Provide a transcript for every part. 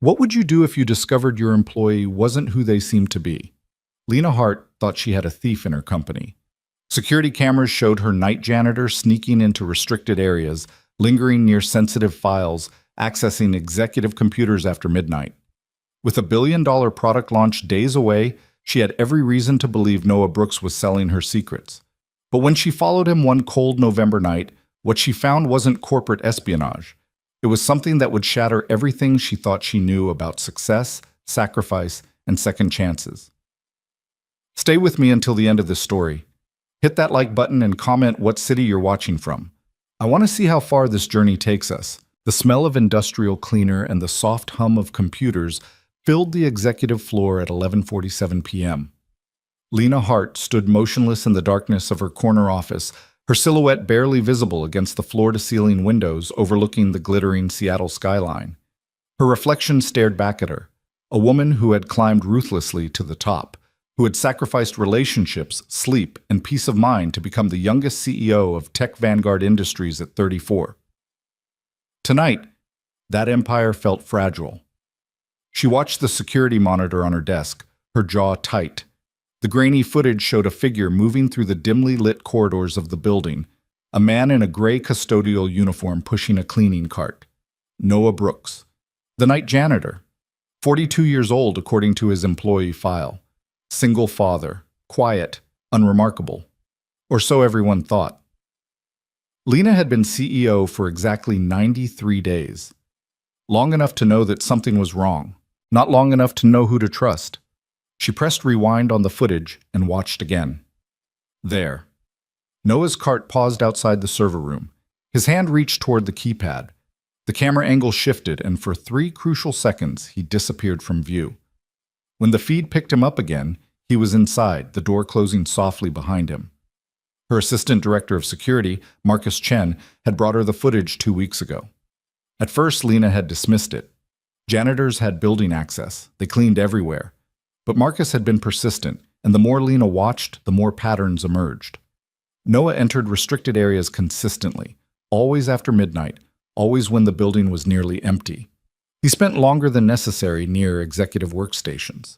What would you do if you discovered your employee wasn't who they seemed to be? Lena Hart thought she had a thief in her company. Security cameras showed her night janitor sneaking into restricted areas, lingering near sensitive files, accessing executive computers after midnight. With a billion-dollar product launch days away, she had every reason to believe Noah Brooks was selling her secrets. But when she followed him one cold November night, what she found wasn't corporate espionage. It was something that would shatter everything she thought she knew about success, sacrifice, and second chances. Stay with me until the end of this story. Hit that like button and comment what city you're watching from. I want to see how far this journey takes us. The smell of industrial cleaner and the soft hum of computers filled the executive floor at 11:47 p.m. Lena Hart stood motionless in the darkness of her corner office, her silhouette barely visible against the floor-to-ceiling windows overlooking the glittering Seattle skyline. Her reflection stared back at her, a woman who had climbed ruthlessly to the top, who had sacrificed relationships, sleep, and peace of mind to become the youngest CEO of Tech Vanguard Industries at 34. Tonight, that empire felt fragile. She watched the security monitor on her desk, her jaw tight. The grainy footage showed a figure moving through the dimly lit corridors of the building, a man in a gray custodial uniform pushing a cleaning cart. Noah Brooks, the night janitor, 42 years old according to his employee file. Single father, quiet, unremarkable. Or so everyone thought. Lena had been CEO for exactly 93 days. Long enough to know that something was wrong, not long enough to know who to trust. She pressed rewind on the footage and watched again. There. Noah's cart paused outside the server room. His hand reached toward the keypad. The camera angle shifted, and for 3 crucial seconds, he disappeared from view. When the feed picked him up again, he was inside, the door closing softly behind him. Her assistant director of security, Marcus Chen, had brought her the footage 2 weeks ago. At first, Lena had dismissed it. Janitors had building access. They cleaned everywhere. But Marcus had been persistent, and the more Lena watched, the more patterns emerged. Noah entered restricted areas consistently, always after midnight, always when the building was nearly empty. He spent longer than necessary near executive workstations.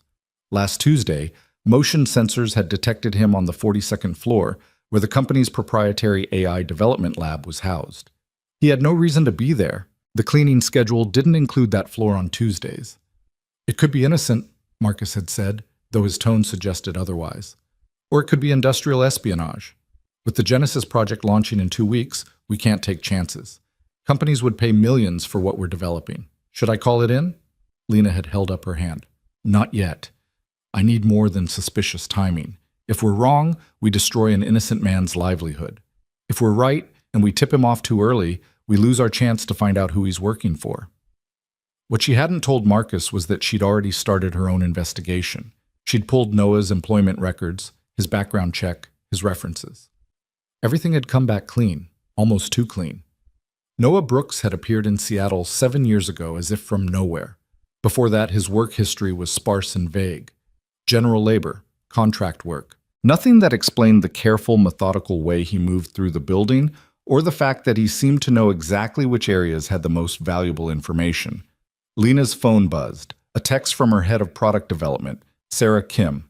Last Tuesday, motion sensors had detected him on the 42nd floor, where the company's proprietary AI development lab was housed. He had no reason to be there. The cleaning schedule didn't include that floor on Tuesdays. It could be innocent, Marcus had said, though his tone suggested otherwise. Or it could be industrial espionage. With the Genesis project launching in 2 weeks, we can't take chances. Companies would pay millions for what we're developing. Should I call it in? Lena had held up her hand. Not yet. I need more than suspicious timing. If we're wrong, we destroy an innocent man's livelihood. If we're right and we tip him off too early, we lose our chance to find out who he's working for. What she hadn't told Marcus was that she'd already started her own investigation. She'd pulled Noah's employment records, his background check, his references. Everything had come back clean, almost too clean. Noah Brooks had appeared in Seattle 7 years ago as if from nowhere. Before that, his work history was sparse and vague. General labor, contract work. Nothing that explained the careful, methodical way he moved through the building, or the fact that he seemed to know exactly which areas had the most valuable information. Lena's phone buzzed, a text from her head of product development, Sarah Kim.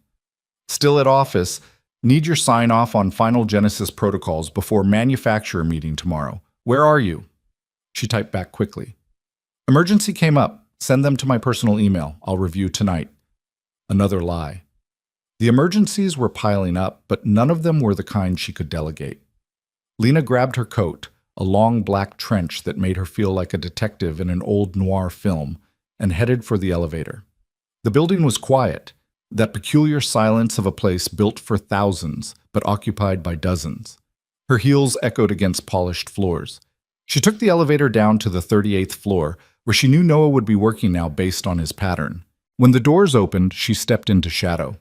Still at office, need your sign-off on final Genesis protocols before manufacturer meeting tomorrow. Where are you? She typed back quickly. Emergency came up. Send them to my personal email. I'll review tonight. Another lie. The emergencies were piling up, but none of them were the kind she could delegate. Lena grabbed her coat, a long black trench that made her feel like a detective in an old noir film, and headed for the elevator. The building was quiet, that peculiar silence of a place built for thousands, but occupied by dozens. Her heels echoed against polished floors. She took the elevator down to the 38th floor, where she knew Noah would be working now based on his pattern. When the doors opened, she stepped into shadow.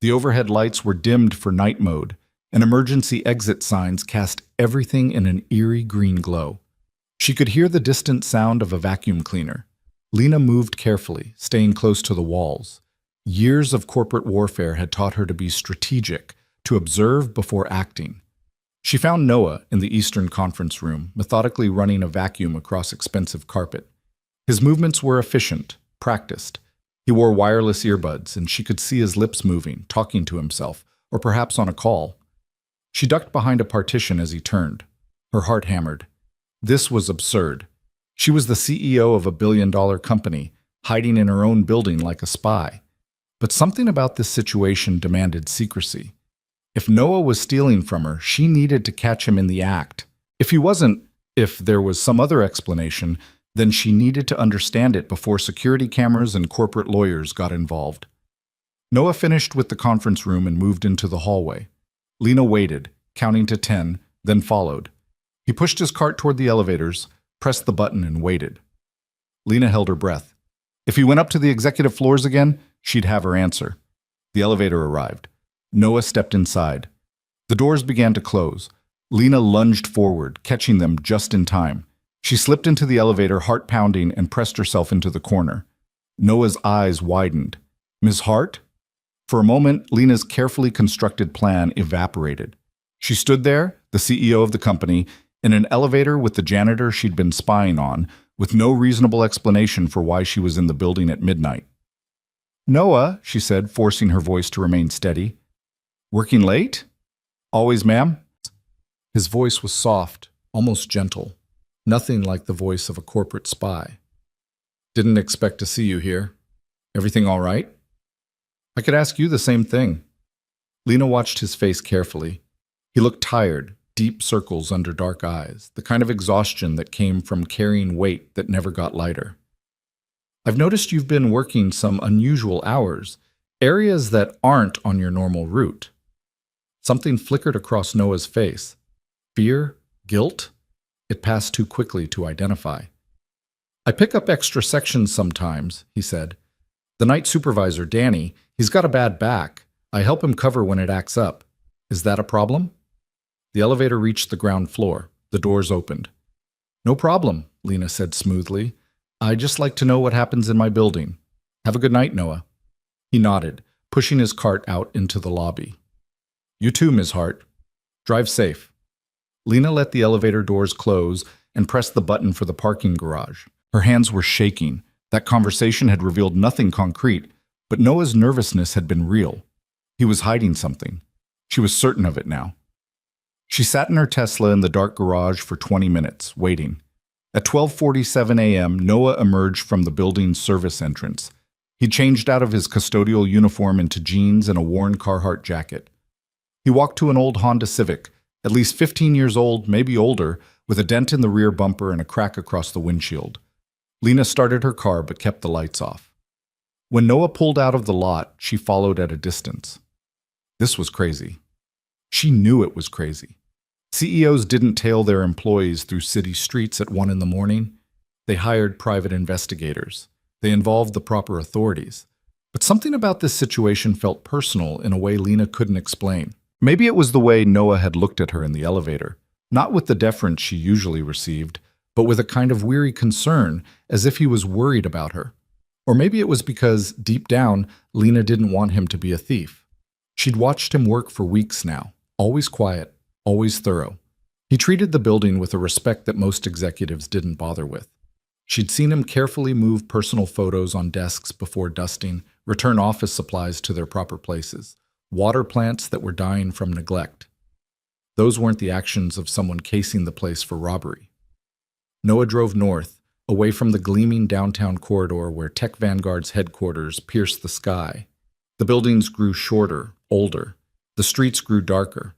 The overhead lights were dimmed for night mode, and emergency exit signs cast everything in an eerie green glow. She could hear the distant sound of a vacuum cleaner. Lena moved carefully, staying close to the walls. Years of corporate warfare had taught her to be strategic, to observe before acting. She found Noah in the Eastern Conference Room, methodically running a vacuum across expensive carpet. His movements were efficient, practiced. He wore wireless earbuds, and she could see his lips moving, talking to himself, or perhaps on a call. She ducked behind a partition as he turned. Her heart hammered. This was absurd. She was the CEO of a billion-dollar company, hiding in her own building like a spy. But something about this situation demanded secrecy. If Noah was stealing from her, she needed to catch him in the act. If he wasn't, if there was some other explanation, then she needed to understand it before security cameras and corporate lawyers got involved. Noah finished with the conference room and moved into the hallway. Lena waited, counting to 10, then followed. He pushed his cart toward the elevators, pressed the button, and waited. Lena held her breath. If he went up to the executive floors again, she'd have her answer. The elevator arrived. Noah stepped inside. The doors began to close. Lena lunged forward, catching them just in time. She slipped into the elevator, heart pounding, and pressed herself into the corner. Noah's eyes widened. Ms. Hart? For a moment, Lena's carefully constructed plan evaporated. She stood there, the CEO of the company, in an elevator with the janitor she'd been spying on, with no reasonable explanation for why she was in the building at midnight. Noah, she said, forcing her voice to remain steady. Working late? Always, ma'am? His voice was soft, almost gentle. Nothing like the voice of a corporate spy. Didn't expect to see you here. Everything all right? I could ask you the same thing. Lena watched his face carefully. He looked tired, deep circles under dark eyes, the kind of exhaustion that came from carrying weight that never got lighter. I've noticed you've been working some unusual hours, areas that aren't on your normal route. Something flickered across Noah's face. Fear? Guilt? It passed too quickly to identify. I pick up extra sections sometimes, he said. The night supervisor, Danny, he's got a bad back. I help him cover when it acts up. Is that a problem? The elevator reached the ground floor. The doors opened. No problem, Lena said smoothly. I just like to know what happens in my building. Have a good night, Noah. He nodded, pushing his cart out into the lobby. You too, Ms. Hart. Drive safe. Lena let the elevator doors close and pressed the button for the parking garage. Her hands were shaking. That conversation had revealed nothing concrete, but Noah's nervousness had been real. He was hiding something. She was certain of it now. She sat in her Tesla in the dark garage for 20 minutes, waiting. At 12:47 a.m., Noah emerged from the building's service entrance. He changed out of his custodial uniform into jeans and a worn Carhartt jacket. He walked to an old Honda Civic, at least 15 years old, maybe older, with a dent in the rear bumper and a crack across the windshield. Lena started her car but kept the lights off. When Noah pulled out of the lot, she followed at a distance. This was crazy. She knew it was crazy. CEOs didn't tail their employees through city streets at 1 in the morning. They hired private investigators. They involved the proper authorities. But something about this situation felt personal in a way Lena couldn't explain. Maybe it was the way Noah had looked at her in the elevator, not with the deference she usually received, but with a kind of weary concern, as if he was worried about her. Or maybe it was because, deep down, Lena didn't want him to be a thief. She'd watched him work for weeks now, always quiet, always thorough. He treated the building with a respect that most executives didn't bother with. She'd seen him carefully move personal photos on desks before dusting, return office supplies to their proper places, water plants that were dying from neglect. Those weren't the actions of someone casing the place for robbery. Noah drove north, away from the gleaming downtown corridor where Tech Vanguard's headquarters pierced the sky. The buildings grew shorter, older. The streets grew darker.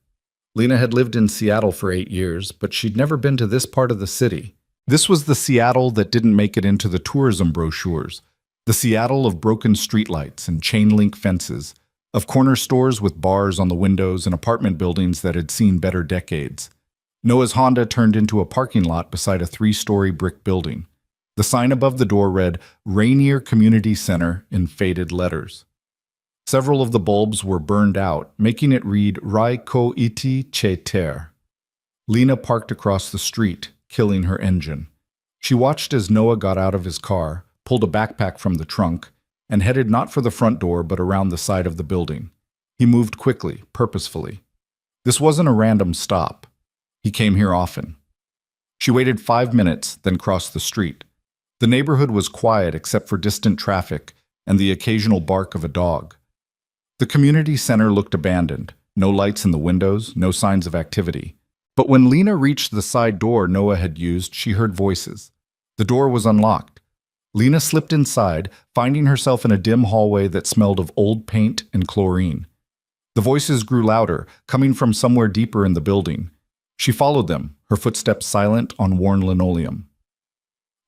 Lena had lived in Seattle for 8 years, but she'd never been to this part of the city. This was the Seattle that didn't make it into the tourism brochures, the Seattle of broken streetlights and chain-link fences, of corner stores with bars on the windows and apartment buildings that had seen better decades. Noah's Honda turned into a parking lot beside a 3-story brick building. The sign above the door read, Rainier Community Center, in faded letters. Several of the bulbs were burned out, making it read Rai Ko Iti Che Ter. Lena parked across the street, killing her engine. She watched as Noah got out of his car, pulled a backpack from the trunk, and headed not for the front door but around the side of the building. He moved quickly, purposefully. This wasn't a random stop. He came here often. She waited 5 minutes, then crossed the street. The neighborhood was quiet except for distant traffic and the occasional bark of a dog. The community center looked abandoned. No lights in the windows, no signs of activity. But when Lena reached the side door Noah had used, she heard voices. The door was unlocked. Lena slipped inside, finding herself in a dim hallway that smelled of old paint and chlorine. The voices grew louder, coming from somewhere deeper in the building. She followed them, her footsteps silent on worn linoleum.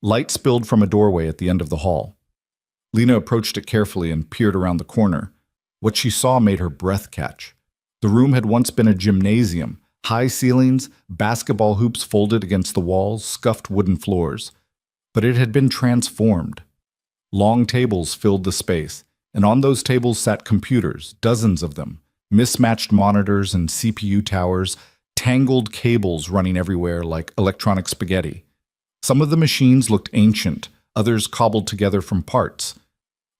Light spilled from a doorway at the end of the hall. Lena approached it carefully and peered around the corner. What she saw made her breath catch. The room had once been a gymnasium, high ceilings, basketball hoops folded against the walls, scuffed wooden floors. But it had been transformed. Long tables filled the space, and on those tables sat computers, dozens of them, mismatched monitors and CPU towers, tangled cables running everywhere like electronic spaghetti. Some of the machines looked ancient, others cobbled together from parts.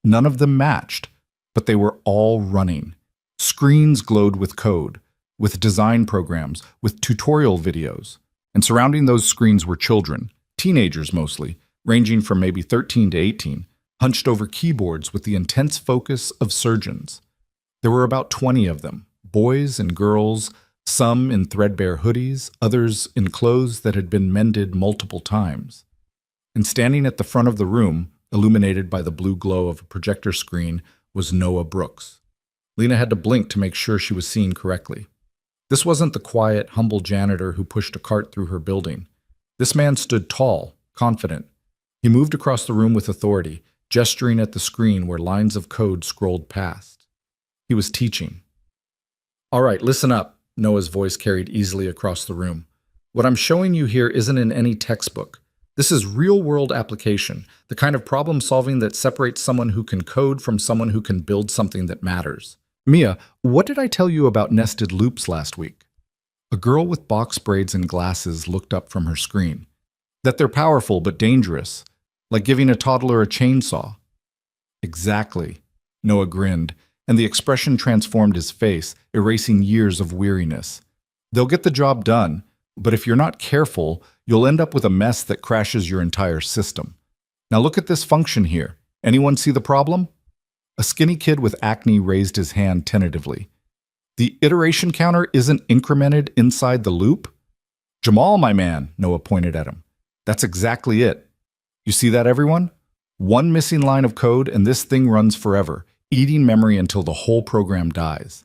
None of them matched, but they were all running. Screens glowed with code, with design programs, with tutorial videos. And surrounding those screens were children, teenagers mostly, ranging from maybe 13 to 18, hunched over keyboards with the intense focus of surgeons. There were about 20 of them, boys and girls, some in threadbare hoodies, others in clothes that had been mended multiple times. And standing at the front of the room, illuminated by the blue glow of a projector screen, was Noah Brooks. Lena had to blink to make sure she was seeing correctly. This wasn't the quiet, humble janitor who pushed a cart through her building. This man stood tall, confident. He moved across the room with authority, gesturing at the screen where lines of code scrolled past. He was teaching. "All right, listen up," Noah's voice carried easily across the room. "What I'm showing you here isn't in any textbook. This is real-world application, the kind of problem-solving that separates someone who can code from someone who can build something that matters. Mia, what did I tell you about nested loops last week?" A girl with box braids and glasses looked up from her screen. "That they're powerful but dangerous, like giving a toddler a chainsaw." "Exactly," Noah grinned, and the expression transformed his face, erasing years of weariness. "They'll get the job done, but if you're not careful, you'll end up with a mess that crashes your entire system. Now look at this function here. Anyone see the problem?" A skinny kid with acne raised his hand tentatively. "The iteration counter isn't incremented inside the loop?" "Jamal, my man," Noah pointed at him. "That's exactly it. You see that, everyone? One missing line of code and this thing runs forever, eating memory until the whole program dies.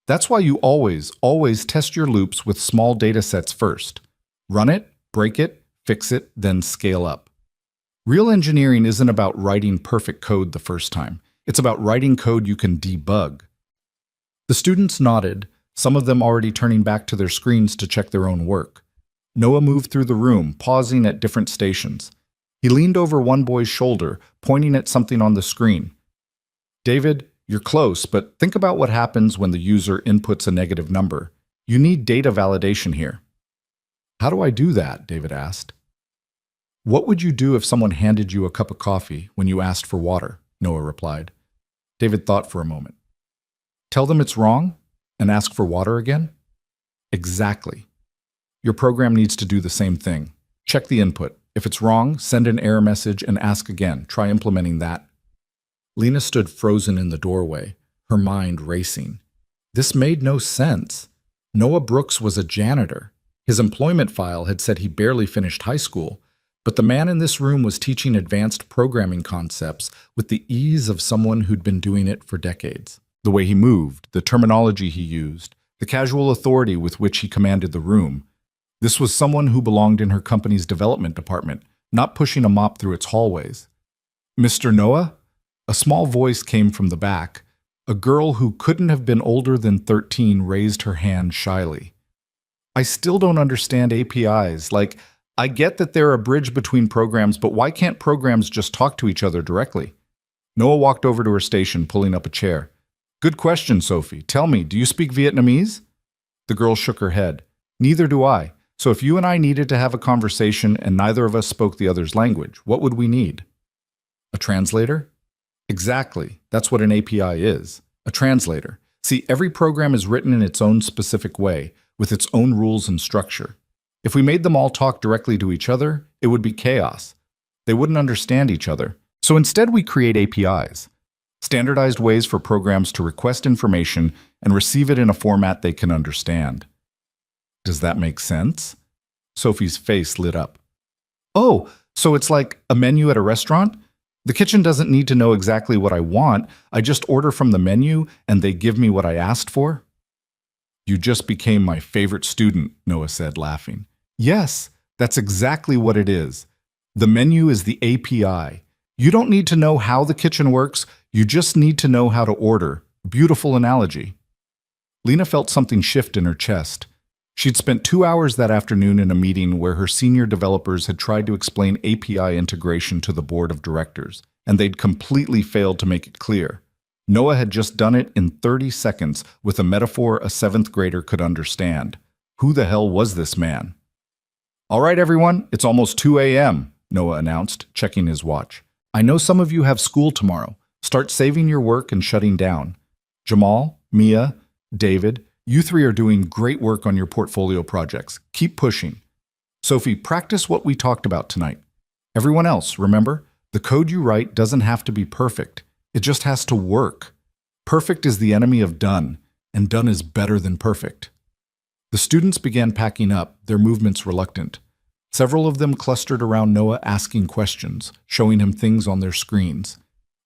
That's why you always test your loops with small data sets first. Run it, break it, fix it, then scale up. Real engineering isn't about writing perfect code the first time. It's about writing code you can debug." The students nodded, some of them already turning back to their screens to check their own work. Noah moved through the room, pausing at different stations. He leaned over one boy's shoulder, pointing at something on the screen. "David, you're close, but think about what happens when the user inputs a negative number. You need data validation here." "How do I do that?" David asked. "What would you do if someone handed you a cup of coffee when you asked for water?" Noah replied. David thought for a moment. "Tell them it's wrong and ask for water again?" "Exactly. Your program needs to do the same thing. Check the input. If it's wrong, send an error message and ask again. Try implementing that." Lena stood frozen in the doorway, her mind racing. This made no sense. Noah Brooks was a janitor. His employment file had said he barely finished high school, but the man in this room was teaching advanced programming concepts with the ease of someone who'd been doing it for decades. The way he moved, the terminology he used, the casual authority with which he commanded the room. This was someone who belonged in her company's development department, not pushing a mop through its hallways. "Mr. Noah?" A small voice came from the back. A girl who couldn't have been older than 13 raised her hand shyly. "I still don't understand APIs. I get that they're a bridge between programs, but why can't programs just talk to each other directly?" Noah walked over to her station, pulling up a chair. "Good question, Sophie. Tell me, do you speak Vietnamese?" The girl shook her head. "Neither do I. So if you and I needed to have a conversation and neither of us spoke the other's language, what would we need?" "A translator?" "Exactly. That's what an API is. A translator. See, every program is written in its own specific way, with its own rules and structure. If we made them all talk directly to each other, it would be chaos. They wouldn't understand each other. So instead we create APIs, standardized ways for programs to request information and receive it in a format they can understand. Does that make sense? Sophie's face lit up. Oh, so it's like a menu at a restaurant? The kitchen doesn't need to know exactly what I want. I just order from the menu and they give me what I asked for? You just became my favorite student, Noah said, laughing. Yes, that's exactly what it is. The menu is the API. You don't need to know how the kitchen works. You just need to know how to order. Beautiful analogy. Lena felt something shift in her chest. She'd spent 2 hours that afternoon in a meeting where her senior developers had tried to explain API integration to the board of directors, and they'd completely failed to make it clear. Noah had just done it in 30 seconds with a metaphor a 7th grader could understand. Who the hell was this man? All right, everyone, it's almost 2 a.m., Noah announced, checking his watch. I know some of you have school tomorrow. Start saving your work and shutting down. Jamal, Mia, David, you 3 are doing great work on your portfolio projects. Keep pushing. Sophie, practice what we talked about tonight. Everyone else, remember, the code you write doesn't have to be perfect. It just has to work. Perfect is the enemy of done, and done is better than perfect. The students began packing up, their movements reluctant. Several of them clustered around Noah asking questions, showing him things on their screens.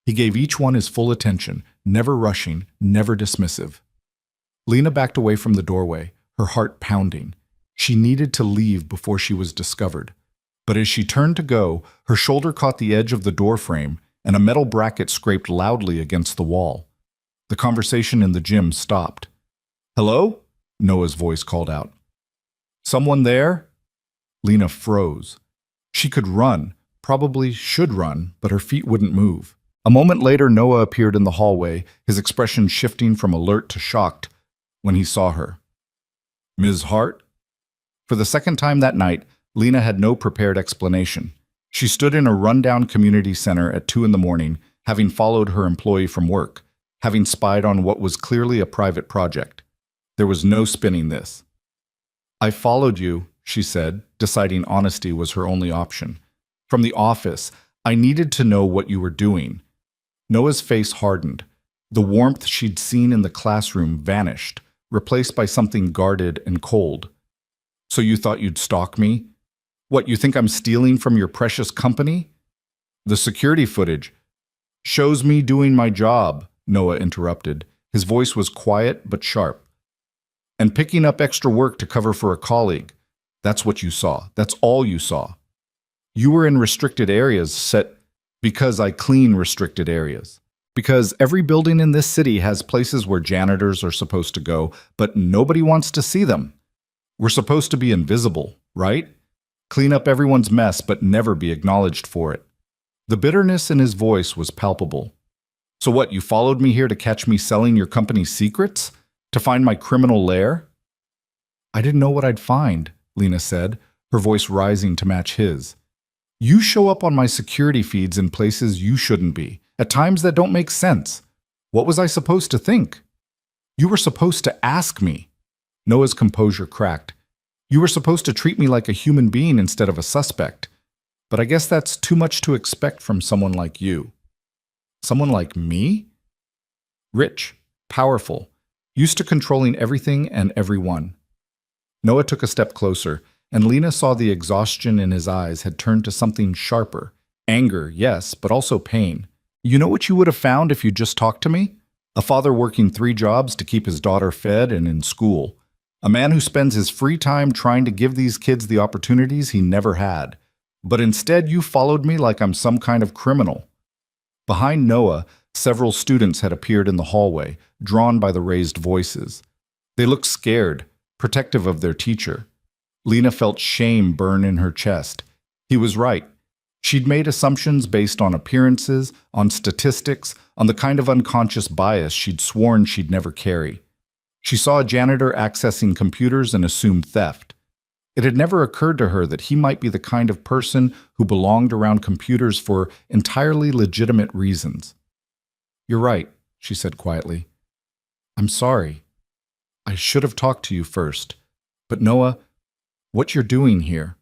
He gave each one his full attention, never rushing, never dismissive. Lena backed away from the doorway, her heart pounding. She needed to leave before she was discovered. But as she turned to go, her shoulder caught the edge of the door frame, and a metal bracket scraped loudly against the wall. The conversation in the gym stopped. "Hello?" Noah's voice called out. "Someone there?" Lena froze. She could run, probably should run, but her feet wouldn't move. A moment later, Noah appeared in the hallway, his expression shifting from alert to shocked when he saw her. "Ms. Hart?" For the second time that night, Lena had no prepared explanation. She stood in a rundown community center at 2 in the morning, having followed her employee from work, having spied on what was clearly a private project. There was no spinning this. "I followed you," she said, deciding honesty was her only option. "From the office, I needed to know what you were doing." Noah's face hardened. The warmth she'd seen in the classroom vanished, replaced by something guarded and cold. "So you thought you'd stalk me? What, you think I'm stealing from your precious company?" "The security footage shows me doing my job," Noah interrupted. His voice was quiet but sharp. "And picking up extra work to cover for a colleague. That's what you saw. That's all you saw. You were in restricted areas set because I clean restricted areas. Because every building in this city has places where janitors are supposed to go, but nobody wants to see them. We're supposed to be invisible, right? Clean up everyone's mess but never be acknowledged for it." The bitterness in his voice was palpable. "So what, you followed me here to catch me selling your company's secrets? To find my criminal lair?" "I didn't know what I'd find," Lena said, her voice rising to match his. "You show up on my security feeds in places you shouldn't be, at times that don't make sense. What was I supposed to think?" "You were supposed to ask me." Noah's composure cracked. "You were supposed to treat me like a human being instead of a suspect. But I guess that's too much to expect from someone like you." "Someone like me?" "Rich, powerful, used to controlling everything and everyone." Noah took a step closer, and Lena saw the exhaustion in his eyes had turned to something sharper. Anger, yes, but also pain. "You know what you would have found if you just talked to me? A father working 3 jobs to keep his daughter fed and in school. A man who spends his free time trying to give these kids the opportunities he never had. But instead you followed me like I'm some kind of criminal." Behind Noah, several students had appeared in the hallway, drawn by the raised voices. They looked scared, protective of their teacher. Lena felt shame burn in her chest. He was right. She'd made assumptions based on appearances, on statistics, on the kind of unconscious bias she'd sworn she'd never carry. She saw a janitor accessing computers and assumed theft. It had never occurred to her that he might be the kind of person who belonged around computers for entirely legitimate reasons. "You're right," she said quietly. "I'm sorry. I should have talked to you first. But Noah, what you're doing here,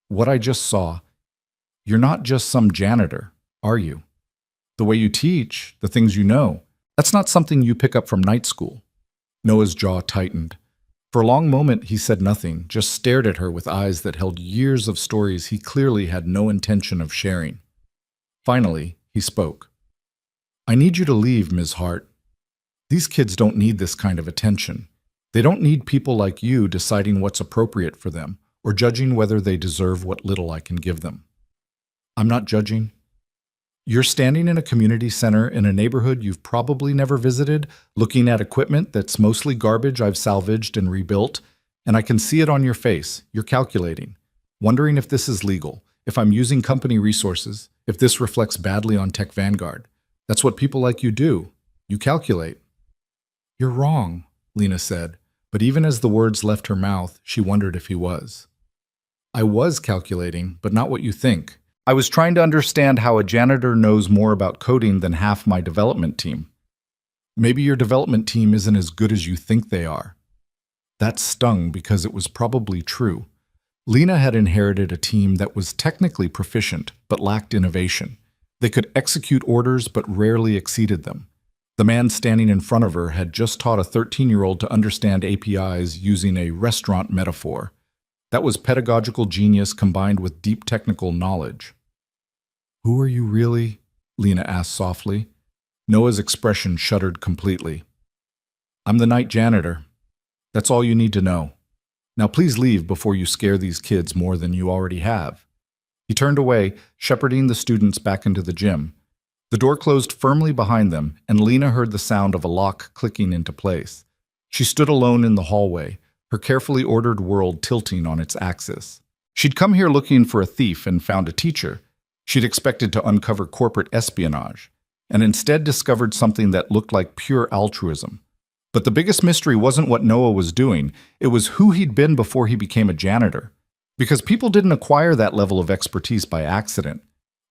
what I just saw, You're not just some janitor, are you? The way you teach, the things you know, that's not something you pick up from night school. Noah's jaw tightened. For a long moment, he said nothing, just stared at her with eyes that held years of stories he clearly had no intention of sharing. Finally, he spoke. I need you to leave, Ms. Hart. These kids don't need this kind of attention. They don't need people like you deciding what's appropriate for them or judging whether they deserve what little I can give them. I'm not judging. You're standing in a community center in a neighborhood you've probably never visited, looking at equipment that's mostly garbage I've salvaged and rebuilt, and I can see it on your face. You're calculating, wondering if this is legal, if I'm using company resources, if this reflects badly on Tech Vanguard. That's what people like you do. You calculate. You're wrong, Lena said, but even as the words left her mouth, she wondered if he was. I was calculating, but not what you think. I was trying to understand how a janitor knows more about coding than half my development team. Maybe your development team isn't as good as you think they are. That stung because it was probably true. Lena had inherited a team that was technically proficient, but lacked innovation. They could execute orders, but rarely exceeded them. The man standing in front of her had just taught a 13-year-old to understand APIs using a restaurant metaphor. That was pedagogical genius combined with deep technical knowledge. Who are you really? Lena asked softly. Noah's expression shuddered completely. I'm the night janitor. That's all you need to know. Now please leave before you scare these kids more than you already have. He turned away, shepherding the students back into the gym. The door closed firmly behind them, and Lena heard the sound of a lock clicking into place. She stood alone in the hallway, her carefully ordered world tilting on its axis. She'd come here looking for a thief and found a teacher. She'd expected to uncover corporate espionage, and instead discovered something that looked like pure altruism. But the biggest mystery wasn't what Noah was doing, it was who he'd been before he became a janitor. Because people didn't acquire that level of expertise by accident.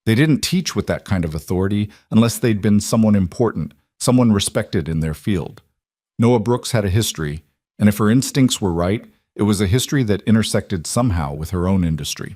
They didn't teach with that kind of authority unless they'd been someone important, someone respected in their field. Noah Brooks had a history, and if her instincts were right, it was a history that intersected somehow with her own industry.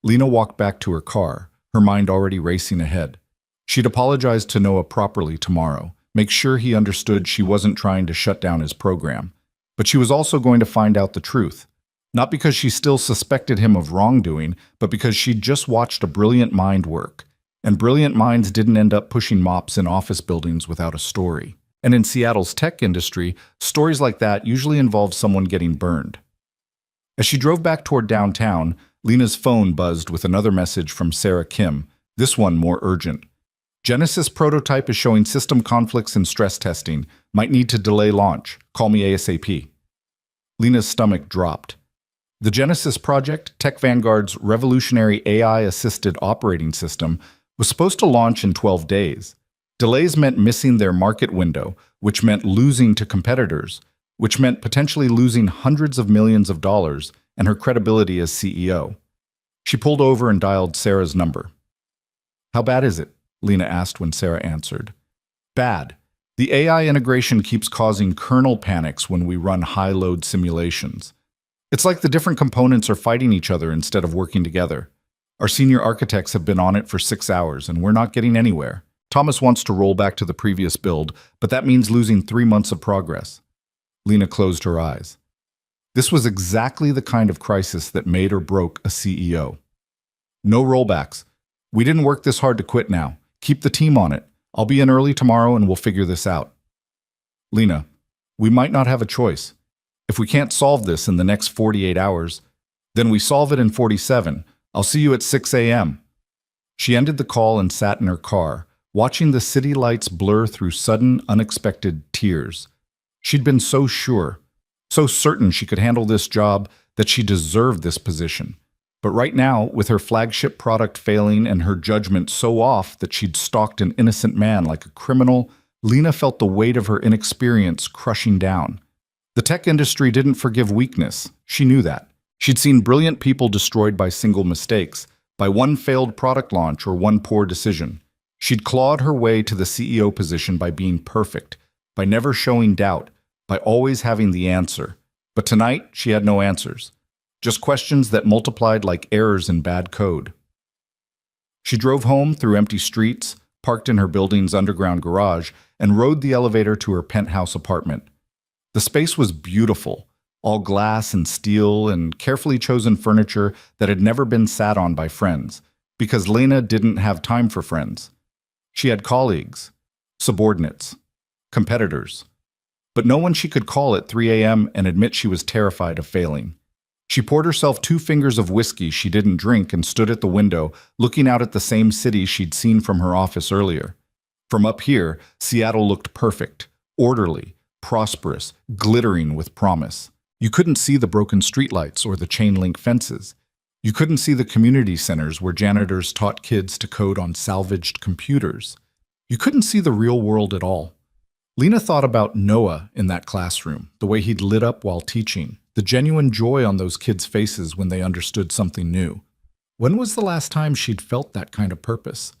Lena walked back to her car, her mind already racing ahead. She'd apologize to Noah properly tomorrow, make sure he understood she wasn't trying to shut down his program. But she was also going to find out the truth. Not because she still suspected him of wrongdoing, but because she'd just watched a brilliant mind work. And brilliant minds didn't end up pushing mops in office buildings without a story. And in Seattle's tech industry, stories like that usually involve someone getting burned. As she drove back toward downtown, Lena's phone buzzed with another message from Sarah Kim, this one more urgent. Genesis prototype is showing system conflicts in stress testing. Might need to delay launch. Call me ASAP. Lena's stomach dropped. The Genesis project, Tech Vanguard's revolutionary AI-assisted operating system, was supposed to launch in 12 days. Delays meant missing their market window, which meant losing to competitors, which meant potentially losing hundreds of millions of dollars and her credibility as CEO. She pulled over and dialed Sarah's number. How bad is it? Lena asked when Sarah answered. Bad. The AI integration keeps causing kernel panics when we run high-load simulations. It's like the different components are fighting each other instead of working together. Our senior architects have been on it for 6 hours, and we're not getting anywhere. Thomas wants to roll back to the previous build, but that means losing 3 months of progress. Lena closed her eyes. This was exactly the kind of crisis that made or broke a CEO. No rollbacks. We didn't work this hard to quit now. Keep the team on it. I'll be in early tomorrow and we'll figure this out. Lena, we might not have a choice. If we can't solve this in the next 48 hours, then we solve it in 47. I'll see you at 6 a.m. She ended the call and sat in her car, watching the city lights blur through sudden, unexpected tears. She'd been so sure, so certain she could handle this job, that she deserved this position. But right now, with her flagship product failing and her judgment so off that she'd stalked an innocent man like a criminal, Lena felt the weight of her inexperience crushing down. The tech industry didn't forgive weakness. She knew that. She'd seen brilliant people destroyed by single mistakes, by one failed product launch or one poor decision. She'd clawed her way to the CEO position by being perfect, by never showing doubt, by always having the answer. But tonight, she had no answers. Just questions that multiplied like errors in bad code. She drove home through empty streets, parked in her building's underground garage, and rode the elevator to her penthouse apartment. The space was beautiful, all glass and steel and carefully chosen furniture that had never been sat on by friends, because Lena didn't have time for friends. She had colleagues, subordinates, competitors, but no one she could call at 3 a.m. and admit she was terrified of failing. She poured herself 2 fingers of whiskey she didn't drink and stood at the window, looking out at the same city she'd seen from her office earlier. From up here, Seattle looked perfect, orderly, prosperous, glittering with promise. You couldn't see the broken streetlights or the chain-link fences. You couldn't see the community centers where janitors taught kids to code on salvaged computers. You couldn't see the real world at all. Lena thought about Noah in that classroom, the way he'd lit up while teaching, the genuine joy on those kids' faces when they understood something new. When was the last time she'd felt that kind of purpose?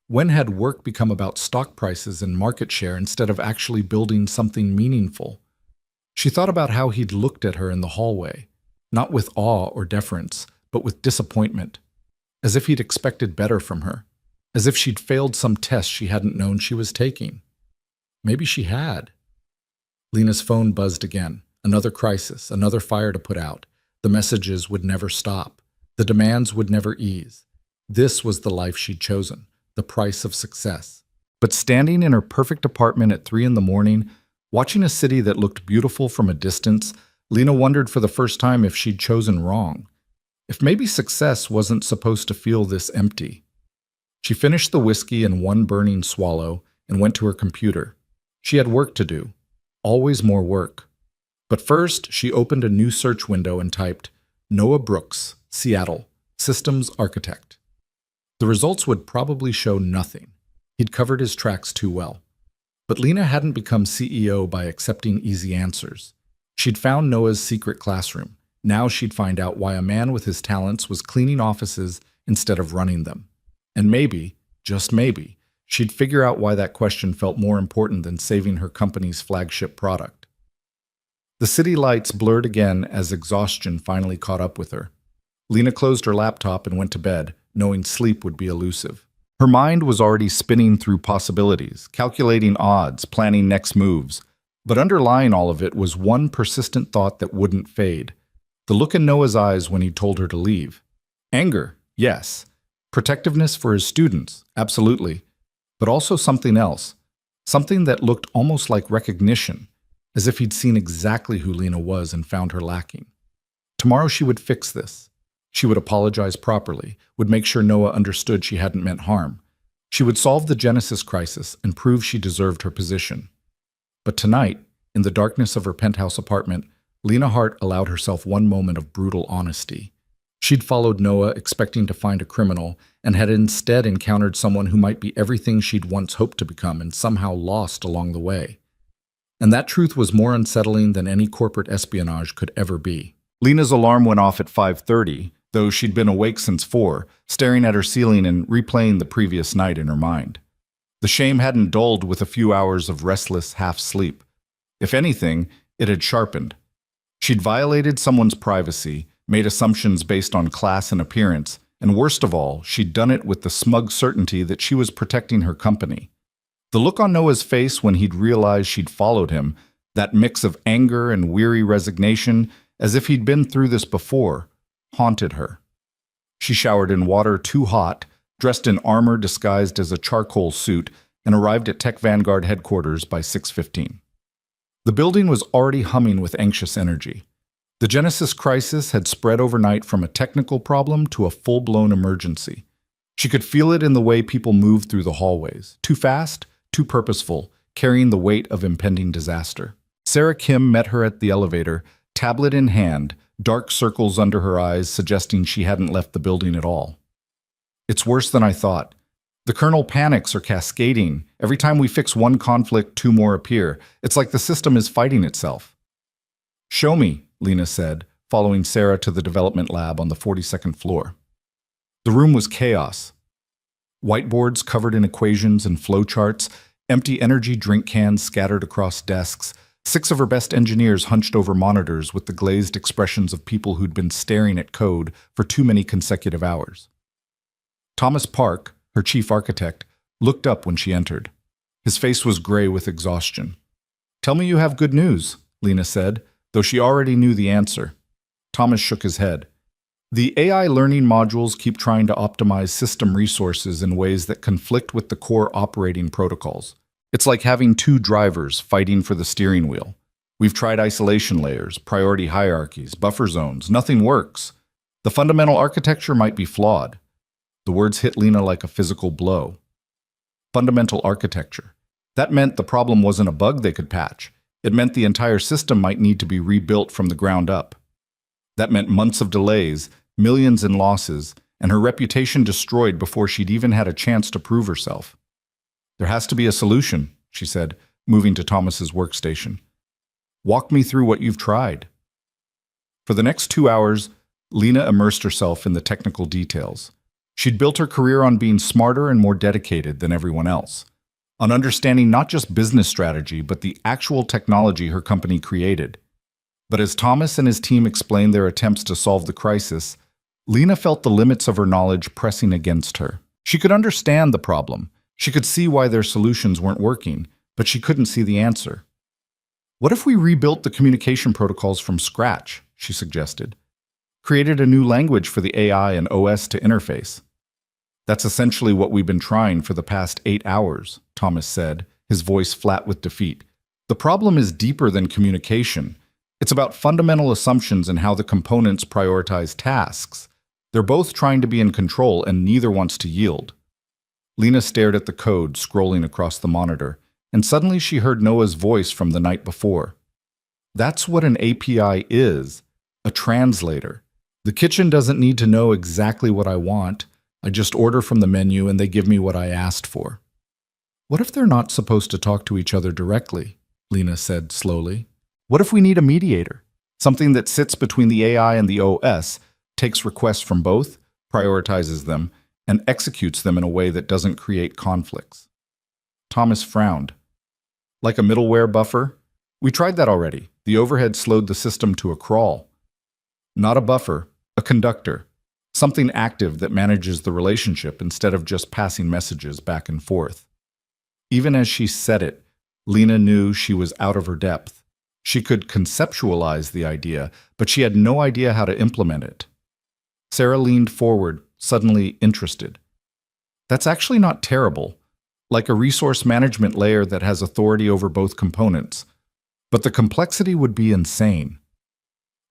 When had work become about stock prices and market share instead of actually building something meaningful? She thought about how he'd looked at her in the hallway, not with awe or deference, but with disappointment, as if he'd expected better from her, as if she'd failed some test she hadn't known she was taking. Maybe she had. Lena's phone buzzed again. Another crisis, another fire to put out. The messages would never stop. The demands would never ease. This was the life she'd chosen, the price of success. But standing in her perfect apartment at 3 in the morning, watching a city that looked beautiful from a distance, Lena wondered for the first time if she'd chosen wrong. If maybe success wasn't supposed to feel this empty. She finished the whiskey in one burning swallow and went to her computer. She had work to do. Always more work. But first, she opened a new search window and typed, Noah Brooks, Seattle, Systems Architect. The results would probably show nothing. He'd covered his tracks too well. But Lena hadn't become CEO by accepting easy answers. She'd found Noah's secret classroom. Now she'd find out why a man with his talents was cleaning offices instead of running them. And maybe, just maybe, she'd figure out why that question felt more important than saving her company's flagship product. The city lights blurred again as exhaustion finally caught up with her. Lena closed her laptop and went to bed, knowing sleep would be elusive. Her mind was already spinning through possibilities, calculating odds, planning next moves. But underlying all of it was one persistent thought that wouldn't fade. The look in Noah's eyes when he told her to leave. Anger, yes. Protectiveness for his students, absolutely. But also something else. Something that looked almost like recognition, as if he'd seen exactly who Lena was and found her lacking. Tomorrow she would fix this. She would apologize properly, would make sure Noah understood she hadn't meant harm. She would solve the Genesis crisis and prove she deserved her position. But tonight, in the darkness of her penthouse apartment, Lena Hart allowed herself one moment of brutal honesty. She'd followed Noah expecting to find a criminal and had instead encountered someone who might be everything she'd once hoped to become and somehow lost along the way. And that truth was more unsettling than any corporate espionage could ever be. Lena's alarm went off at 5:30, though she'd been awake since 4, staring at her ceiling and replaying the previous night in her mind. The shame hadn't dulled with a few hours of restless half-sleep. If anything, it had sharpened. She'd violated someone's privacy, made assumptions based on class and appearance, and worst of all, she'd done it with the smug certainty that she was protecting her company. The look on Noah's face when he'd realized she'd followed him, that mix of anger and weary resignation, as if he'd been through this before, haunted her. She showered in water too hot, dressed in armor disguised as a charcoal suit, and arrived at Tech Vanguard headquarters by 6:15. The building was already humming with anxious energy. The Genesis crisis had spread overnight from a technical problem to a full-blown emergency. She could feel it in the way people moved through the hallways, too fast, too purposeful, carrying the weight of impending disaster. Sarah Kim met her at the elevator, tablet in hand, dark circles under her eyes suggesting she hadn't left the building at all. It's worse than I thought. The kernel panics are cascading. Every time we fix one conflict, 2 more appear. It's like the system is fighting itself. Show me, Lena said, following Sarah to the development lab on the 42nd floor. The room was chaos. Whiteboards covered in equations and flowcharts, empty energy drink cans scattered across desks, 6 of her best engineers hunched over monitors with the glazed expressions of people who'd been staring at code for too many consecutive hours. Thomas Park, her chief architect, looked up when she entered. His face was gray with exhaustion. "Tell me you have good news," Lena said, though she already knew the answer. Thomas shook his head. "The AI learning modules keep trying to optimize system resources in ways that conflict with the core operating protocols. It's like having two drivers fighting for the steering wheel. We've tried isolation layers, priority hierarchies, buffer zones. Nothing works. The fundamental architecture might be flawed." The words hit Lena like a physical blow. Fundamental architecture. That meant the problem wasn't a bug they could patch. It meant the entire system might need to be rebuilt from the ground up. That meant months of delays, millions in losses, and her reputation destroyed before she'd even had a chance to prove herself. "There has to be a solution," she said, moving to Thomas's workstation. "Walk me through what you've tried." For the next 2 hours, Lena immersed herself in the technical details. She'd built her career on being smarter and more dedicated than everyone else, on understanding not just business strategy, but the actual technology her company created. But as Thomas and his team explained their attempts to solve the crisis, Lena felt the limits of her knowledge pressing against her. She could understand the problem. She could see why their solutions weren't working, but she couldn't see the answer. "What if we rebuilt the communication protocols from scratch?" she suggested. "Created a new language for the AI and OS to interface." "That's essentially what we've been trying for the past 8 hours, Thomas said, his voice flat with defeat. "The problem is deeper than communication. It's about fundamental assumptions and how the components prioritize tasks. They're both trying to be in control, and neither wants to yield." Lena stared at the code scrolling across the monitor, and suddenly she heard Noah's voice from the night before. "That's what an API is, a translator. The kitchen doesn't need to know exactly what I want. I just order from the menu and they give me what I asked for." "What if they're not supposed to talk to each other directly?" Lena said slowly. "What if we need a mediator? Something that sits between the AI and the OS, takes requests from both, prioritizes them, and executes them in a way that doesn't create conflicts." Thomas frowned. "Like a middleware buffer? We tried that already. The overhead slowed the system to a crawl." "Not a buffer, a conductor. Something active that manages the relationship instead of just passing messages back and forth." Even as she said it, Lena knew she was out of her depth. She could conceptualize the idea, but she had no idea how to implement it. Sarah leaned forward, suddenly interested. "That's actually not terrible. Like a resource management layer that has authority over both components. But the complexity would be insane.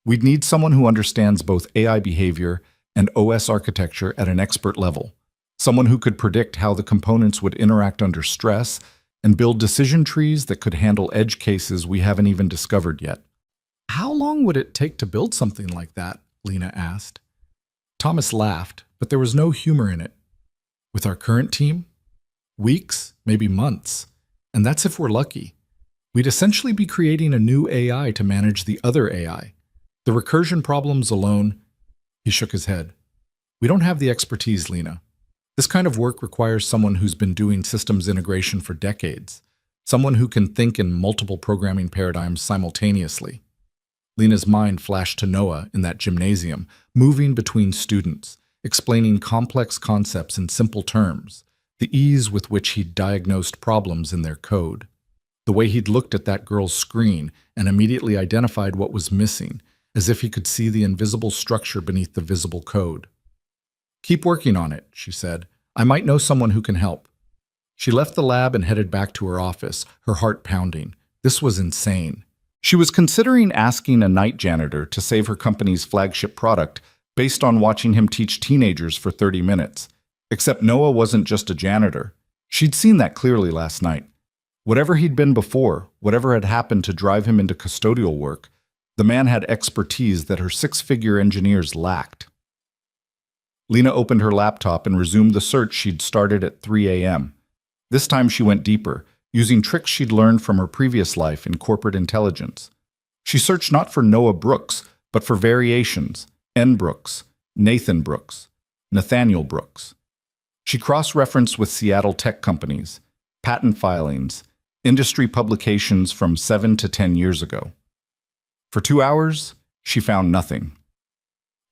We'd need someone who understands both AI behavior and OS architecture at an expert level. Someone who could predict how the components would interact under stress and build decision trees that could handle edge cases we haven't even discovered yet." "How long would it take to build something like that?" Lena asked. Thomas laughed, but there was no humor in it. "With our current team? Weeks, maybe months. And that's if we're lucky. We'd essentially be creating a new AI to manage the other AI. The recursion problems alone..." He shook his head. "We don't have the expertise, Lena. This kind of work requires someone who's been doing systems integration for decades. Someone who can think in multiple programming paradigms simultaneously." Lena's mind flashed to Noah in that gymnasium, moving between students, explaining complex concepts in simple terms, the ease with which he'd diagnosed problems in their code, the way he'd looked at that girl's screen and immediately identified what was missing, as if he could see the invisible structure beneath the visible code. "Keep working on it," she said. "I might know someone who can help." She left the lab and headed back to her office, her heart pounding. This was insane. She was considering asking a night janitor to save her company's flagship product based on watching him teach teenagers for 30 minutes. Except Noah wasn't just a janitor. She'd seen that clearly last night. Whatever he'd been before, whatever had happened to drive him into custodial work, the man had expertise that her 6-figure engineers lacked. Lena opened her laptop and resumed the search she'd started at 3 a.m. This time she went deeper, using tricks she'd learned from her previous life in corporate intelligence. She searched not for Noah Brooks, but for variations: N. Brooks, Nathan Brooks, Nathaniel Brooks. She cross-referenced with Seattle tech companies, patent filings, industry publications from 7 to 10 years ago. For 2 hours, she found nothing.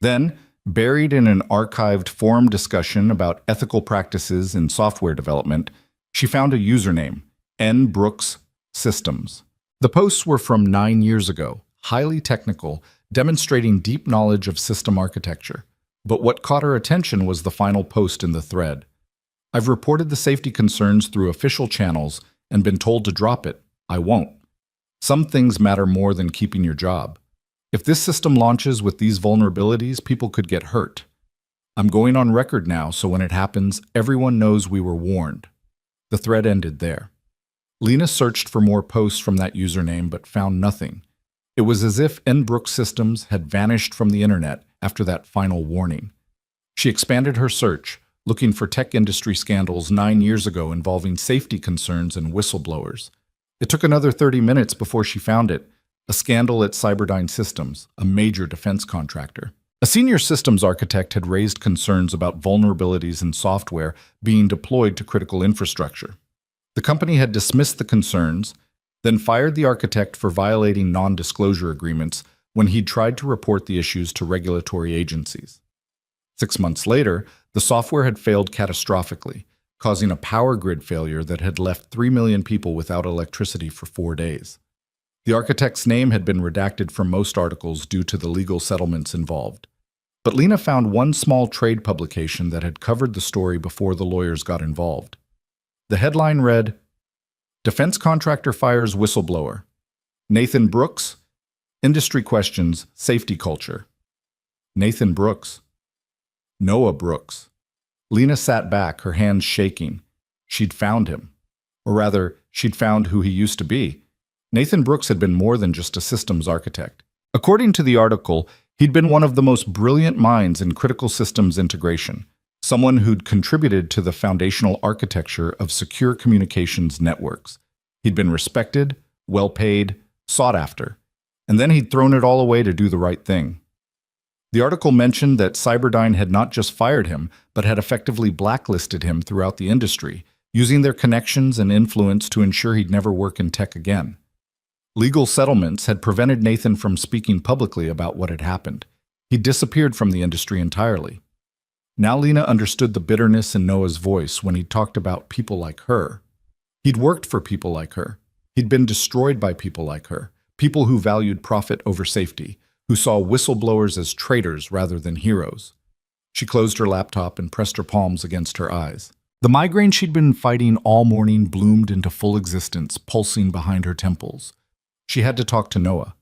Then, Buried in an archived forum discussion about ethical practices in software development, she found a username, N. Brooks Systems. The posts were from 9 years ago, highly technical, demonstrating deep knowledge of system architecture. But what caught her attention was the final post in the thread. I've reported the safety concerns through official channels and been told to drop it. I won't. Some things matter more than keeping your job. If this system launches with these vulnerabilities, people could get hurt. I'm going on record now, so when it happens, everyone knows we were warned. The thread ended there. Lena searched for more posts from that username but found nothing. It was as if N. Brooks Systems had vanished from the internet after that final warning. She expanded her search, looking for tech industry scandals 9 years ago involving safety concerns and whistleblowers. It took another 30 minutes before she found it, a scandal at Cyberdyne Systems, a major defense contractor. A senior systems architect had raised concerns about vulnerabilities in software being deployed to critical infrastructure. The company had dismissed the concerns, then fired the architect for violating non-disclosure agreements when he'd tried to report the issues to regulatory agencies. 6 months later, the software had failed catastrophically, causing a power grid failure that had left 3 million people without electricity for 4 days. The architect's name had been redacted from most articles due to the legal settlements involved. But Lena found one small trade publication that had covered the story before the lawyers got involved. The headline read, "Defense Contractor Fires Whistleblower. Nathan Brooks, Industry Questions, Safety Culture." Nathan Brooks. Noah Brooks. Lena sat back, her hands shaking. She'd found him. Or rather, she'd found who he used to be. Nathan Brooks had been more than just a systems architect. According to the article, he'd been one of the most brilliant minds in critical systems integration, someone who'd contributed to the foundational architecture of secure communications networks. He'd been respected, well-paid, sought after, and then he'd thrown it all away to do the right thing. The article mentioned that Cyberdyne had not just fired him, but had effectively blacklisted him throughout the industry, using their connections and influence to ensure he'd never work in tech again. Legal settlements had prevented Nathan from speaking publicly about what had happened. He'd disappeared from the industry entirely. Now Lena understood the bitterness in Noah's voice when he talked about people like her. He'd worked for people like her. He'd been destroyed by people like her, people who valued profit over safety, who saw whistleblowers as traitors rather than heroes. She closed her laptop and pressed her palms against her eyes. The migraine she'd been fighting all morning bloomed into full existence, pulsing behind her temples. She had to talk to Noah,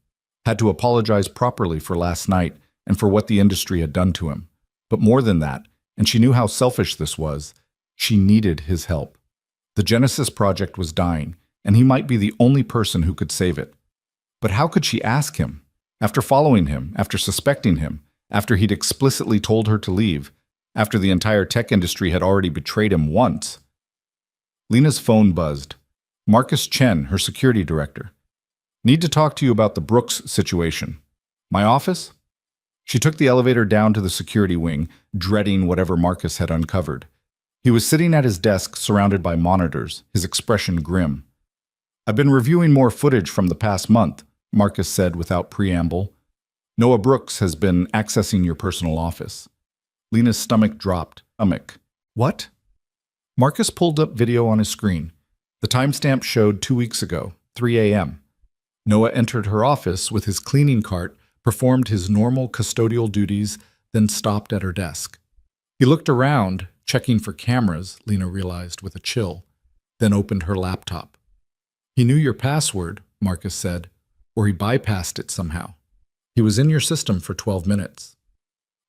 had to apologize properly for last night and for what the industry had done to him. But more than that, and she knew how selfish this was, she needed his help. The Genesis project was dying, and he might be the only person who could save it. But how could she ask him? After following him, after suspecting him, after he'd explicitly told her to leave, after the entire tech industry had already betrayed him once. Lena's phone buzzed. Marcus Chen, her security director. "Need to talk to you about the Brooks situation." "My office?" She took the elevator down to the security wing, dreading whatever Marcus had uncovered. He was sitting at his desk surrounded by monitors, his expression grim. "I've been reviewing more footage from the past month," Marcus said without preamble. "Noah Brooks has been accessing your personal office." Lena's stomach dropped. What? Marcus pulled up video on his screen. The timestamp showed 2 weeks ago, 3 a.m. Noah entered her office with his cleaning cart, performed his normal custodial duties, then stopped at her desk. He looked around, checking for cameras, Lena realized with a chill, then opened her laptop. "He knew your password," Marcus said, "or he bypassed it somehow. He was in your system for 12 minutes.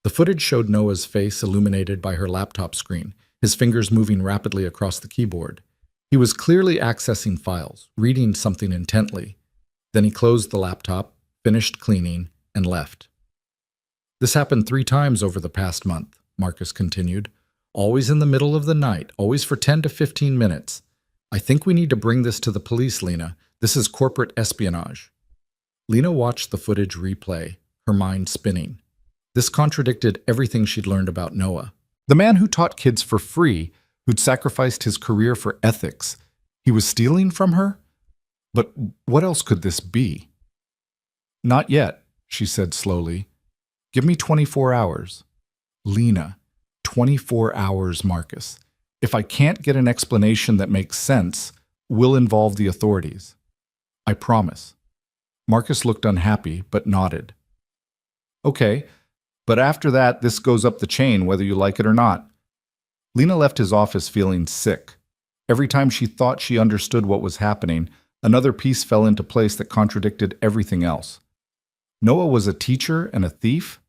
The footage showed Noah's face illuminated by her laptop screen, his fingers moving rapidly across the keyboard. He was clearly accessing files, reading something intently. Then he closed the laptop, finished cleaning, and left. "This happened 3 times over the past month," Marcus continued. "Always in the middle of the night, always for 10 to 15 minutes. I think we need to bring this to the police, Lena. This is corporate espionage." Lena watched the footage replay, her mind spinning. This contradicted everything she'd learned about Noah. The man who taught kids for free, who'd sacrificed his career for ethics. He was stealing from her? But what else could this be? "Not yet," she said slowly. "Give me 24 hours. Lena, 24 hours, Marcus. If I can't get an explanation that makes sense, we'll involve the authorities. I promise. Marcus looked unhappy, but nodded. Okay, but after that, this goes up the chain, whether you like it or not. Lena left his office feeling sick. Every time she thought she understood what was happening, another piece fell into place that contradicted everything else. Noah was a teacher and a thief?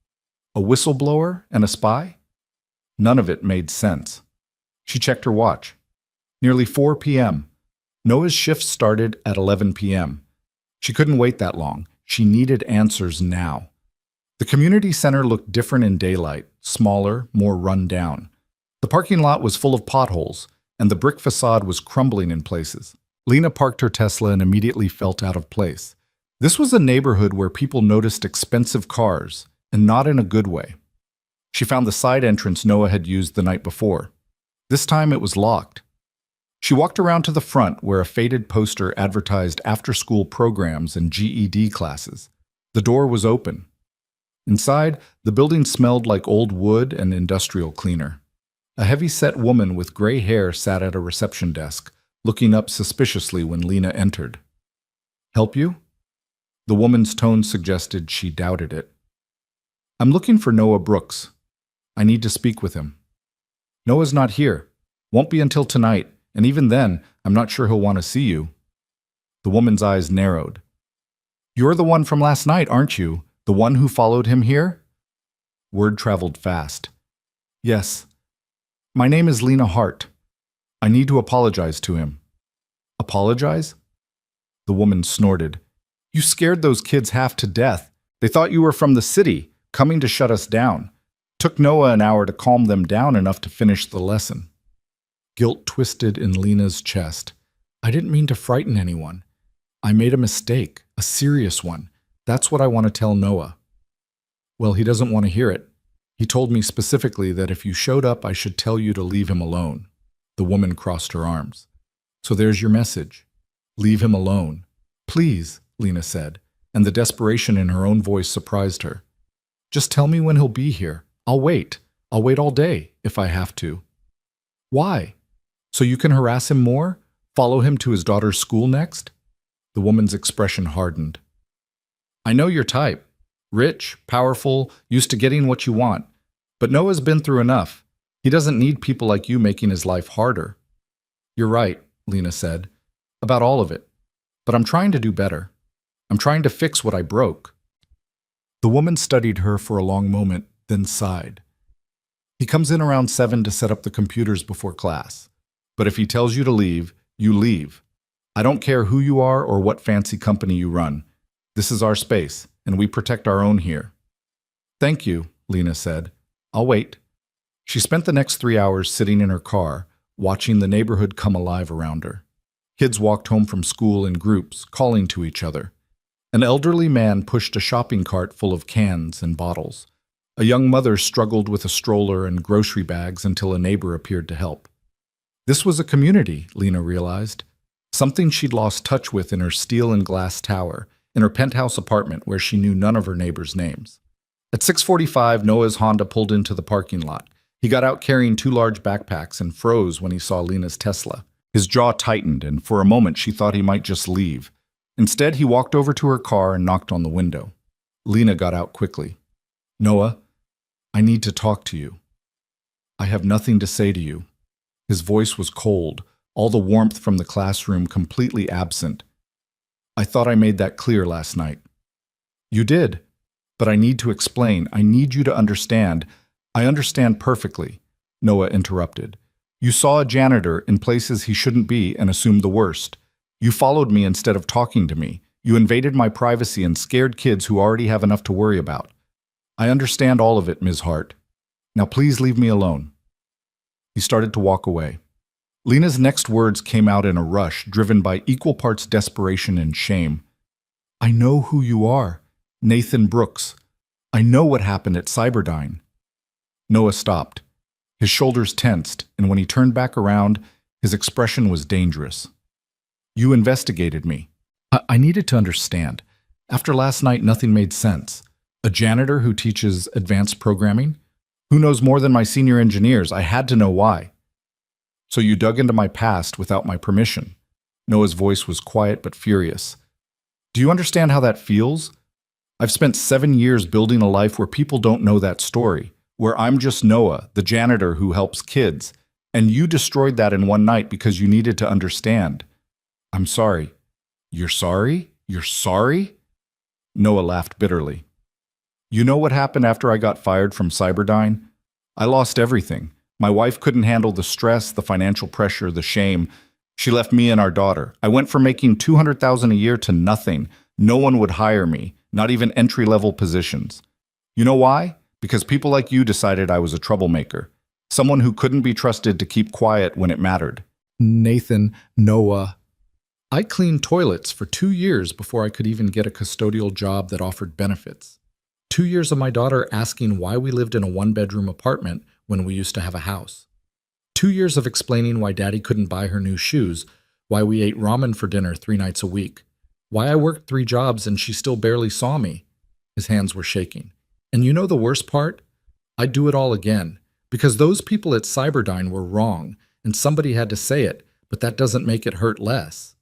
A whistleblower and a spy? None of it made sense. She checked her watch. Nearly 4 p.m. Noah's shift started at 11 p.m. She couldn't wait that long. She needed answers now. The community center looked different in daylight, smaller, more run down. The parking lot was full of potholes, and the brick facade was crumbling in places. Lena parked her Tesla and immediately felt out of place. This was a neighborhood where people noticed expensive cars, and not in a good way. She found the side entrance Noah had used the night before. This time it was locked. She walked around to the front where a faded poster advertised after-school programs and GED classes. The door was open. Inside, the building smelled like old wood and industrial cleaner. A heavy-set woman with gray hair sat at a reception desk, looking up suspiciously when Lena entered. "Help you?" The woman's tone suggested she doubted it. "I'm looking for Noah Brooks. I need to speak with him." "Noah's not here. Won't be until tonight, and even then, I'm not sure he'll want to see you." The woman's eyes narrowed. "You're the one from last night, aren't you? The one who followed him here?" Word traveled fast. "Yes. My name is Lena Hart. I need to apologize to him." "Apologize?" The woman snorted. "You scared those kids half to death. They thought you were from the city, coming to shut us down. Took Noah an hour to calm them down enough to finish the lesson." Guilt twisted in Lena's chest. "I didn't mean to frighten anyone. I made a mistake, a serious one. That's what I want to tell Noah." "Well, he doesn't want to hear it. He told me specifically that if you showed up, I should tell you to leave him alone." The woman crossed her arms. "So there's your message. Leave him alone. Please," Lena said, and the desperation in her own voice surprised her. "Just tell me when he'll be here. I'll wait. I'll wait all day, if I have to." "Why? So you can harass him more? Follow him to his daughter's school next?" The woman's expression hardened. "I know your type. Rich, powerful, used to getting what you want. But Noah's been through enough. He doesn't need people like you making his life harder." "You're right," Lena said, "about all of it. But I'm trying to do better. I'm trying to fix what I broke." The woman studied her for a long moment, then sighed. "He comes in around 7 to set up the computers before class. But if he tells you to leave, you leave. I don't care who you are or what fancy company you run. This is our space, and we protect our own here." "Thank you," Lena said. "I'll wait." She spent the next 3 hours sitting in her car, watching the neighborhood come alive around her. Kids walked home from school in groups, calling to each other. An elderly man pushed a shopping cart full of cans and bottles. A young mother struggled with a stroller and grocery bags until a neighbor appeared to help. This was a community, Lena realized. Something she'd lost touch with in her steel and glass tower, in her penthouse apartment where she knew none of her neighbors' names. At 6:45, Noah's Honda pulled into the parking lot. He got out carrying 2 large backpacks and froze when he saw Lena's Tesla. His jaw tightened, and for a moment she thought he might just leave. Instead, he walked over to her car and knocked on the window. Lena got out quickly. "Noah, I need to talk to you." "I have nothing to say to you." His voice was cold, all the warmth from the classroom completely absent. "I thought I made that clear last night." "You did, but I need to explain. I need you to understand." "I understand perfectly," Noah interrupted. "You saw a janitor in places he shouldn't be and assumed the worst. You followed me instead of talking to me. You invaded my privacy and scared kids who already have enough to worry about. I understand all of it, Ms. Hart. Now please leave me alone." He started to walk away. Lena's next words came out in a rush, driven by equal parts desperation and shame. "I know who you are, Nathan Brooks. I know what happened at Cyberdyne." Noah stopped. His shoulders tensed, and when he turned back around, his expression was dangerous. "You investigated me. I needed to understand. After last night, nothing made sense. A janitor who teaches advanced programming? Who knows more than my senior engineers? I had to know why. So you dug into my past without my permission. Noah's voice was quiet but furious. Do you understand how that feels? I've spent 7 years building a life where people don't know that story, where I'm just Noah, the janitor who helps kids, and you destroyed that in one night because you needed to understand. I'm sorry. You're sorry? You're sorry? Noah laughed bitterly. You know what happened after I got fired from Cyberdyne? I lost everything. My wife couldn't handle the stress, the financial pressure, the shame. She left me and our daughter. I went from making $200,000 a year to nothing. No one would hire me, not even entry-level positions. You know why? Because people like you decided I was a troublemaker. Someone who couldn't be trusted to keep quiet when it mattered. Nathan, Noah. I cleaned toilets for 2 years before I could even get a custodial job that offered benefits. 2 years of my daughter asking why we lived in a one-bedroom apartment when we used to have a house. 2 years of explaining why Daddy couldn't buy her new shoes, why we ate ramen for dinner 3 nights a week, why I worked 3 jobs and she still barely saw me. His hands were shaking. And you know the worst part? I'd do it all again, because those people at Cyberdyne were wrong, and somebody had to say it, but that doesn't make it hurt less.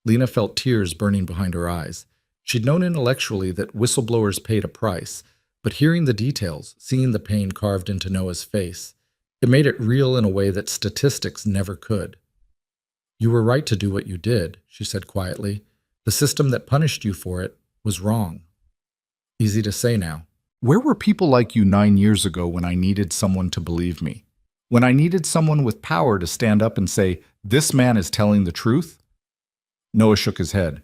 Lena felt tears burning behind her eyes. She'd known intellectually that whistleblowers paid a price, but hearing the details, seeing the pain carved into Noah's face, it made it real in a way that statistics never could. You were right to do what you did, she said quietly. The system that punished you for it was wrong. Easy to say now. Where were people like you 9 years ago when I needed someone to believe me? When I needed someone with power to stand up and say, this man is telling the truth? Noah shook his head.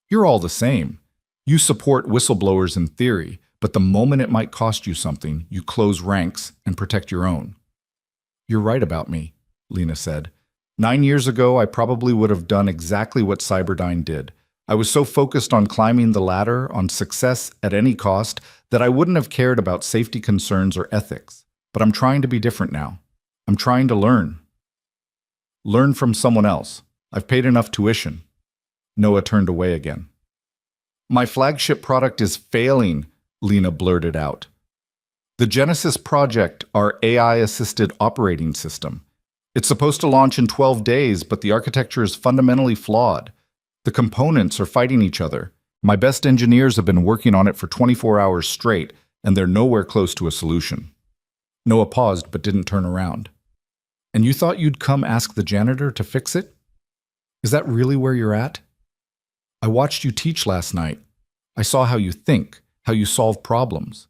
You're all the same. You support whistleblowers in theory, but the moment it might cost you something, you close ranks and protect your own. You're right about me, Lena said. 9 years ago, I probably would have done exactly what Cyberdyne did. I was so focused on climbing the ladder, on success at any cost, that I wouldn't have cared about safety concerns or ethics. But I'm trying to be different now. I'm trying to learn. Learn from someone else. I've paid enough tuition. Noah turned away again. My flagship product is failing, Lena blurted out. The Genesis project, our AI-assisted operating system. It's supposed to launch in 12 days, but the architecture is fundamentally flawed. The components are fighting each other. My best engineers have been working on it for 24 hours straight, and they're nowhere close to a solution. Noah paused but didn't turn around. And you thought you'd come ask the janitor to fix it? Is that really where you're at? I watched you teach last night. I saw how you think, how you solve problems.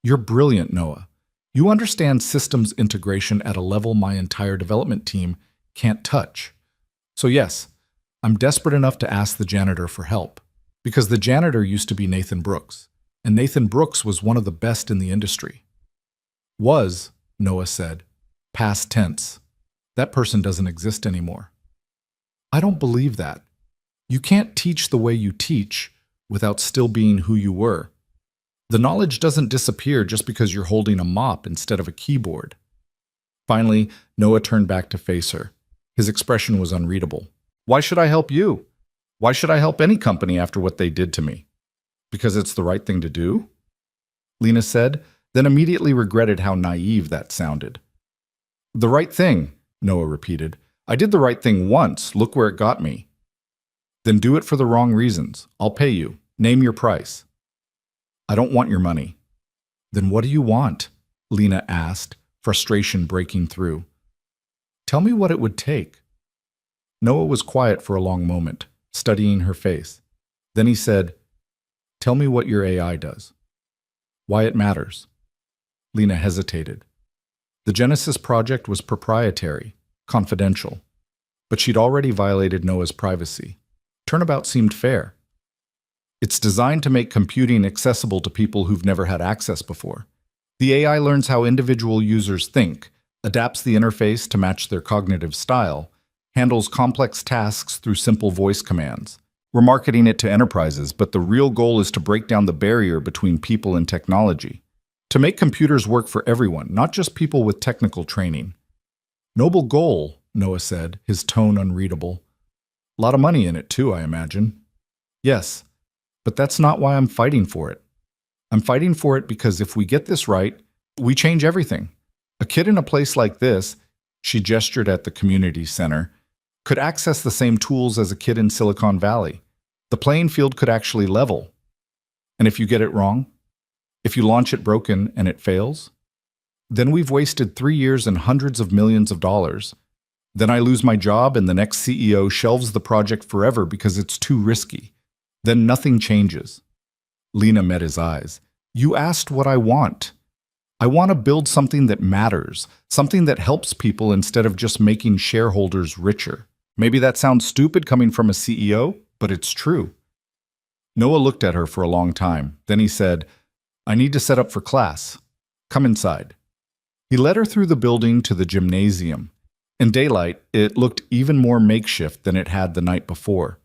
You're brilliant, Noah. You understand systems integration at a level my entire development team can't touch. So yes, I'm desperate enough to ask the janitor for help, because the janitor used to be Nathan Brooks, and Nathan Brooks was one of the best in the industry. Was, Noah said, past tense. That person doesn't exist anymore. I don't believe that. You can't teach the way you teach without still being who you were. The knowledge doesn't disappear just because you're holding a mop instead of a keyboard. Finally, Noah turned back to face her. His expression was unreadable. Why should I help you? Why should I help any company after what they did to me? Because it's the right thing to do? Lena said, then immediately regretted how naive that sounded. The right thing, Noah repeated. I did the right thing once. Look where it got me. Then do it for the wrong reasons. I'll pay you. Name your price. I don't want your money. Then what do you want? Lena asked, frustration breaking through. Tell me what it would take. Noah was quiet for a long moment, studying her face. Then he said, tell me what your AI does. Why it matters. Lena hesitated. The Genesis project was proprietary, confidential, but she'd already violated Noah's privacy. Turnabout seemed fair. It's designed to make computing accessible to people who've never had access before. The AI learns how individual users think, adapts the interface to match their cognitive style, handles complex tasks through simple voice commands. We're marketing it to enterprises, but the real goal is to break down the barrier between people and technology. To make computers work for everyone, not just people with technical training. Noble goal, Noah said, his tone unreadable. A lot of money in it too, I imagine. Yes, but that's not why I'm fighting for it. I'm fighting for it because if we get this right, We change everything. A kid in a place like this, she gestured at the community center, could access the same tools as a kid in Silicon Valley. The playing field could actually level. And if you get it wrong, if you launch it broken and it fails, then we've wasted 3 years and hundreds of millions of dollars. Then I lose my job and the next CEO shelves the project forever because it's too risky. Then nothing changes. Lena met his eyes. You asked what I want. I want to build something that matters, something that helps people instead of just making shareholders richer. Maybe that sounds stupid coming from a CEO, but it's true. Noah looked at her for a long time. Then he said, I need to set up for class. Come inside. He led her through the building to the gymnasium. In daylight, it looked even more makeshift than it had the night before.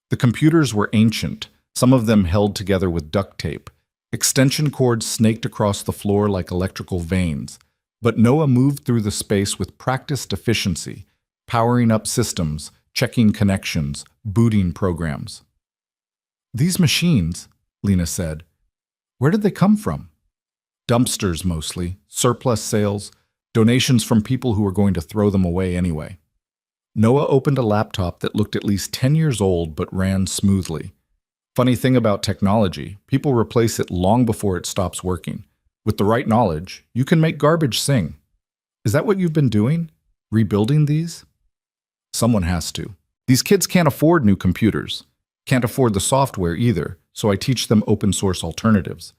The computers were ancient, some of them held together with duct tape. Extension cords snaked across the floor like electrical veins. But Noah moved through the space with practiced efficiency, powering up systems, checking connections, booting programs. These machines, Lena said, where did they come from? Dumpsters mostly, surplus sales, donations from people who were going to throw them away anyway. Noah opened a laptop that looked at least 10 years old but ran smoothly. Funny thing about technology, people replace it long before it stops working. With the right knowledge, you can make garbage sing. Is that what you've been doing? Rebuilding these? Someone has to. These kids can't afford new computers. Can't afford the software either, so I teach them open source alternatives.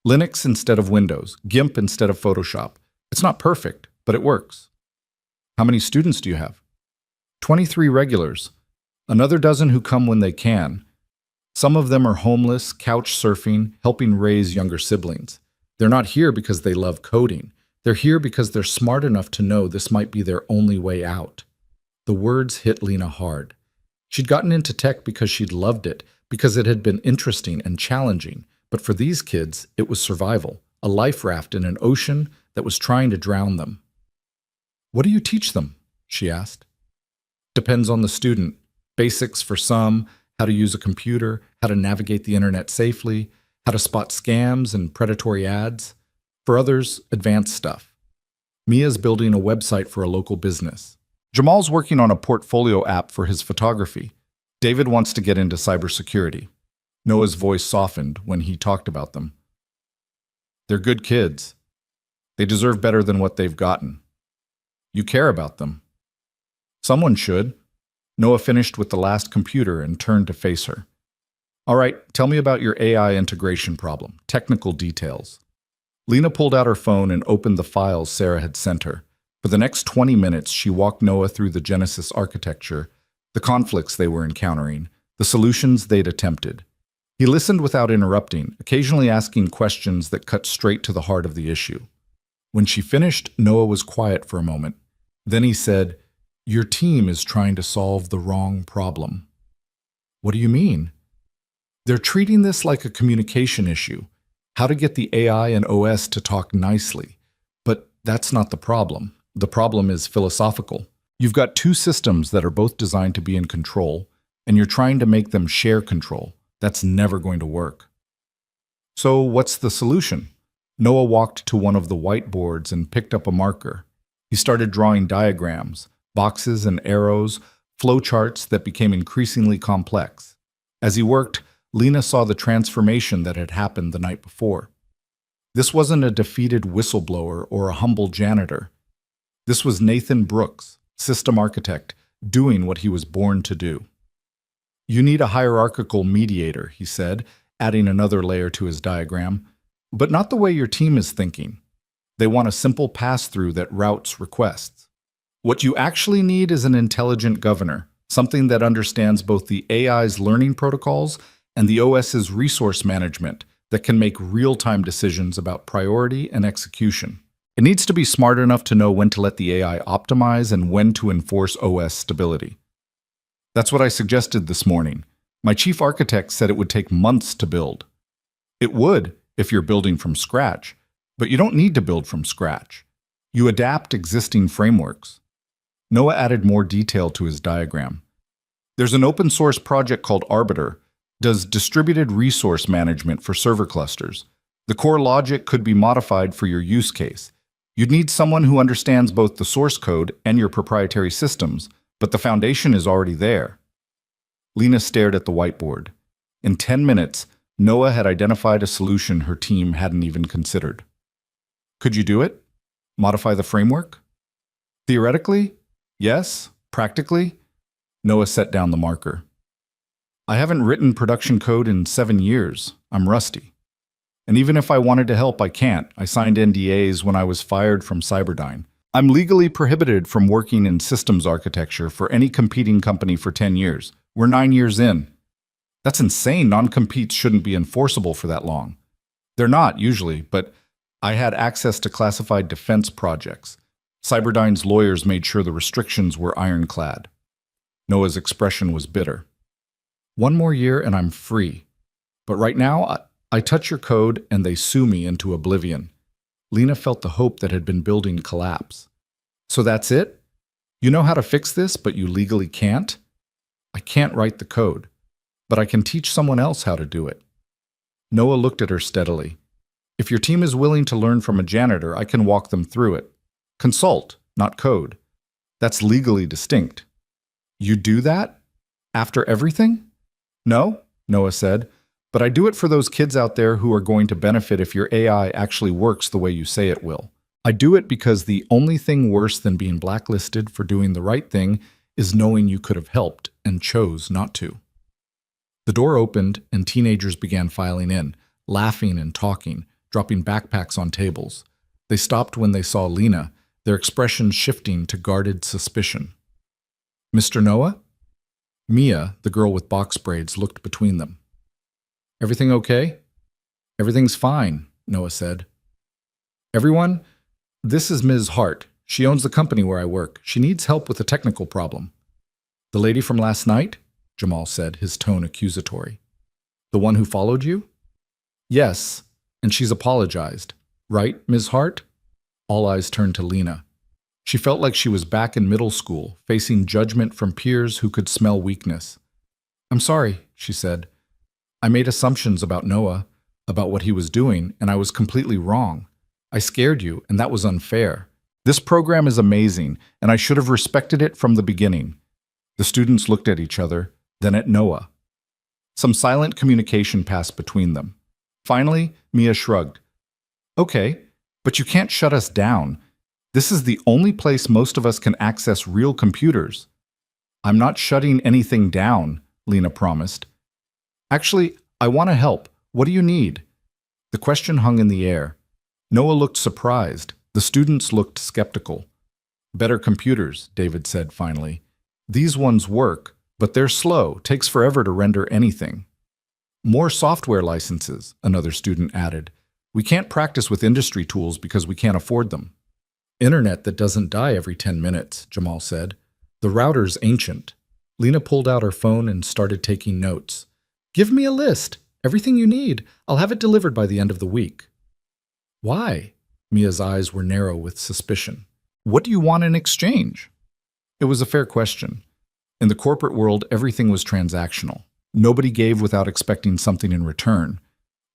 Linux instead of Windows, GIMP instead of Photoshop. It's not perfect, but it works. How many students do you have? 23 regulars. Another dozen who come when they can. Some of them are homeless, couch surfing, helping raise younger siblings. They're not here because they love coding. They're here because they're smart enough to know this might be their only way out. The words hit Lena hard. She'd gotten into tech because she'd loved it, because it had been interesting and challenging. But for these kids, it was survival, a life raft in an ocean that was trying to drown them. What do you teach them? She asked. Depends on the student. Basics for some, how to use a computer, how to navigate the internet safely, how to spot scams and predatory ads. For others, advanced stuff. Mia's building a website for a local business. Jamal's working on a portfolio app for his photography. David wants to get into cybersecurity. Noah's voice softened when he talked about them. They're good kids. They deserve better than what they've gotten. You care about them. Someone should. Noah finished with the last computer and turned to face her. All right, tell me about your AI integration problem, technical details. Lena pulled out her phone and opened the files Sarah had sent her. For the next 20 minutes, she walked Noah through the Genesis architecture, the conflicts they were encountering, the solutions they'd attempted. He listened without interrupting, occasionally asking questions that cut straight to the heart of the issue. When she finished, Noah was quiet for a moment. Then he said, Your team is trying to solve the wrong problem. What do you mean? They're treating this like a communication issue, how to get the AI and OS to talk nicely. But that's not the problem. The problem is philosophical. You've got two systems that are both designed to be in control, and you're trying to make them share control. That's never going to work. So what's the solution? Noah walked to one of the whiteboards and picked up a marker. He started drawing diagrams, boxes and arrows, flowcharts that became increasingly complex. As he worked, Lena saw the transformation that had happened the night before. This wasn't a defeated whistleblower or a humble janitor. This was Nathan Brooks, system architect, doing what he was born to do. You need a hierarchical mediator, he said, adding another layer to his diagram, but not the way your team is thinking. They want a simple pass-through that routes requests. What you actually need is an intelligent governor, something that understands both the AI's learning protocols and the OS's resource management that can make real-time decisions about priority and execution. It needs to be smart enough to know when to let the AI optimize and when to enforce OS stability. That's what I suggested this morning. My chief architect said it would take months to build. It would if you're building from scratch, but you don't need to build from scratch. You adapt existing frameworks. Noah added more detail to his diagram. There's an open source project called Arbiter, does distributed resource management for server clusters. The core logic could be modified for your use case. You'd need someone who understands both the source code and your proprietary systems, but the foundation is already there. Lena stared at the whiteboard. In 10 minutes, Noah had identified a solution her team hadn't even considered. Could you do it? Modify the framework? Theoretically, yes. Practically, Noah set down the marker. I haven't written production code in 7 years. I'm rusty. And even if I wanted to help, I can't. I signed NDAs when I was fired from Cyberdyne. I'm legally prohibited from working in systems architecture for any competing company for 10 years. We're 9 years in. That's insane. Non-competes shouldn't be enforceable for that long. They're not, usually, but I had access to classified defense projects. Cyberdyne's lawyers made sure the restrictions were ironclad. Noah's expression was bitter. One more year and I'm free. But right now, I touch your code and they sue me into oblivion. Lena felt the hope that had been building collapse. So that's it? You know how to fix this, but you legally can't? I can't write the code, but I can teach someone else how to do it. Noah looked at her steadily. If your team is willing to learn from a janitor, I can walk them through it. Consult, not code. That's legally distinct. You do that? After everything? No, Noah said, but I do it for those kids out there who are going to benefit if your AI actually works the way you say it will. I do it because the only thing worse than being blacklisted for doing the right thing is knowing you could have helped and chose not to. The door opened and teenagers began filing in, laughing and talking, dropping backpacks on tables. They stopped when they saw Lena, their expressions shifting to guarded suspicion. Mr. Noah? Mia, the girl with box braids, looked between them. Everything okay? Everything's fine, Noah said. Everyone, this is Ms. Hart. She owns the company where I work. She needs help with a technical problem. The lady from last night? Jamal said, his tone accusatory. The one who followed you? Yes, and she's apologized. Right, Ms. Hart? All eyes turned to Lena. She felt like she was back in middle school, facing judgment from peers who could smell weakness. I'm sorry, she said. I made assumptions about Noah, about what he was doing, and I was completely wrong. I scared you, and that was unfair. This program is amazing, and I should have respected it from the beginning. The students looked at each other, then at Noah. Some silent communication passed between them. Finally, Mia shrugged. Okay, but you can't shut us down. This is the only place most of us can access real computers. I'm not shutting anything down, Lena promised. Actually, I want to help. What do you need? The question hung in the air. Noah looked surprised. The students looked skeptical. Better computers, David said finally. These ones work, but they're slow. Takes forever to render anything. More software licenses, another student added. We can't practice with industry tools because we can't afford them. Internet that doesn't die every 10 minutes, Jamal said. The router's ancient. Lena pulled out her phone and started taking notes. Give me a list. Everything you need. I'll have it delivered by the end of the week. Why? Mia's eyes were narrow with suspicion. What do you want in exchange? It was a fair question. In the corporate world, everything was transactional. Nobody gave without expecting something in return.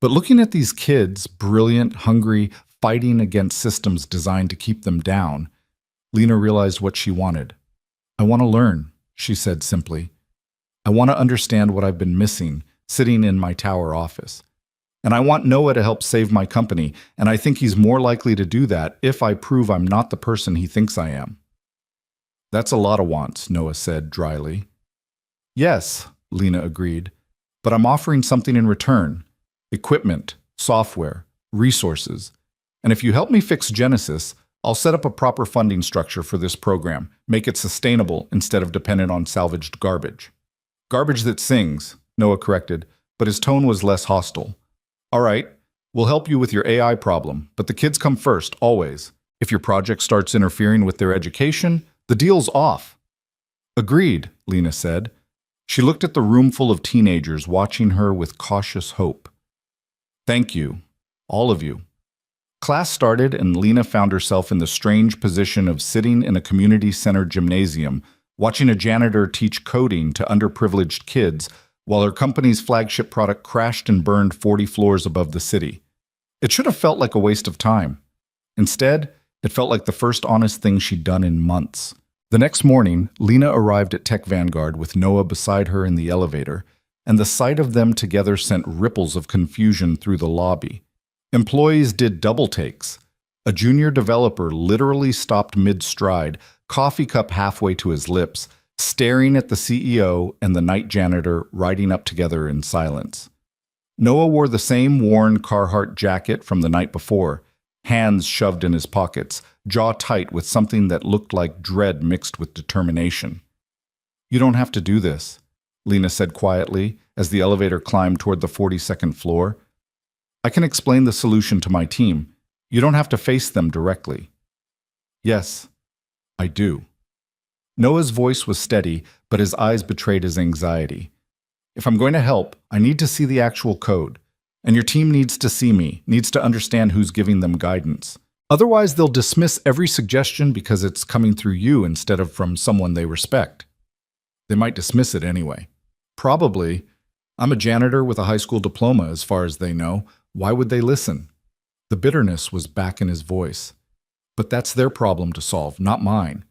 But looking at these kids, brilliant, hungry, fighting against systems designed to keep them down, Lena realized what she wanted. I want to learn, she said simply. I want to understand what I've been missing, sitting in my tower office. And I want Noah to help save my company, and I think he's more likely to do that if I prove I'm not the person he thinks I am. That's a lot of wants, Noah said dryly. Yes, Lena agreed, but I'm offering something in return. Equipment, software, resources. And if you help me fix Genesis, I'll set up a proper funding structure for this program, make it sustainable instead of dependent on salvaged garbage. Garbage that sings, Noah corrected, but his tone was less hostile. All right, we'll help you with your AI problem, but the kids come first, always. If your project starts interfering with their education, the deal's off. Agreed, Lena said. She looked at the room full of teenagers watching her with cautious hope. Thank you, all of you. Class started and Lena found herself in the strange position of sitting in a community-centered gymnasium, watching a janitor teach coding to underprivileged kids while her company's flagship product crashed and burned 40 floors above the city. It should have felt like a waste of time. Instead, it felt like the first honest thing she'd done in months. The next morning, Lena arrived at Tech Vanguard with Noah beside her in the elevator, and the sight of them together sent ripples of confusion through the lobby. Employees did double takes. A junior developer literally stopped mid-stride, coffee cup halfway to his lips, staring at the CEO and the night janitor riding up together in silence. Noah wore the same worn Carhartt jacket from the night before, hands shoved in his pockets, jaw tight with something that looked like dread mixed with determination. "You don't have to do this," Lena said quietly as the elevator climbed toward the 42nd floor. "I can explain the solution to my team. You don't have to face them directly." "Yes, I do." Noah's voice was steady, but his eyes betrayed his anxiety. "If I'm going to help, I need to see the actual code. And your team needs to see me, needs to understand who's giving them guidance. Otherwise, they'll dismiss every suggestion because it's coming through you instead of from someone they respect. They might dismiss it anyway. Probably. I'm a janitor with a high school diploma as far as they know. Why would they listen?" The bitterness was back in his voice. "But that's their problem to solve, not mine.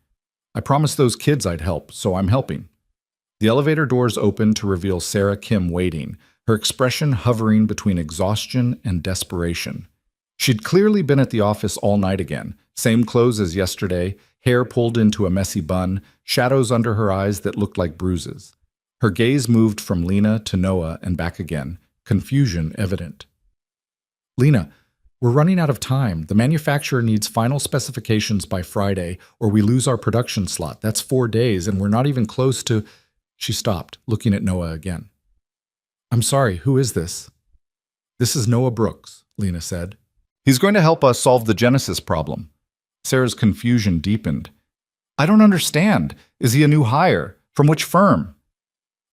I promised those kids I'd help, so I'm helping." The elevator doors opened to reveal Sarah Kim waiting, her expression hovering between exhaustion and desperation. She'd clearly been at the office all night again, same clothes as yesterday, hair pulled into a messy bun, shadows under her eyes that looked like bruises. Her gaze moved from Lena to Noah and back again, confusion evident. "Lena, we're running out of time. The manufacturer needs final specifications by Friday, or we lose our production slot. That's 4 days, and we're not even close to—" She stopped, looking at Noah again. "I'm sorry, who is this?" "This is Noah Brooks," Lena said. "He's going to help us solve the Genesis problem." Sarah's confusion deepened. "I don't understand. Is he a new hire? From which firm?"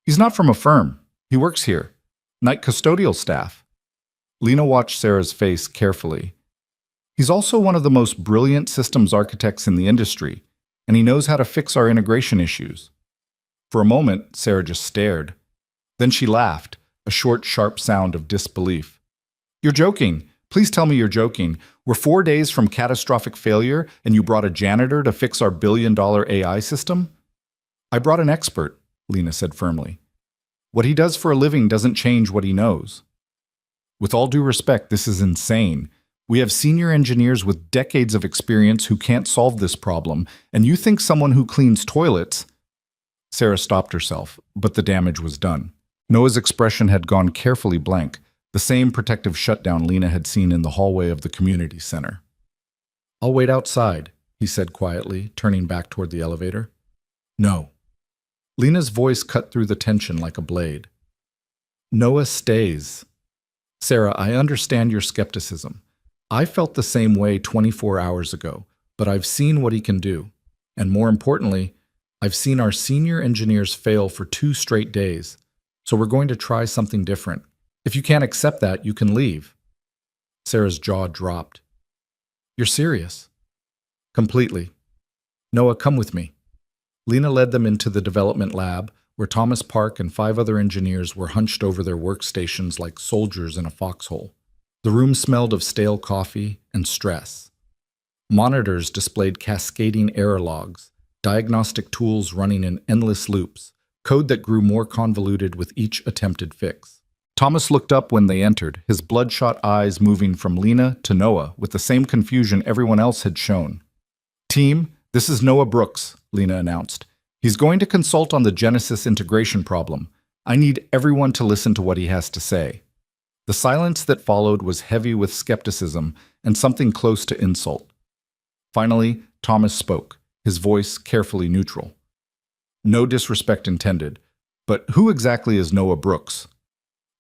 "He's not from a firm. He works here. Night custodial staff." Lena watched Sarah's face carefully. "He's also one of the most brilliant systems architects in the industry, and he knows how to fix our integration issues." For a moment, Sarah just stared. Then she laughed, a short, sharp sound of disbelief. "You're joking. Please tell me you're joking. We're 4 days from catastrophic failure, and you brought a janitor to fix our billion-dollar AI system?" "I brought an expert," Lena said firmly. "What he does for a living doesn't change what he knows." "With all due respect, this is insane. We have senior engineers with decades of experience who can't solve this problem, and you think someone who cleans toilets—" Sarah stopped herself, but the damage was done. Noah's expression had gone carefully blank, the same protective shutdown Lena had seen in the hallway of the community center. "I'll wait outside," he said quietly, turning back toward the elevator. "No." Lena's voice cut through the tension like a blade. "Noah stays." "Sarah, I understand your skepticism. I felt the same way 24 hours ago, but I've seen what he can do. And more importantly, I've seen our senior engineers fail for 2 straight days. So we're going to try something different. If you can't accept that, you can leave." Sarah's jaw dropped. "You're serious?" "Completely. Noah, come with me." Lena led them into the development lab, where Thomas Park and 5 other engineers were hunched over their workstations like soldiers in a foxhole. The room smelled of stale coffee and stress. Monitors displayed cascading error logs, diagnostic tools running in endless loops, code that grew more convoluted with each attempted fix. Thomas looked up when they entered, his bloodshot eyes moving from Lena to Noah with the same confusion everyone else had shown. "Team, this is Noah Brooks," Lena announced. "He's going to consult on the Genesis integration problem. I need everyone to listen to what he has to say." The silence that followed was heavy with skepticism and something close to insult. Finally, Thomas spoke, his voice carefully neutral. "No disrespect intended, but who exactly is Noah Brooks?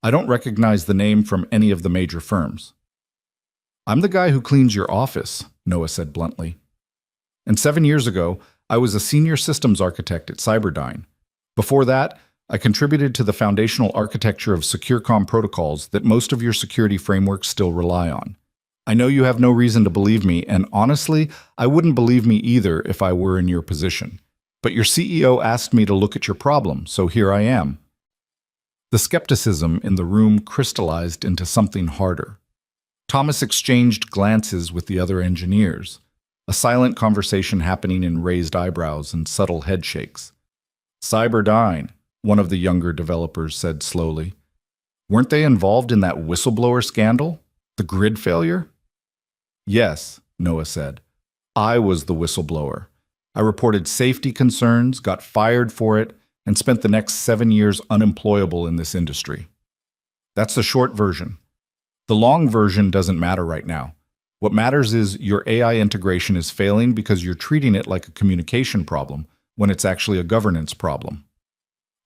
I don't recognize the name from any of the major firms." "I'm the guy who cleans your office," Noah said bluntly. "And 7 years ago, I was a senior systems architect at Cyberdyne. Before that, I contributed to the foundational architecture of SecureCom protocols that most of your security frameworks still rely on. I know you have no reason to believe me, and honestly, I wouldn't believe me either if I were in your position. But your CEO asked me to look at your problem, so here I am." The skepticism in the room crystallized into something harder. Thomas exchanged glances with the other engineers, a silent conversation happening in raised eyebrows and subtle head shakes. Cyberdyne, one of the younger developers said slowly. Weren't they involved in that whistleblower scandal? The grid failure? Yes, Noah said. I was the whistleblower. I reported safety concerns, got fired for it, and spent the next 7 years unemployable in this industry. That's the short version. The long version doesn't matter right now. What matters is your AI integration is failing because you're treating it like a communication problem when it's actually a governance problem.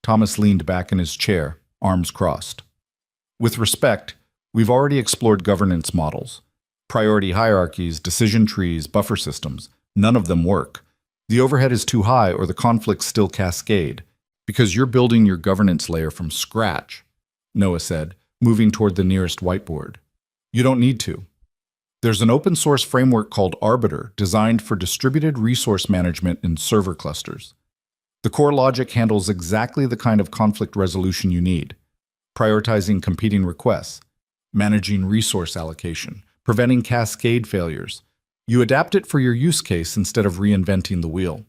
Thomas leaned back in his chair, arms crossed. With respect, we've already explored governance models. Priority hierarchies, decision trees, buffer systems. None of them work. The overhead is too high or the conflicts still cascade. Because you're building your governance layer from scratch, Noah said, moving toward the nearest whiteboard. You don't need to. There's an open source framework called Arbiter designed for distributed resource management in server clusters. The core logic handles exactly the kind of conflict resolution you need. Prioritizing competing requests, managing resource allocation, preventing cascade failures. You adapt it for your use case instead of reinventing the wheel.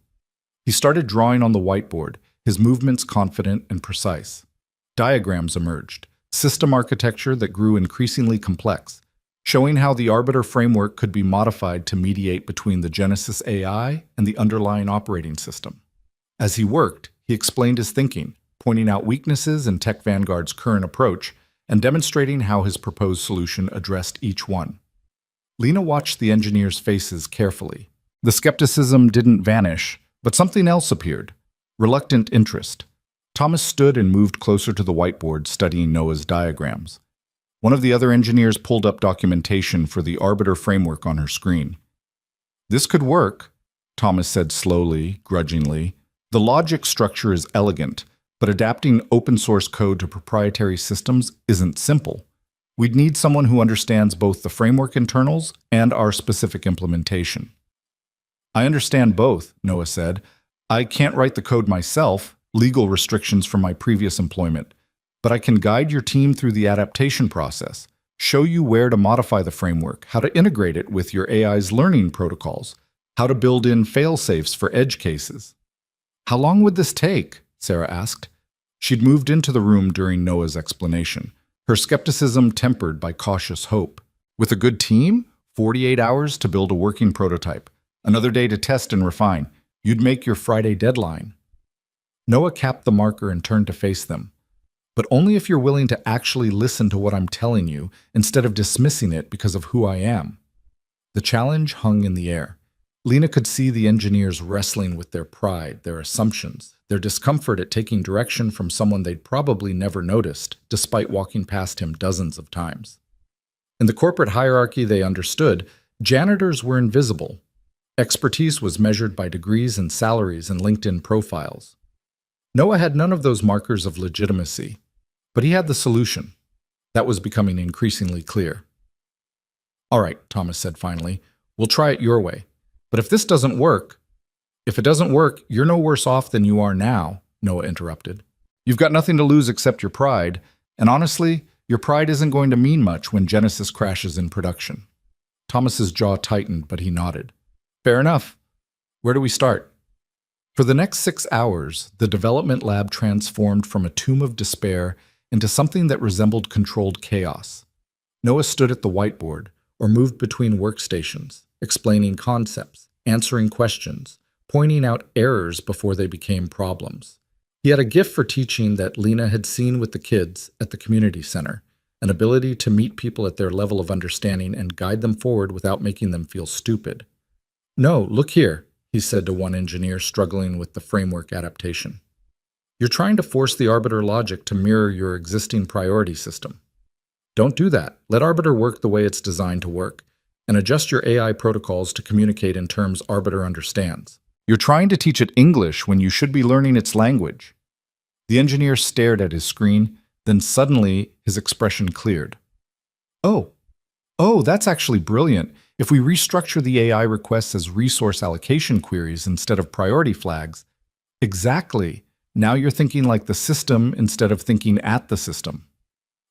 He started drawing on the whiteboard, his movements confident and precise. Diagrams emerged, system architecture that grew increasingly complex, showing how the Arbiter framework could be modified to mediate between the Genesis AI and the underlying operating system. As he worked, he explained his thinking, pointing out weaknesses in Tech Vanguard's current approach and demonstrating how his proposed solution addressed each one. Lena watched the engineers' faces carefully. The skepticism didn't vanish, but something else appeared. Reluctant interest. Thomas stood and moved closer to the whiteboard, studying Noah's diagrams. One of the other engineers pulled up documentation for the Arbiter framework on her screen. This could work, Thomas said slowly, grudgingly. The logic structure is elegant, but adapting open source code to proprietary systems isn't simple. We'd need someone who understands both the framework internals and our specific implementation. I understand both, Noah said. I can't write the code myself, legal restrictions from my previous employment, but I can guide your team through the adaptation process, show you where to modify the framework, how to integrate it with your AI's learning protocols, how to build in fail-safes for edge cases. How long would this take? Sarah asked. She'd moved into the room during Noah's explanation, her skepticism tempered by cautious hope. With a good team, 48 hours to build a working prototype, another day to test and refine. You'd make your Friday deadline. Noah capped the marker and turned to face them. But only if you're willing to actually listen to what I'm telling you instead of dismissing it because of who I am. The challenge hung in the air. Lena could see the engineers wrestling with their pride, their assumptions, their discomfort at taking direction from someone they'd probably never noticed, despite walking past him dozens of times. In the corporate hierarchy they understood, janitors were invisible. Expertise was measured by degrees and salaries and LinkedIn profiles. Noah had none of those markers of legitimacy, but he had the solution. That was becoming increasingly clear. All right, Thomas said finally, we'll try it your way. But if this doesn't work, you're no worse off than you are now, Noah interrupted. You've got nothing to lose except your pride, and honestly, your pride isn't going to mean much when Genesis crashes in production. Thomas's jaw tightened, but he nodded. Fair enough. Where do we start? For the next 6 hours, the development lab transformed from a tomb of despair into something that resembled controlled chaos. Noah stood at the whiteboard or moved between workstations, explaining concepts, answering questions, pointing out errors before they became problems. He had a gift for teaching that Lena had seen with the kids at the community center, an ability to meet people at their level of understanding and guide them forward without making them feel stupid. No, look here, he said to one engineer struggling with the framework adaptation. You're trying to force the Arbiter logic to mirror your existing priority system. Don't do that. Let Arbiter work the way it's designed to work, and adjust your AI protocols to communicate in terms Arbiter understands. You're trying to teach it English when you should be learning its language. The engineer stared at his screen, then suddenly his expression cleared. Oh, that's actually brilliant. If we restructure the AI requests as resource allocation queries instead of priority flags, exactly. Now you're thinking like the system instead of thinking at the system.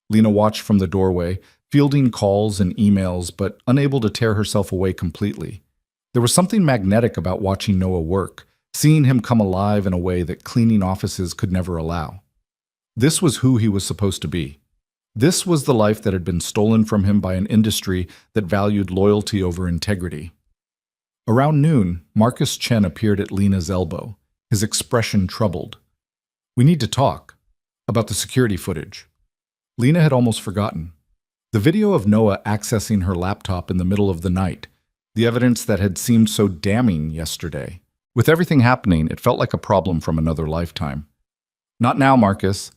Lena watched from the doorway, fielding calls and emails, but unable to tear herself away completely. There was something magnetic about watching Noah work, seeing him come alive in a way that cleaning offices could never allow. This was who he was supposed to be. This was the life that had been stolen from him by an industry that valued loyalty over integrity. Around noon, Marcus Chen appeared at Lena's elbow, his expression troubled. "We need to talk about the security footage." Lena had almost forgotten. The video of Noah accessing her laptop in the middle of the night, the evidence that had seemed so damning yesterday. With everything happening, it felt like a problem from another lifetime. "Not now, Marcus."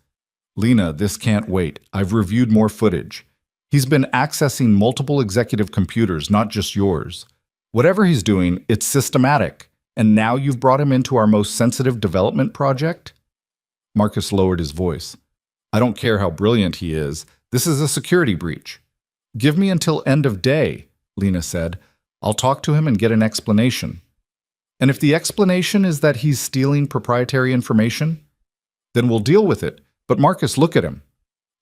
"Lena, this can't wait. I've reviewed more footage. He's been accessing multiple executive computers, not just yours. Whatever he's doing, it's systematic. And now you've brought him into our most sensitive development project?" Marcus lowered his voice. "I don't care how brilliant he is. This is a security breach." "Give me until end of day," Lena said. "I'll talk to him and get an explanation." "And if the explanation is that he's stealing proprietary information, then we'll deal with it. But Marcus, look at him."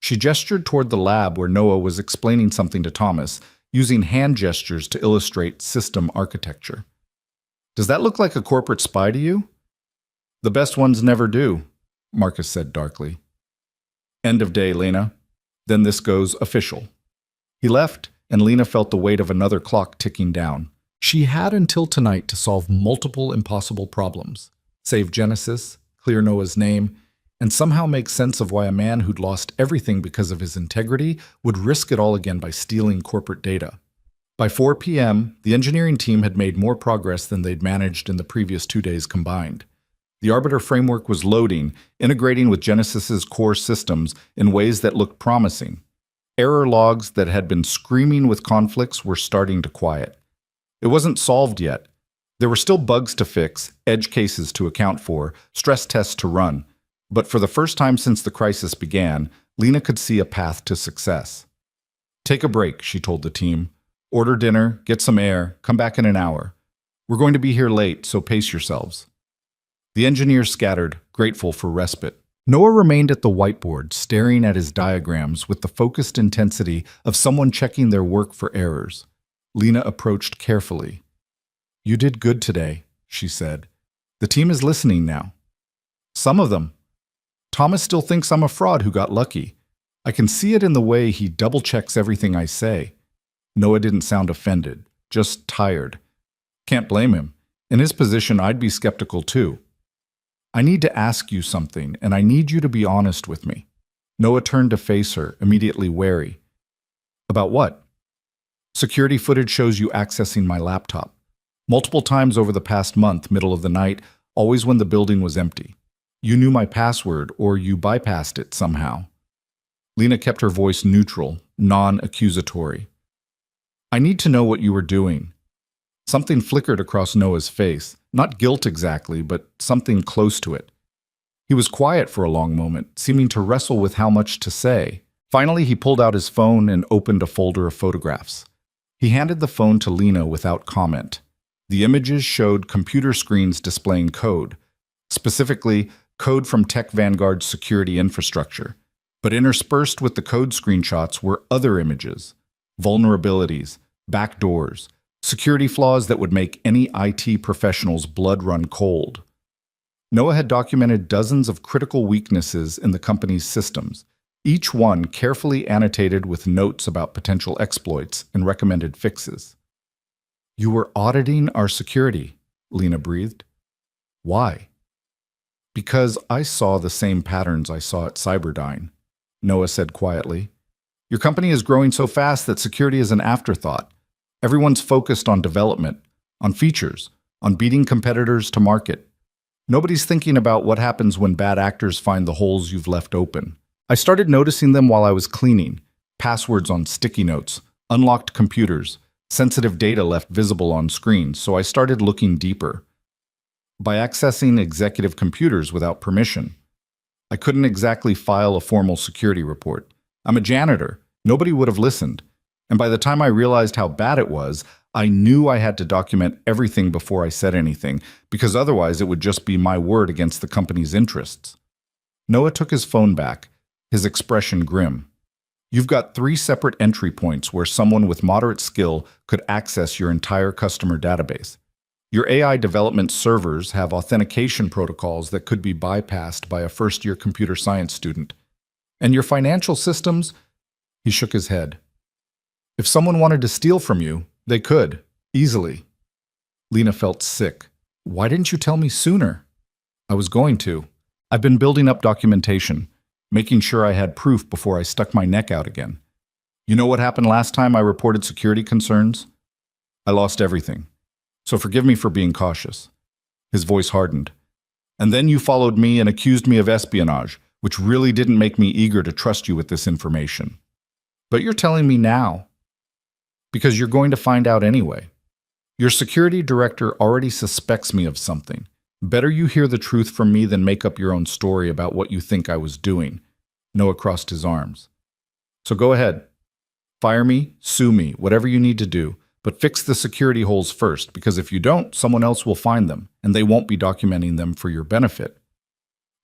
She gestured toward the lab where Noah was explaining something to Thomas, using hand gestures to illustrate system architecture. "Does that look like a corporate spy to you?" "The best ones never do," Marcus said darkly. "End of day, Lena. Then this goes official." He left, and Lena felt the weight of another clock ticking down. She had until tonight to solve multiple impossible problems, save Genesis, clear Noah's name, and somehow make sense of why a man who'd lost everything because of his integrity would risk it all again by stealing corporate data. By 4 p.m., the engineering team had made more progress than they'd managed in the previous 2 days combined. The Arbiter framework was loading, integrating with Genesis's core systems in ways that looked promising. Error logs that had been screaming with conflicts were starting to quiet. It wasn't solved yet. There were still bugs to fix, edge cases to account for, stress tests to run. But for the first time since the crisis began, Lena could see a path to success. "Take a break," she told the team. "Order dinner, get some air, come back in an hour. We're going to be here late, so pace yourselves." The engineers scattered, grateful for respite. Noah remained at the whiteboard, staring at his diagrams with the focused intensity of someone checking their work for errors. Lena approached carefully. "You did good today," she said. "The team is listening now." "Some of them. Thomas still thinks I'm a fraud who got lucky. I can see it in the way he double-checks everything I say." Noah didn't sound offended, just tired. Can't blame him. In his position, I'd be skeptical too. "I need to ask you something, and I need you to be honest with me." Noah turned to face her, immediately wary. "About what?" "Security footage shows you accessing my laptop. Multiple times over the past month, middle of the night, always when the building was empty. You knew my password, or you bypassed it somehow." Lena kept her voice neutral, non-accusatory. "I need to know what you were doing." Something flickered across Noah's face, not guilt exactly, but something close to it. He was quiet for a long moment, seeming to wrestle with how much to say. Finally, he pulled out his phone and opened a folder of photographs. He handed the phone to Lena without comment. The images showed computer screens displaying code, specifically code from Tech Vanguard's security infrastructure. But interspersed with the code screenshots were other images, vulnerabilities, backdoors, security flaws that would make any IT professional's blood run cold. Noah had documented dozens of critical weaknesses in the company's systems, each one carefully annotated with notes about potential exploits and recommended fixes. "You were auditing our security," Lena breathed. "Why?" "Because I saw the same patterns I saw at Cyberdyne," Noah said quietly. "Your company is growing so fast that security is an afterthought. Everyone's focused on development, on features, on beating competitors to market. Nobody's thinking about what happens when bad actors find the holes you've left open. I started noticing them while I was cleaning. Passwords on sticky notes, unlocked computers, sensitive data left visible on screens, so I started looking deeper. By accessing executive computers without permission. I couldn't exactly file a formal security report. I'm a janitor. Nobody would have listened. And by the time I realized how bad it was, I knew I had to document everything before I said anything, because otherwise it would just be my word against the company's interests." Noah took his phone back, his expression grim. You've got 3 separate entry points where someone with moderate skill could access your entire customer database. Your AI development servers have authentication protocols that could be bypassed by a first-year computer science student. And your financial systems? He shook his head. If someone wanted to steal from you, they could, easily. Lena felt sick. Why didn't you tell me sooner? I was going to. I've been building up documentation, making sure I had proof before I stuck my neck out again. You know what happened last time I reported security concerns? I lost everything. So forgive me for being cautious. His voice hardened. And then you followed me and accused me of espionage, which really didn't make me eager to trust you with this information. But you're telling me now. Because you're going to find out anyway. Your security director already suspects me of something. Better you hear the truth from me than make up your own story about what you think I was doing. Noah crossed his arms. So go ahead. Fire me, sue me, whatever you need to do. But fix the security holes first, because if you don't, someone else will find them, and they won't be documenting them for your benefit.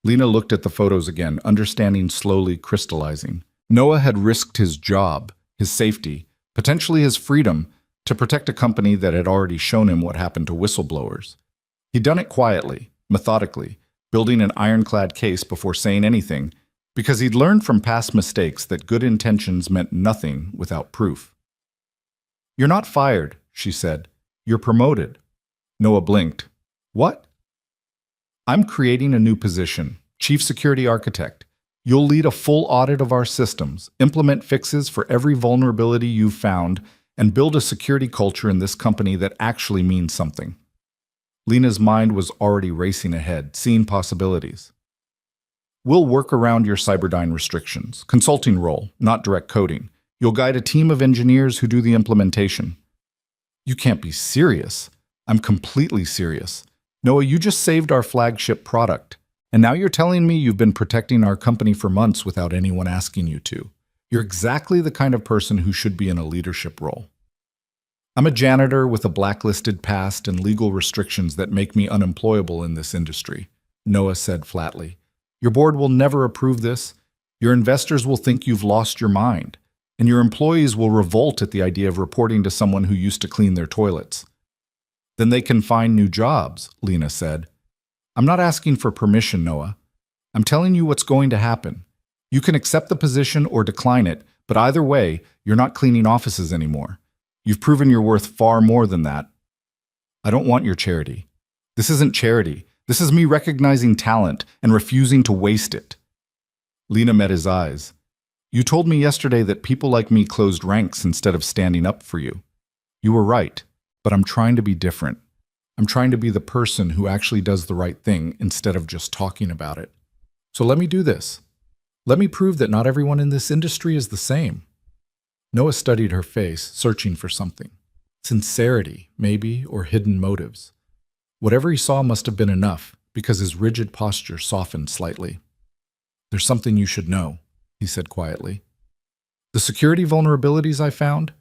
Lena looked at the photos again, understanding slowly crystallizing. Noah had risked his job, his safety, potentially his freedom, to protect a company that had already shown him what happened to whistleblowers. He'd done it quietly, methodically, building an ironclad case before saying anything, because he'd learned from past mistakes that good intentions meant nothing without proof. You're not fired, she said. You're promoted. Noah blinked. What? I'm creating a new position, Chief Security Architect. You'll lead a full audit of our systems, implement fixes for every vulnerability you've found, and build a security culture in this company that actually means something. Lena's mind was already racing ahead, seeing possibilities. We'll work around your Cyberdyne restrictions, consulting role, not direct coding. You'll guide a team of engineers who do the implementation. You can't be serious. I'm completely serious. Noah, you just saved our flagship product. And now you're telling me you've been protecting our company for months without anyone asking you to. You're exactly the kind of person who should be in a leadership role. I'm a janitor with a blacklisted past and legal restrictions that make me unemployable in this industry, Noah said flatly. Your board will never approve this. Your investors will think you've lost your mind. And your employees will revolt at the idea of reporting to someone who used to clean their toilets. Then they can find new jobs, Lena said. I'm not asking for permission, Noah. I'm telling you what's going to happen. You can accept the position or decline it, but either way, you're not cleaning offices anymore. You've proven you're worth far more than that. I don't want your charity. This isn't charity. This is me recognizing talent and refusing to waste it. Lena met his eyes. You told me yesterday that people like me closed ranks instead of standing up for you. You were right, but I'm trying to be different. I'm trying to be the person who actually does the right thing instead of just talking about it. So let me do this. Let me prove that not everyone in this industry is the same. Noah studied her face, searching for something. Sincerity, maybe, or hidden motives. Whatever he saw must have been enough, because his rigid posture softened slightly. There's something you should know, he said quietly. The security vulnerabilities I found,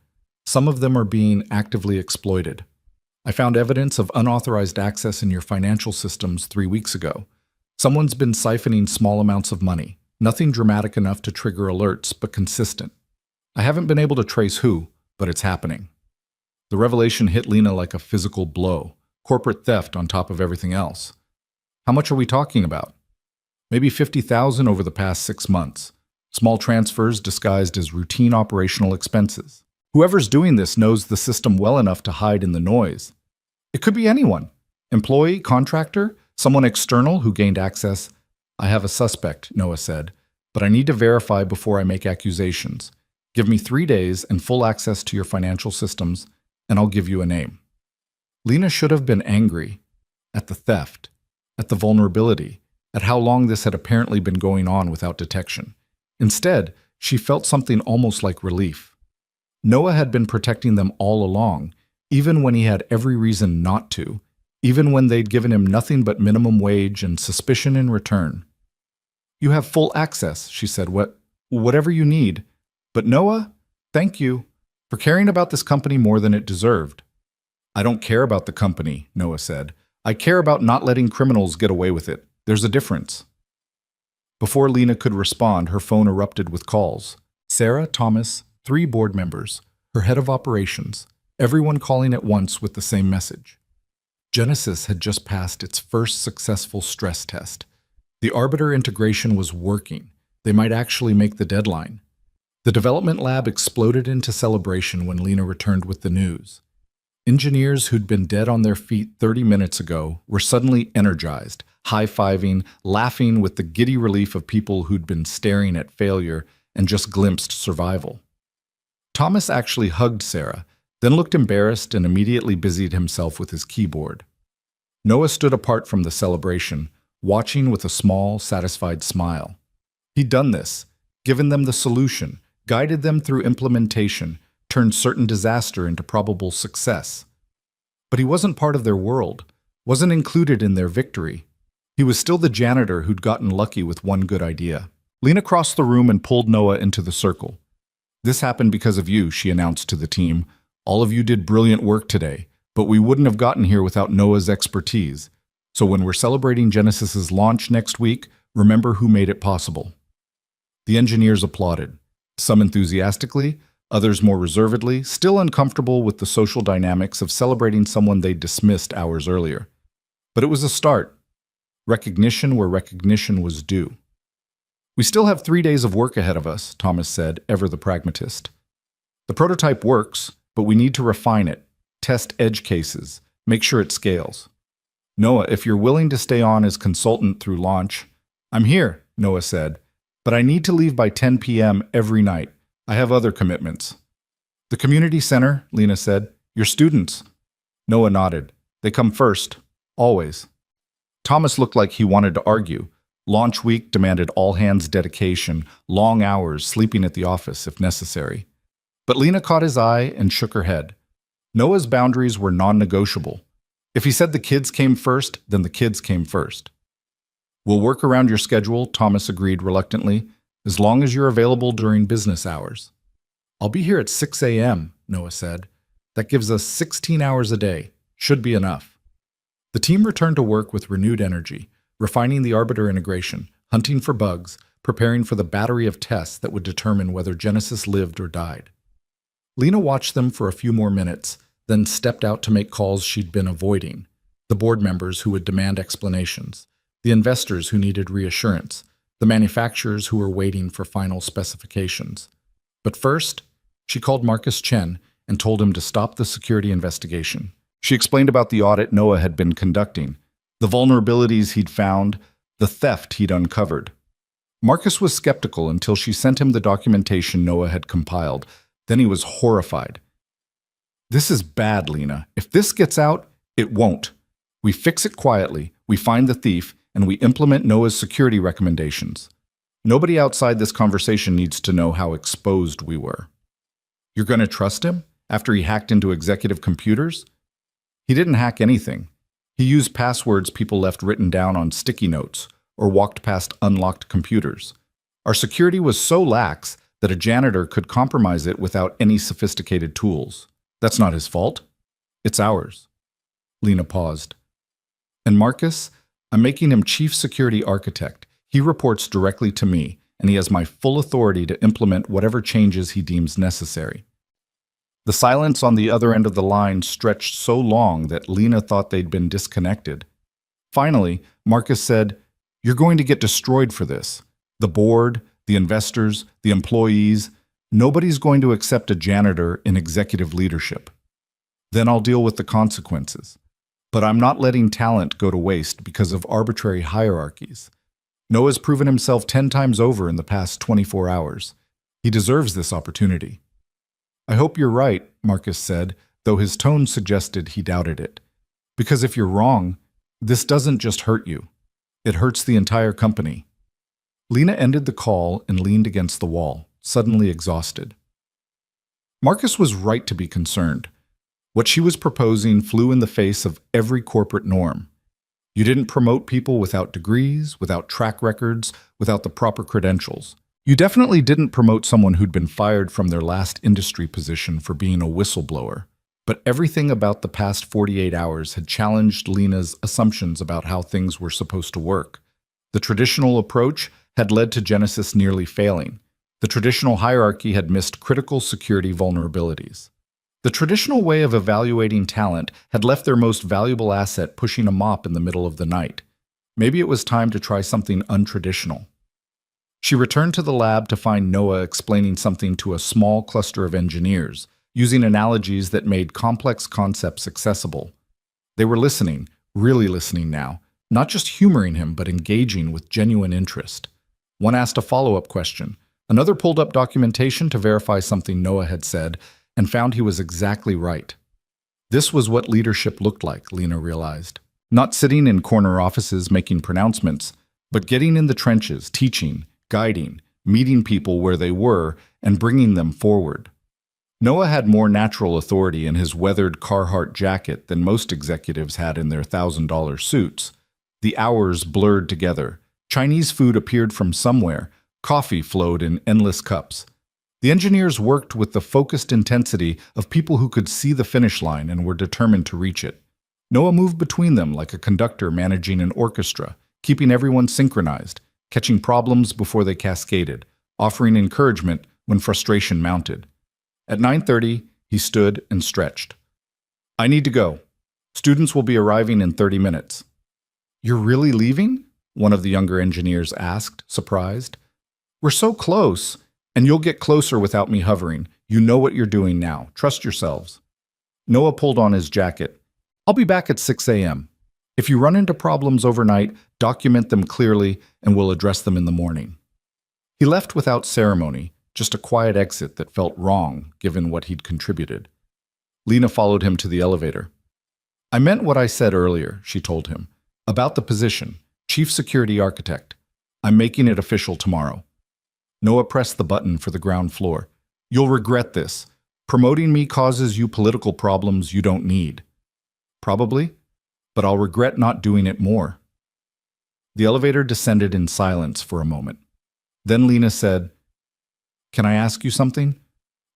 some of them are being actively exploited. I found evidence of unauthorized access in your financial systems 3 weeks ago. Someone's been siphoning small amounts of money. Nothing dramatic enough to trigger alerts, but consistent. I haven't been able to trace who, but it's happening. The revelation hit Lena like a physical blow. Corporate theft on top of everything else. How much are we talking about? Maybe 50,000 over the past 6 months. Small transfers disguised as routine operational expenses. Whoever's doing this knows the system well enough to hide in the noise. It could be anyone. Employee, contractor, someone external who gained access. I have a suspect, Noah said, but I need to verify before I make accusations. Give me 3 days and full access to your financial systems, and I'll give you a name. Lena should have been angry at the theft, at the vulnerability, at how long this had apparently been going on without detection. Instead, she felt something almost like relief. Noah had been protecting them all along, even when he had every reason not to, even when they'd given him nothing but minimum wage and suspicion in return. You have full access, she said, whatever you need. But Noah, thank you for caring about this company more than it deserved. I don't care about the company, Noah said. I care about not letting criminals get away with it. There's a difference. Before Lena could respond, her phone erupted with calls. Sarah, Thomas, 3 board members, her head of operations, everyone calling at once with the same message. Genesis had just passed its first successful stress test. The Arbiter integration was working. They might actually make the deadline. The development lab exploded into celebration when Lena returned with the news. Engineers who'd been dead on their feet 30 minutes ago were suddenly energized, high-fiving, laughing with the giddy relief of people who'd been staring at failure and just glimpsed survival. Thomas actually hugged Sarah, then looked embarrassed and immediately busied himself with his keyboard. Noah stood apart from the celebration, watching with a small, satisfied smile. He'd done this, given them the solution, guided them through implementation, turned certain disaster into probable success. But he wasn't part of their world, wasn't included in their victory. He was still the janitor who'd gotten lucky with one good idea. Lena crossed the room and pulled Noah into the circle. "This happened because of you," she announced to the team. "All of you did brilliant work today, but we wouldn't have gotten here without Noah's expertise. So when we're celebrating Genesis's launch next week, remember who made it possible." The engineers applauded, some enthusiastically, others more reservedly, still uncomfortable with the social dynamics of celebrating someone they dismissed hours earlier. But it was a start. Recognition where recognition was due. "We still have 3 days of work ahead of us," Thomas said, ever the pragmatist. "The prototype works, but we need to refine it, test edge cases, make sure it scales. Noah, if you're willing to stay on as consultant through launch..." "I'm here," Noah said, "but I need to leave by 10 p.m. every night. I have other commitments." "The community center," Lena said. "Your students." Noah nodded. "They come first, always." Thomas looked like he wanted to argue. Launch week demanded all-hands dedication, long hours, sleeping at the office if necessary. But Lena caught his eye and shook her head. Noah's boundaries were non-negotiable. If he said the kids came first, then the kids came first. "We'll work around your schedule," Thomas agreed reluctantly, "as long as you're available during business hours." "I'll be here at 6 a.m., Noah said. "That gives us 16 hours a day. Should be enough." The team returned to work with renewed energy, refining the Arbiter integration, hunting for bugs, preparing for the battery of tests that would determine whether Genesis lived or died. Lena watched them for a few more minutes, then stepped out to make calls she'd been avoiding, the board members who would demand explanations, the investors who needed reassurance, the manufacturers who were waiting for final specifications. But first, she called Marcus Chen and told him to stop the security investigation. She explained about the audit Noah had been conducting, the vulnerabilities he'd found, the theft he'd uncovered. Marcus was skeptical until she sent him the documentation Noah had compiled. Then he was horrified. "This is bad, Lena. If this gets out, it won't. We fix it quietly, we find the thief, and we implement Noah's security recommendations. Nobody outside this conversation needs to know how exposed we were." "You're going to trust him after he hacked into executive computers?" "He didn't hack anything. He used passwords people left written down on sticky notes or walked past unlocked computers. Our security was so lax that a janitor could compromise it without any sophisticated tools. That's not his fault. It's ours." Lena paused. "And Marcus, I'm making him chief security architect. He reports directly to me, and he has my full authority to implement whatever changes he deems necessary." The silence on the other end of the line stretched so long that Lena thought they'd been disconnected. Finally, Marcus said, "You're going to get destroyed for this. The board, the investors, the employees, nobody's going to accept a janitor in executive leadership. Then I'll deal with the consequences. But I'm not letting talent go to waste because of arbitrary hierarchies. Noah's proven himself 10 times over in the past 24 hours. He deserves this opportunity." "I hope you're right," Marcus said, though his tone suggested he doubted it. "Because if you're wrong, this doesn't just hurt you. It hurts the entire company." Lena ended the call and leaned against the wall, suddenly exhausted. Marcus was right to be concerned. What she was proposing flew in the face of every corporate norm. You didn't promote people without degrees, without track records, without the proper credentials. You definitely didn't promote someone who'd been fired from their last industry position for being a whistleblower. But everything about the past 48 hours had challenged Lena's assumptions about how things were supposed to work. The traditional approach had led to Genesis nearly failing. The traditional hierarchy had missed critical security vulnerabilities. The traditional way of evaluating talent had left their most valuable asset pushing a mop in the middle of the night. Maybe it was time to try something untraditional. She returned to the lab to find Noah explaining something to a small cluster of engineers, using analogies that made complex concepts accessible. They were listening, really listening now, not just humoring him, but engaging with genuine interest. One asked a follow-up question. Another pulled up documentation to verify something Noah had said and found he was exactly right. This was what leadership looked like, Lena realized. Not sitting in corner offices making pronouncements, but getting in the trenches, teaching, guiding, meeting people where they were, and bringing them forward. Noah had more natural authority in his weathered Carhartt jacket than most executives had in their $1,000 suits. The hours blurred together. Chinese food appeared from somewhere. Coffee flowed in endless cups. The engineers worked with the focused intensity of people who could see the finish line and were determined to reach it. Noah moved between them like a conductor managing an orchestra, keeping everyone synchronized, catching problems before they cascaded, offering encouragement when frustration mounted. At 9:30, he stood and stretched. "I need to go. Students will be arriving in 30 minutes. "You're really leaving?" one of the younger engineers asked, surprised. "We're so close, and you'll get closer without me hovering. You know what you're doing now. Trust yourselves." Noah pulled on his jacket. "I'll be back at 6 a.m. If you run into problems overnight, document them clearly, and we'll address them in the morning." He left without ceremony, just a quiet exit that felt wrong, given what he'd contributed. Lena followed him to the elevator. "I meant what I said earlier," she told him, "about the position, Chief Security Architect. I'm making it official tomorrow." Noah pressed the button for the ground floor. "You'll regret this. Promoting me causes you political problems you don't need." "Probably, but I'll regret not doing it more." The elevator descended in silence for a moment. Then Lena said, "Can I ask you something?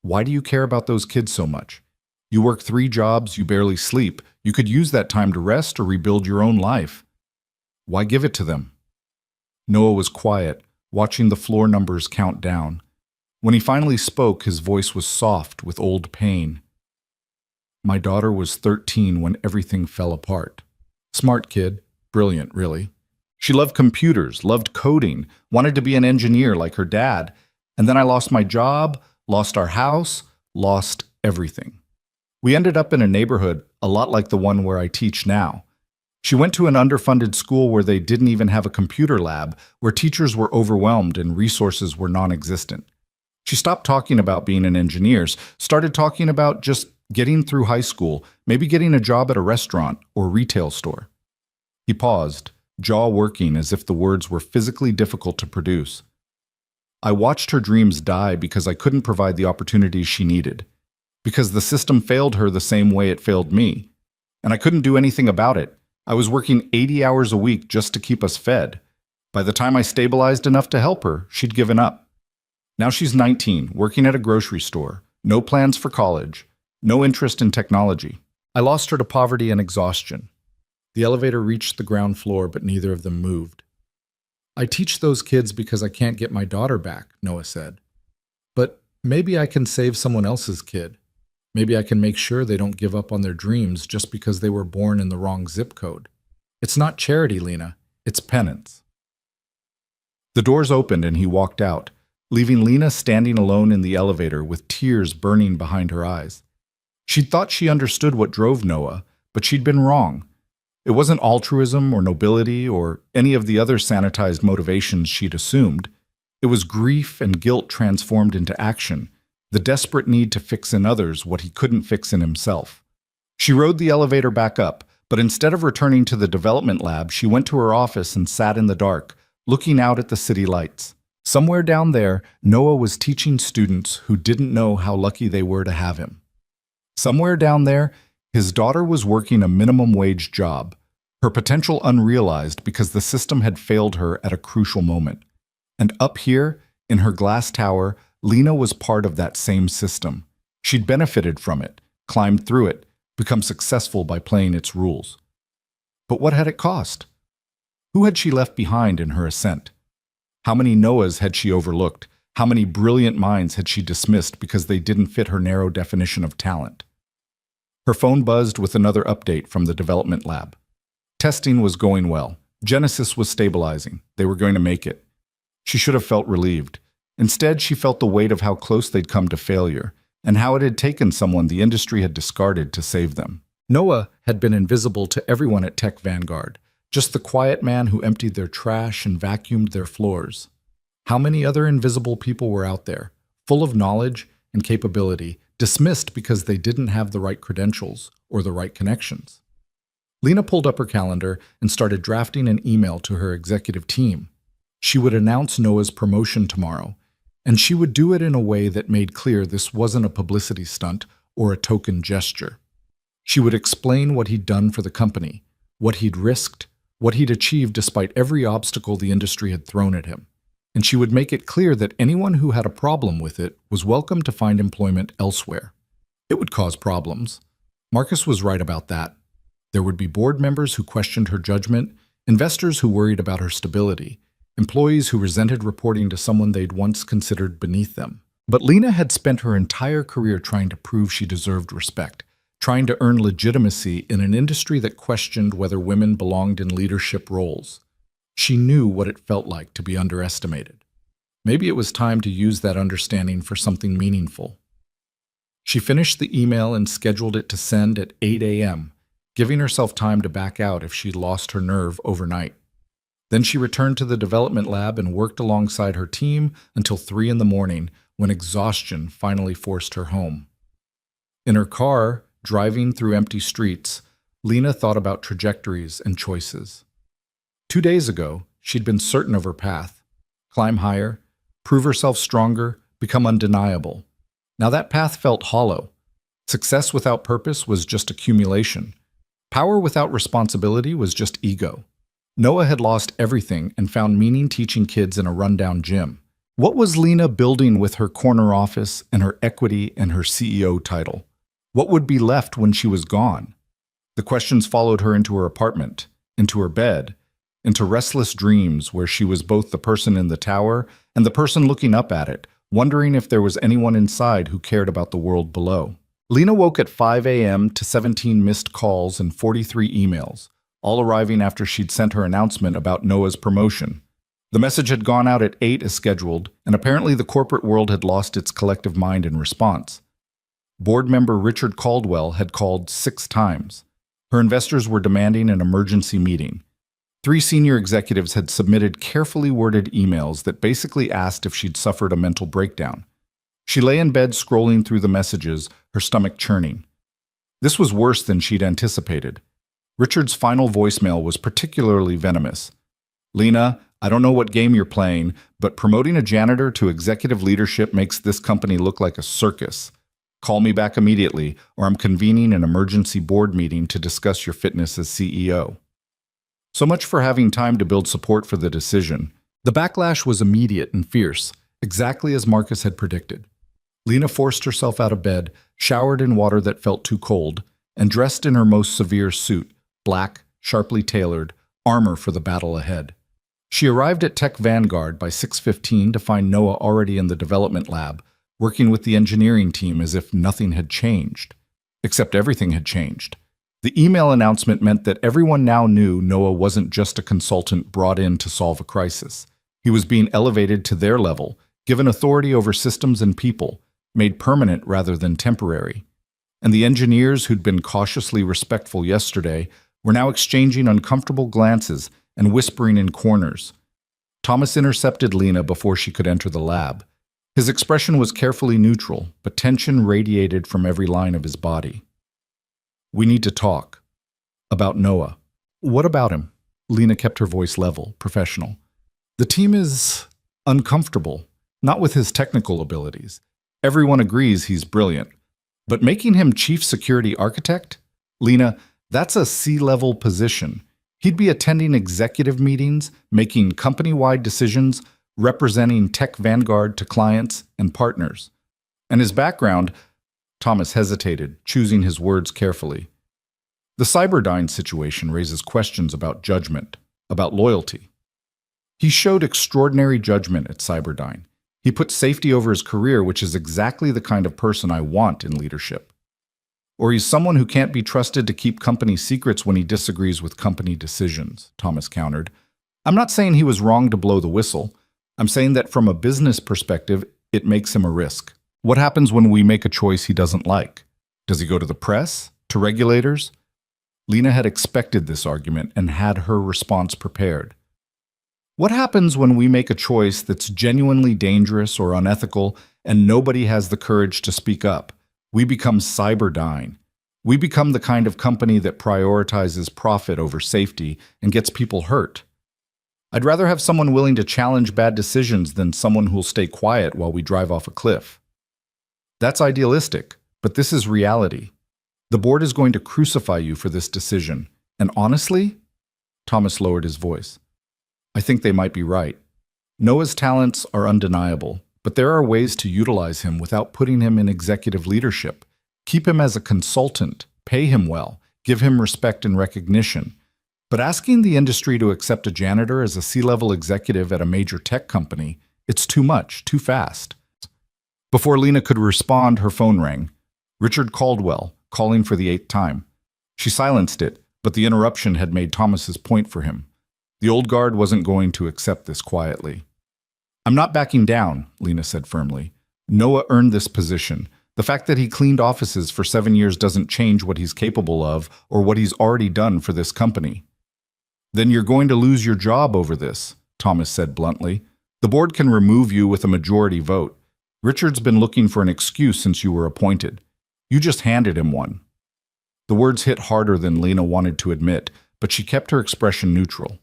Why do you care about those kids so much? You work 3 jobs, you barely sleep. You could use that time to rest or rebuild your own life. Why give it to them?" Noah was quiet, watching the floor numbers count down. When he finally spoke, his voice was soft with old pain. "My daughter was 13 when everything fell apart. Smart kid, brilliant, really. She loved computers, loved coding, wanted to be an engineer like her dad. And then I lost my job, lost our house, lost everything. We ended up in a neighborhood a lot like the one where I teach now. She went to an underfunded school where they didn't even have a computer lab, where teachers were overwhelmed and resources were non-existent. She stopped talking about being an engineer, started talking about just getting through high school, maybe getting a job at a restaurant or retail store." He paused, jaw working as if the words were physically difficult to produce. "I watched her dreams die because I couldn't provide the opportunities she needed, because the system failed her the same way it failed me. And I couldn't do anything about it. I was working 80 hours a week just to keep us fed. By the time I stabilized enough to help her, she'd given up. Now she's 19, working at a grocery store, no plans for college, no interest in technology. I lost her to poverty and exhaustion." The elevator reached the ground floor, but neither of them moved. "I teach those kids because I can't get my daughter back," Noah said. "But maybe I can save someone else's kid. Maybe I can make sure they don't give up on their dreams just because they were born in the wrong zip code. It's not charity, Lena. It's penance." The doors opened and he walked out, leaving Lena standing alone in the elevator with tears burning behind her eyes. She'd thought she understood what drove Noah, but she'd been wrong. It wasn't altruism or nobility or any of the other sanitized motivations she'd assumed. It was grief and guilt transformed into action, the desperate need to fix in others what he couldn't fix in himself. She rode the elevator back up, but instead of returning to the development lab, she went to her office and sat in the dark, looking out at the city lights. Somewhere down there, Noah was teaching students who didn't know how lucky they were to have him. Somewhere down there, his daughter was working a minimum wage job, her potential unrealized because the system had failed her at a crucial moment. And up here, in her glass tower, Lena was part of that same system. She'd benefited from it, climbed through it, become successful by playing its rules. But what had it cost? Who had she left behind in her ascent? How many Noahs had she overlooked? How many brilliant minds had she dismissed because they didn't fit her narrow definition of talent? Her phone buzzed with another update from the development lab. Testing was going well. Genesis was stabilizing. They were going to make it. She should have felt relieved. Instead, she felt the weight of how close they'd come to failure, and how it had taken someone the industry had discarded to save them. Noah had been invisible to everyone at Tech Vanguard, just the quiet man who emptied their trash and vacuumed their floors. How many other invisible people were out there, full of knowledge and capability, dismissed because they didn't have the right credentials or the right connections? Lena pulled up her calendar and started drafting an email to her executive team. She would announce Noah's promotion tomorrow, and she would do it in a way that made clear this wasn't a publicity stunt or a token gesture. She would explain what he'd done for the company, what he'd risked, what he'd achieved despite every obstacle the industry had thrown at him. And she would make it clear that anyone who had a problem with it was welcome to find employment elsewhere. It would cause problems. Marcus was right about that. There would be board members who questioned her judgment, investors who worried about her stability, employees who resented reporting to someone they'd once considered beneath them. But Lena had spent her entire career trying to prove she deserved respect, trying to earn legitimacy in an industry that questioned whether women belonged in leadership roles. She knew what it felt like to be underestimated. Maybe it was time to use that understanding for something meaningful. She finished the email and scheduled it to send at 8 a.m., giving herself time to back out if she'd lost her nerve overnight. Then she returned to the development lab and worked alongside her team until 3 in the morning, when exhaustion finally forced her home. In her car, driving through empty streets, Lena thought about trajectories and choices. 2 days ago, she'd been certain of her path: climb higher, prove herself stronger, become undeniable. Now that path felt hollow. Success without purpose was just accumulation. Power without responsibility was just ego. Noah had lost everything and found meaning teaching kids in a rundown gym. What was Lena building with her corner office and her equity and her CEO title? What would be left when she was gone? The questions followed her into her apartment, into her bed, into restless dreams where she was both the person in the tower and the person looking up at it, wondering if there was anyone inside who cared about the world below. Lena woke at 5 a.m. to 17 missed calls and 43 emails, all arriving after she'd sent her announcement about Noah's promotion. The message had gone out at 8 as scheduled, and apparently the corporate world had lost its collective mind in response. Board member Richard Caldwell had called 6 times. Her investors were demanding an emergency meeting. 3 senior executives had submitted carefully worded emails that basically asked if she'd suffered a mental breakdown. She lay in bed scrolling through the messages, her stomach churning. This was worse than she'd anticipated. Richard's final voicemail was particularly venomous. "Lena, I don't know what game you're playing, but promoting a janitor to executive leadership makes this company look like a circus. Call me back immediately, or I'm convening an emergency board meeting to discuss your fitness as CEO." So much for having time to build support for the decision. The backlash was immediate and fierce, exactly as Marcus had predicted. Lena forced herself out of bed, showered in water that felt too cold, and dressed in her most severe suit, black, sharply tailored, armor for the battle ahead. She arrived at Tech Vanguard by 6:15 to find Noah already in the development lab, working with the engineering team as if nothing had changed. Except everything had changed. The email announcement meant that everyone now knew Noah wasn't just a consultant brought in to solve a crisis. He was being elevated to their level, given authority over systems and people, made permanent rather than temporary. And the engineers who'd been cautiously respectful yesterday were now exchanging uncomfortable glances and whispering in corners. Thomas intercepted Lena before she could enter the lab. His expression was carefully neutral, but tension radiated from every line of his body. "We need to talk. About Noah." "What about him?" Lena kept her voice level, professional. "The team is uncomfortable, not with his technical abilities. Everyone agrees he's brilliant. But making him chief security architect? Lena, that's a C-level position. He'd be attending executive meetings, making company-wide decisions, representing Tech Vanguard to clients and partners. And his background..." Thomas hesitated, choosing his words carefully. "The Cyberdyne situation raises questions about judgment, about loyalty. He showed extraordinary judgment at Cyberdyne. He put safety over his career, which is exactly the kind of person I want in leadership. Or he's someone who can't be trusted to keep company secrets when he disagrees with company decisions, Thomas countered. I'm not saying he was wrong to blow the whistle. I'm saying that from a business perspective, it makes him a risk. What happens when we make a choice he doesn't like? Does he go to the press? To regulators? Lena had expected this argument and had her response prepared. What happens when we make a choice that's genuinely dangerous or unethical and nobody has the courage to speak up? We become Cyberdyne. We become the kind of company that prioritizes profit over safety and gets people hurt. I'd rather have someone willing to challenge bad decisions than someone who'll stay quiet while we drive off a cliff. That's idealistic, but this is reality. The board is going to crucify you for this decision. And honestly, Thomas lowered his voice, I think they might be right. Noah's talents are undeniable, but there are ways to utilize him without putting him in executive leadership. Keep him as a consultant, pay him well, give him respect and recognition. But asking the industry to accept a janitor as a C-level executive at a major tech company, it's too much, too fast. Before Lena could respond, her phone rang. Richard Caldwell, calling for the 8th time. She silenced it, but the interruption had made Thomas's point for him. The old guard wasn't going to accept this quietly. I'm not backing down, Lena said firmly. Noah earned this position. The fact that he cleaned offices for 7 years doesn't change what he's capable of or what he's already done for this company. Then you're going to lose your job over this, Thomas said bluntly. The board can remove you with a majority vote. Richard's been looking for an excuse since you were appointed. You just handed him one. The words hit harder than Lena wanted to admit, but she kept her expression neutral.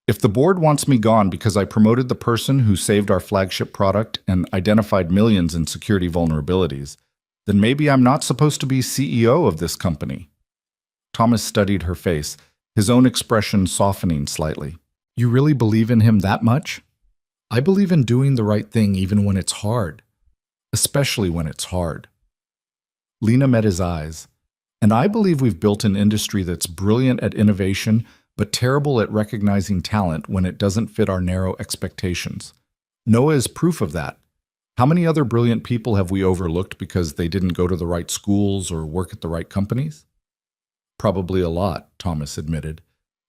If the board wants me gone because I promoted the person who saved our flagship product and identified millions in security vulnerabilities, then maybe I'm not supposed to be CEO of this company. Thomas studied her face, his own expression softening slightly. You really believe in him that much? I believe in doing the right thing even when it's hard, especially when it's hard. Lena met his eyes. And I believe we've built an industry that's brilliant at innovation, but terrible at recognizing talent when it doesn't fit our narrow expectations. Noah is proof of that. How many other brilliant people have we overlooked because they didn't go to the right schools or work at the right companies? Probably a lot, Thomas admitted.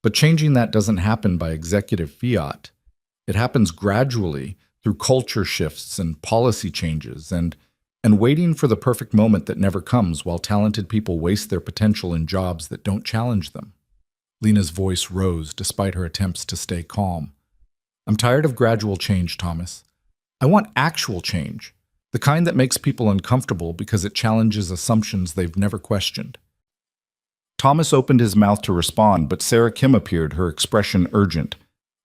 But changing that doesn't happen by executive fiat. It happens gradually through culture shifts and policy changes and waiting for the perfect moment that never comes while talented people waste their potential in jobs that don't challenge them. Lena's voice rose despite her attempts to stay calm. I'm tired of gradual change, Thomas. I want actual change, the kind that makes people uncomfortable because it challenges assumptions they've never questioned. Thomas opened his mouth to respond, but Sarah Kim appeared, her expression urgent.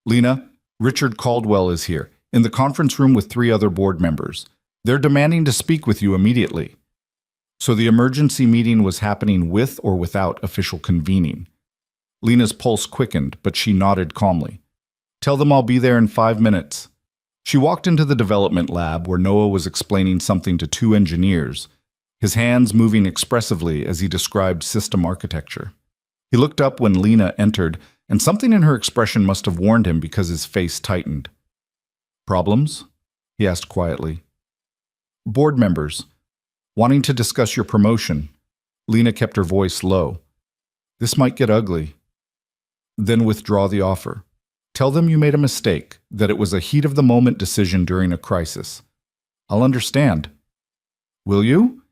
Lena, Richard Caldwell is here, in the conference room with 3 other board members. They're demanding to speak with you immediately. So the emergency meeting was happening with or without official convening. Lena's pulse quickened, but she nodded calmly. Tell them I'll be there in 5 minutes. She walked into the development lab where Noah was explaining something to 2 engineers, his hands moving expressively as he described system architecture. He looked up when Lena entered, and something in her expression must have warned him because his face tightened. Problems? He asked quietly. Board members, wanting to discuss your promotion. Lena kept her voice low. This might get ugly. Then withdraw the offer. Tell them you made a mistake, that it was a heat-of-the-moment decision during a crisis. I'll understand. Will you?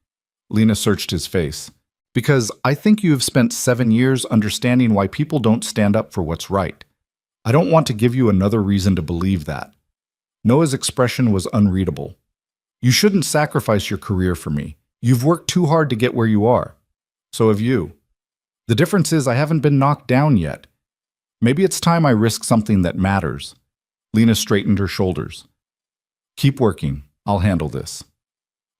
Lena searched his face. Because I think you have spent 7 years understanding why people don't stand up for what's right. I don't want to give you another reason to believe that. Noah's expression was unreadable. You shouldn't sacrifice your career for me. You've worked too hard to get where you are. So have you. The difference is I haven't been knocked down yet. Maybe it's time I risk something that matters. Lena straightened her shoulders. Keep working. I'll handle this.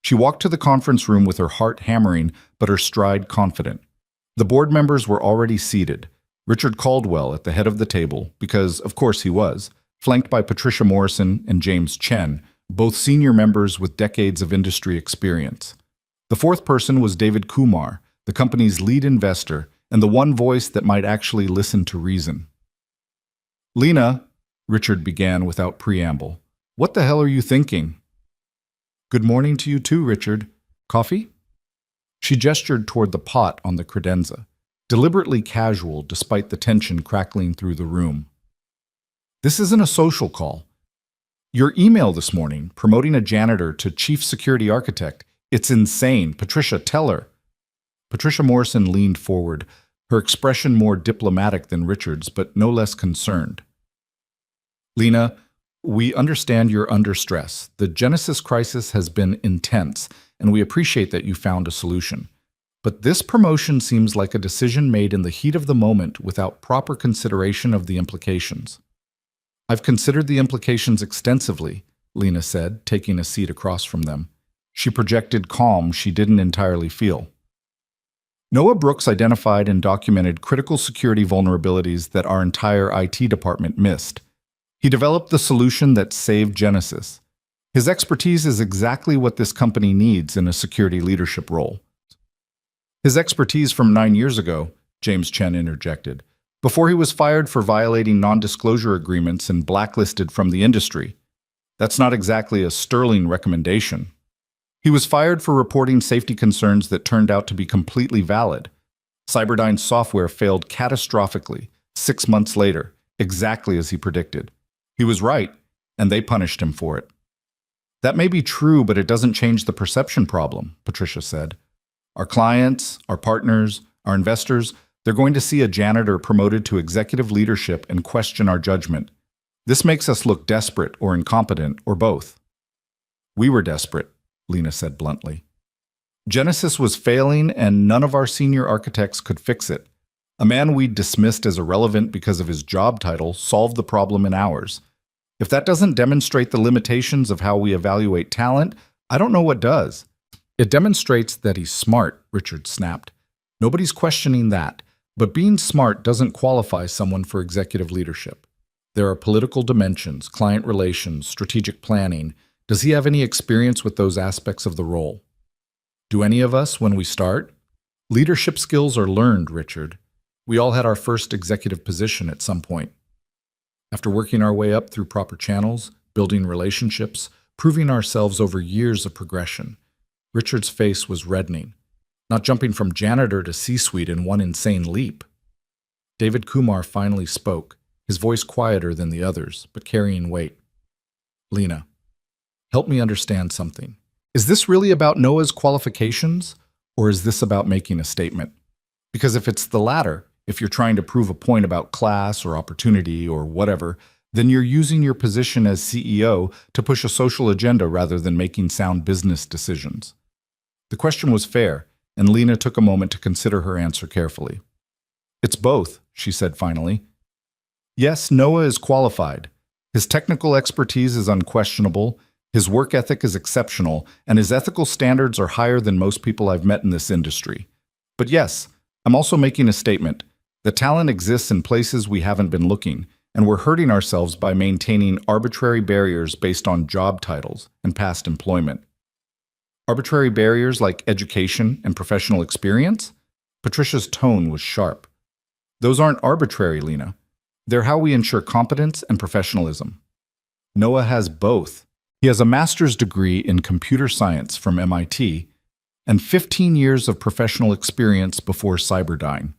She walked to the conference room with her heart hammering, but her stride confident. The board members were already seated. Richard Caldwell at the head of the table, because of course he was, flanked by Patricia Morrison and James Chen, both senior members with decades of industry experience. The 4th person was David Kumar, the company's lead investor, and the one voice that might actually listen to reason. Lena, Richard began without preamble, What the hell are you thinking? Good morning to you too, Richard. Coffee? She gestured toward the pot on the credenza, deliberately casual despite the tension crackling through the room. This isn't a social call. Your email this morning, promoting a janitor to chief security architect, it's insane. Patricia, tell her. Patricia Morrison leaned forward, her expression more diplomatic than Richard's, but no less concerned. Lena, we understand you're under stress. The Genesis crisis has been intense, and we appreciate that you found a solution. But this promotion seems like a decision made in the heat of the moment without proper consideration of the implications. I've considered the implications extensively, Lena said, taking a seat across from them. She projected calm she didn't entirely feel. Noah Brooks identified and documented critical security vulnerabilities that our entire IT department missed. He developed the solution that saved Genesis. His expertise is exactly what this company needs in a security leadership role. His expertise from 9 years ago, James Chen interjected, before he was fired for violating non-disclosure agreements and blacklisted from the industry. That's not exactly a sterling recommendation. He was fired for reporting safety concerns that turned out to be completely valid. Cyberdyne's software failed catastrophically 6 months later, exactly as he predicted. He was right, and they punished him for it. That may be true, but it doesn't change the perception problem, Patricia said. Our clients, our partners, our investors, they're going to see a janitor promoted to executive leadership and question our judgment. This makes us look desperate or incompetent or both. We were desperate, Lena said bluntly. Genesis was failing and none of our senior architects could fix it. A man we'd dismissed as irrelevant because of his job title solved the problem in hours. If that doesn't demonstrate the limitations of how we evaluate talent, I don't know what does. It demonstrates that he's smart, Richard snapped. Nobody's questioning that, but being smart doesn't qualify someone for executive leadership. There are political dimensions, client relations, strategic planning. Does he have any experience with those aspects of the role? Do any of us when we start? Leadership skills are learned, Richard. We all had our first executive position at some point. After working our way up through proper channels, building relationships, proving ourselves over years of progression, Richard's face was reddening, not jumping from janitor to C-suite in one insane leap. David Kumar finally spoke, his voice quieter than the others, but carrying weight. Lena, help me understand something. Is this really about Noah's qualifications, or is this about making a statement? Because if it's the latter, if you're trying to prove a point about class or opportunity or whatever, then you're using your position as CEO to push a social agenda rather than making sound business decisions. The question was fair, and Lena took a moment to consider her answer carefully. It's both, she said finally. Yes, Noah is qualified. His technical expertise is unquestionable, his work ethic is exceptional, and his ethical standards are higher than most people I've met in this industry. But yes, I'm also making a statement. The talent exists in places we haven't been looking, and we're hurting ourselves by maintaining arbitrary barriers based on job titles and past employment. Arbitrary barriers like education and professional experience? Patricia's tone was sharp. Those aren't arbitrary, Lena. They're how we ensure competence and professionalism. Noah has both. He has a master's degree in computer science from MIT and 15 years of professional experience before Cyberdyne.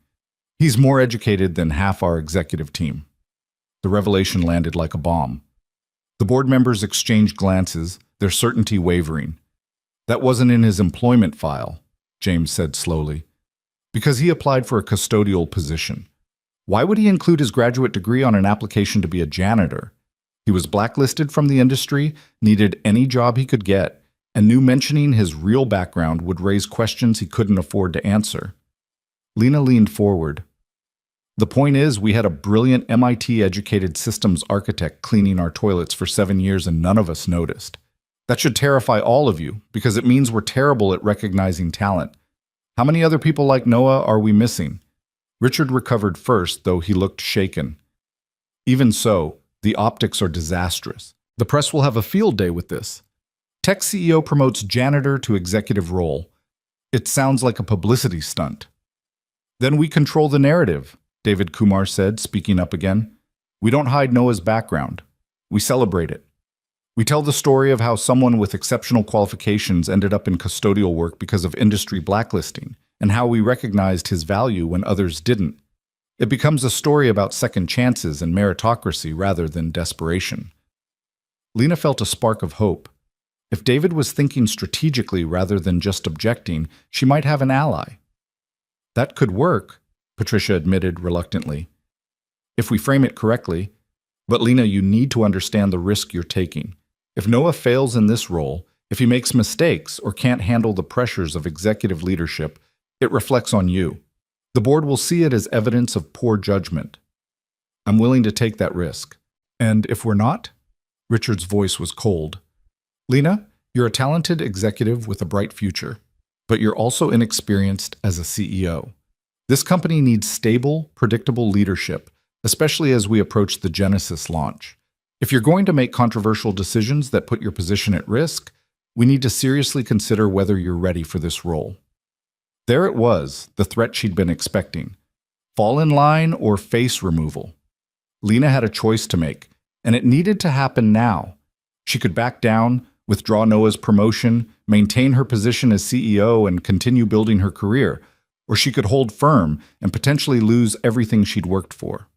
He's more educated than half our executive team. The revelation landed like a bomb. The board members exchanged glances, their certainty wavering. That wasn't in his employment file, James said slowly, because he applied for a custodial position. Why would he include his graduate degree on an application to be a janitor? He was blacklisted from the industry, needed any job he could get, and knew mentioning his real background would raise questions he couldn't afford to answer. Lena leaned forward. The point is, we had a brilliant MIT-educated systems architect cleaning our toilets for 7 years and none of us noticed. That should terrify all of you, because it means we're terrible at recognizing talent. How many other people like Noah are we missing? Richard recovered first, though he looked shaken. Even so, the optics are disastrous. The press will have a field day with this. Tech CEO promotes janitor to executive role. It sounds like a publicity stunt. Then we control the narrative, David Kumar said, speaking up again. We don't hide Noah's background. We celebrate it. We tell the story of how someone with exceptional qualifications ended up in custodial work because of industry blacklisting, and how we recognized his value when others didn't. It becomes a story about second chances and meritocracy rather than desperation. Lena felt a spark of hope. If David was thinking strategically rather than just objecting, she might have an ally. That could work, Patricia admitted reluctantly, if we frame it correctly. But Lena, you need to understand the risk you're taking. If Noah fails in this role, if he makes mistakes or can't handle the pressures of executive leadership, it reflects on you. The board will see it as evidence of poor judgment. I'm willing to take that risk. And if we're not? Richard's voice was cold. Lena, you're a talented executive with a bright future, but you're also inexperienced as a CEO. This company needs stable, predictable leadership, especially as we approach the Genesis launch. If you're going to make controversial decisions that put your position at risk, we need to seriously consider whether you're ready for this role. There it was, the threat she'd been expecting. Fall in line or face removal. Lena had a choice to make, and it needed to happen now. She could back down, withdraw Noah's promotion, maintain her position as CEO and continue building her career, or she could hold firm and potentially lose everything she'd worked for.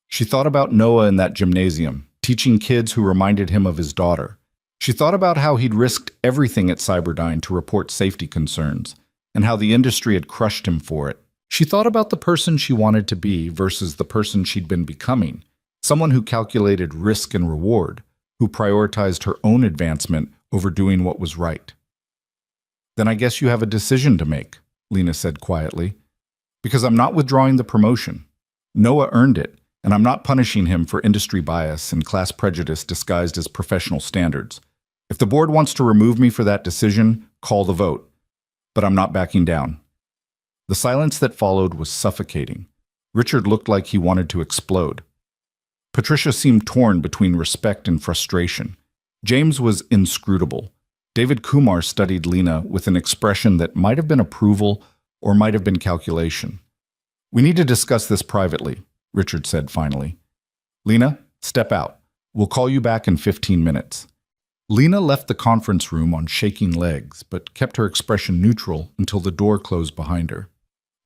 She thought about Noah in that gymnasium, teaching kids who reminded him of his daughter. She thought about how he'd risked everything at Cyberdyne to report safety concerns, and how the industry had crushed him for it. She thought about the person she wanted to be versus the person she'd been becoming, someone who calculated risk and reward, who prioritized her own advancement over doing what was right. Then I guess you have a decision to make, Lena said quietly, because I'm not withdrawing the promotion. Noah earned it, and I'm not punishing him for industry bias and class prejudice disguised as professional standards. If the board wants to remove me for that decision, call the vote. But I'm not backing down. The silence that followed was suffocating. Richard looked like he wanted to explode. Patricia seemed torn between respect and frustration. James was inscrutable. David Kumar studied Lena with an expression that might have been approval or might have been calculation. We need to discuss this privately, Richard said finally. Lena, step out. We'll call you back in 15 minutes. Lena left the conference room on shaking legs, but kept her expression neutral until the door closed behind her.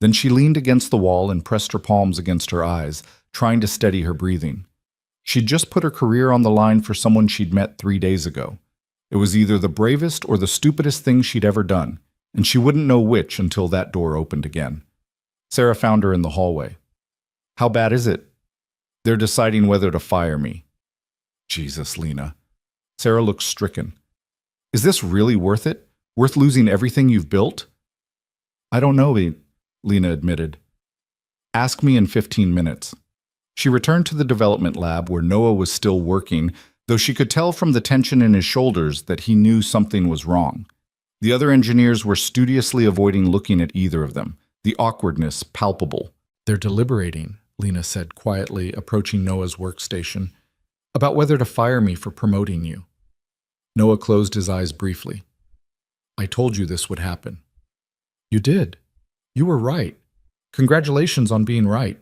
Then she leaned against the wall and pressed her palms against her eyes, trying to steady her breathing. She'd just put her career on the line for someone she'd met 3 days ago. It was either the bravest or the stupidest thing she'd ever done, and she wouldn't know which until that door opened again. Sarah found her in the hallway. How bad is it? They're deciding whether to fire me. Jesus, Lena. Sarah looked stricken. Is this really worth it? Worth losing everything you've built? I don't know, Lena admitted. Ask me in 15 minutes. She returned to the development lab where Noah was still working, though she could tell from the tension in his shoulders that he knew something was wrong. The other engineers were studiously avoiding looking at either of them, the awkwardness palpable. They're deliberating, Lena said quietly, approaching Noah's workstation, about whether to fire me for promoting you. Noah closed his eyes briefly. I told you this would happen. You did. You were right. Congratulations on being right.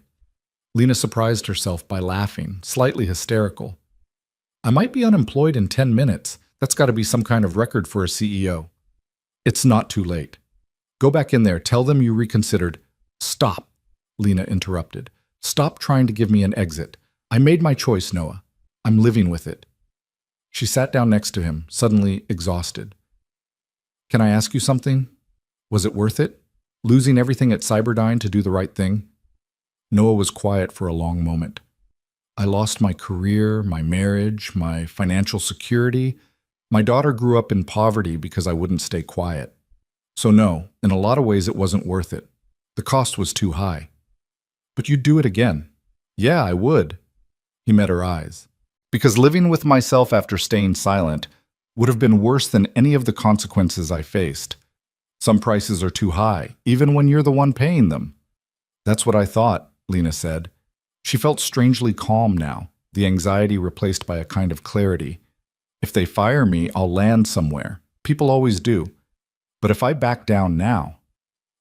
Lena surprised herself by laughing, slightly hysterical. I might be unemployed in 10 minutes. That's got to be some kind of record for a CEO. It's not too late. Go back in there. Tell them you reconsidered. Stop, Lena interrupted. Stop trying to give me an exit. I made my choice, Noah. I'm living with it. She sat down next to him, suddenly exhausted. Can I ask you something? Was it worth it? Losing everything at Cyberdyne to do the right thing? Noah was quiet for a long moment. I lost my career, my marriage, my financial security. My daughter grew up in poverty because I wouldn't stay quiet. So no, in a lot of ways it wasn't worth it. The cost was too high. But you'd do it again. Yeah, I would. He met her eyes. Because living with myself after staying silent would have been worse than any of the consequences I faced. Some prices are too high, even when you're the one paying them. That's what I thought, Lena said. She felt strangely calm now, the anxiety replaced by a kind of clarity. If they fire me, I'll land somewhere. People always do. But if I back down now,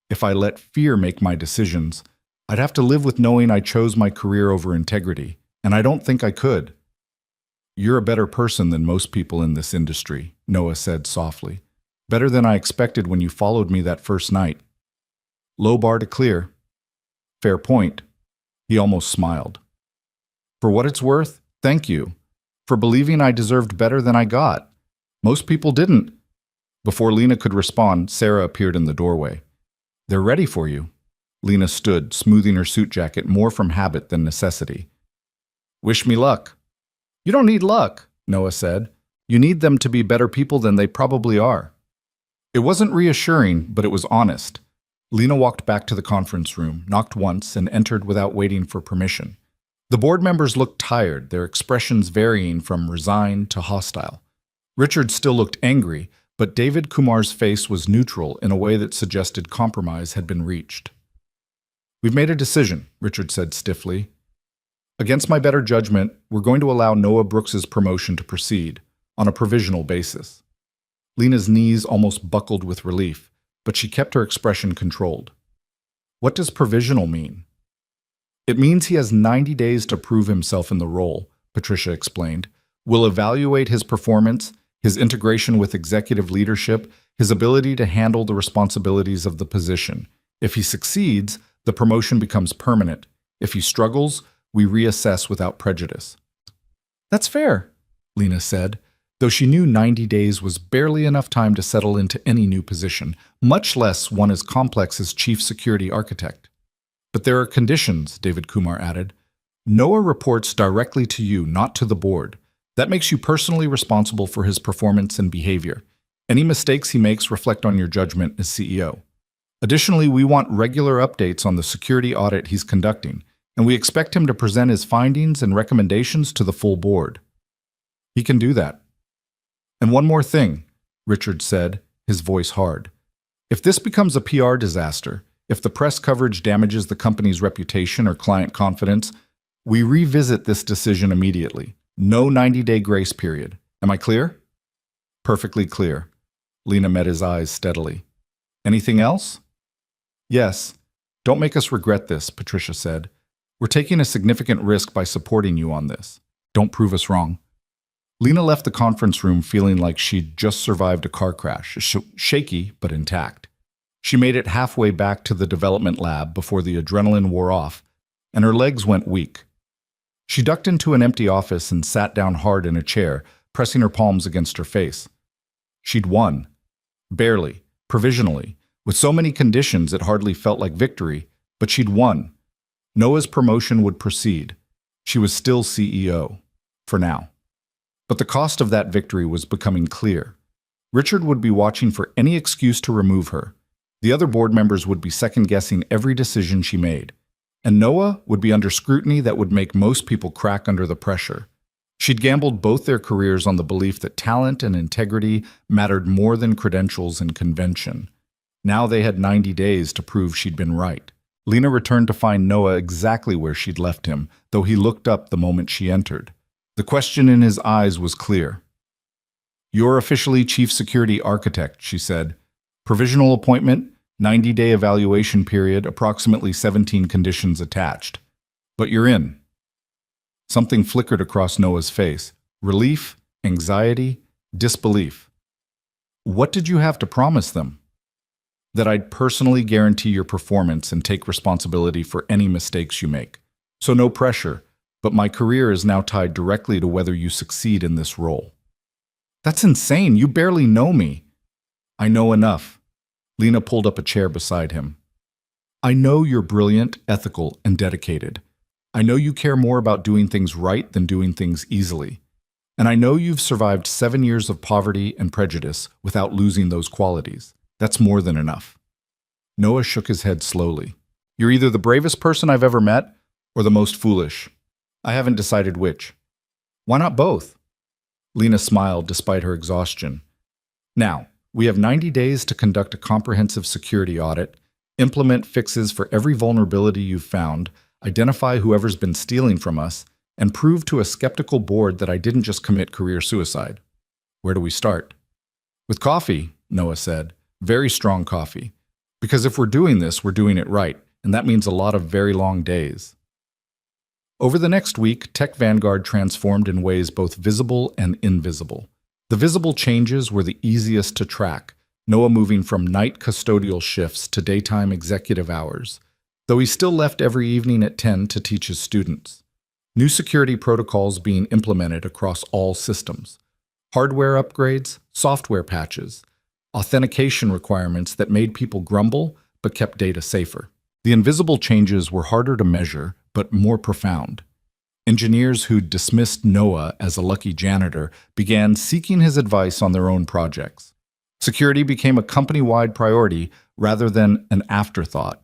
if I let fear make my decisions, I'd have to live with knowing I chose my career over integrity, and I don't think I could. You're a better person than most people in this industry, Noah said softly. Better than I expected when you followed me that first night. Low bar to clear. Fair point. He almost smiled. For what it's worth, thank you. For believing I deserved better than I got. Most people didn't. Before Lena could respond, Sarah appeared in the doorway. They're ready for you. Lena stood, smoothing her suit jacket more from habit than necessity. Wish me luck. You don't need luck, Noah said. You need them to be better people than they probably are. It wasn't reassuring, but it was honest. Lena walked back to the conference room, knocked once, and entered without waiting for permission. The board members looked tired, their expressions varying from resigned to hostile. Richard still looked angry, but David Kumar's face was neutral in a way that suggested compromise had been reached. We've made a decision, Richard said stiffly. Against my better judgment, we're going to allow Noah Brooks's promotion to proceed, on a provisional basis. Lena's knees almost buckled with relief, but she kept her expression controlled. What does provisional mean? It means he has 90 days to prove himself in the role, Patricia explained. We'll evaluate his performance, his integration with executive leadership, his ability to handle the responsibilities of the position. If he succeeds, the promotion becomes permanent. If he struggles, we reassess without prejudice. That's fair, Lena said, though she knew 90 days was barely enough time to settle into any new position, much less one as complex as chief security architect. But there are conditions, David Kumar added. Noah reports directly to you, not to the board. That makes you personally responsible for his performance and behavior. Any mistakes he makes reflect on your judgment as CEO. Additionally, we want regular updates on the security audit he's conducting, and we expect him to present his findings and recommendations to the full board. He can do that. And one more thing, Richard said, his voice hard. If this becomes a PR disaster, if the press coverage damages the company's reputation or client confidence, we revisit this decision immediately. No 90-day grace period. Am I clear? Perfectly clear. Lena met his eyes steadily. Anything else? Yes. Don't make us regret this, Patricia said. We're taking a significant risk by supporting you on this. Don't prove us wrong. Lena left the conference room feeling like she'd just survived a car crash, shaky but intact. She made it halfway back to the development lab before the adrenaline wore off, and her legs went weak. She ducked into an empty office and sat down hard in a chair, pressing her palms against her face. She'd won. Barely, provisionally, with so many conditions it hardly felt like victory, but she'd won. Noah's promotion would proceed. She was still CEO, for now. But the cost of that victory was becoming clear. Richard would be watching for any excuse to remove her. The other board members would be second-guessing every decision she made. And Noah would be under scrutiny that would make most people crack under the pressure. She'd gambled both their careers on the belief that talent and integrity mattered more than credentials and convention. Now they had 90 days to prove she'd been right. Lena returned to find Noah exactly where she'd left him, though he looked up the moment she entered. The question in his eyes was clear. You're officially Chief Security Architect, she said. Provisional appointment, 90-day evaluation period, approximately 17 conditions attached. But you're in. Something flickered across Noah's face. Relief, anxiety, disbelief. What did you have to promise them? That I'd personally guarantee your performance and take responsibility for any mistakes you make. So no pressure, but my career is now tied directly to whether you succeed in this role. That's insane. You barely know me. I know enough. Lena pulled up a chair beside him. I know you're brilliant, ethical, and dedicated. I know you care more about doing things right than doing things easily. And I know you've survived 7 years of poverty and prejudice without losing those qualities. That's more than enough. Noah shook his head slowly. You're either the bravest person I've ever met or the most foolish. I haven't decided which. Why not both? Lena smiled despite her exhaustion. Now, we have 90 days to conduct a comprehensive security audit, implement fixes for every vulnerability you've found, identify whoever's been stealing from us, and prove to a skeptical board that I didn't just commit career suicide. Where do we start? With coffee, Noah said. Very strong coffee. Because if we're doing this, we're doing it right, and that means a lot of very long days. Over the next week, Tech Vanguard transformed in ways both visible and invisible. The visible changes were the easiest to track, Noah moving from night custodial shifts to daytime executive hours, though he still left every evening at 10 to teach his students. New security protocols being implemented across all systems. Hardware upgrades, software patches, authentication requirements that made people grumble but kept data safer. The invisible changes were harder to measure, but more profound. Engineers who'd dismissed Noah as a lucky janitor began seeking his advice on their own projects. Security became a company-wide priority rather than an afterthought.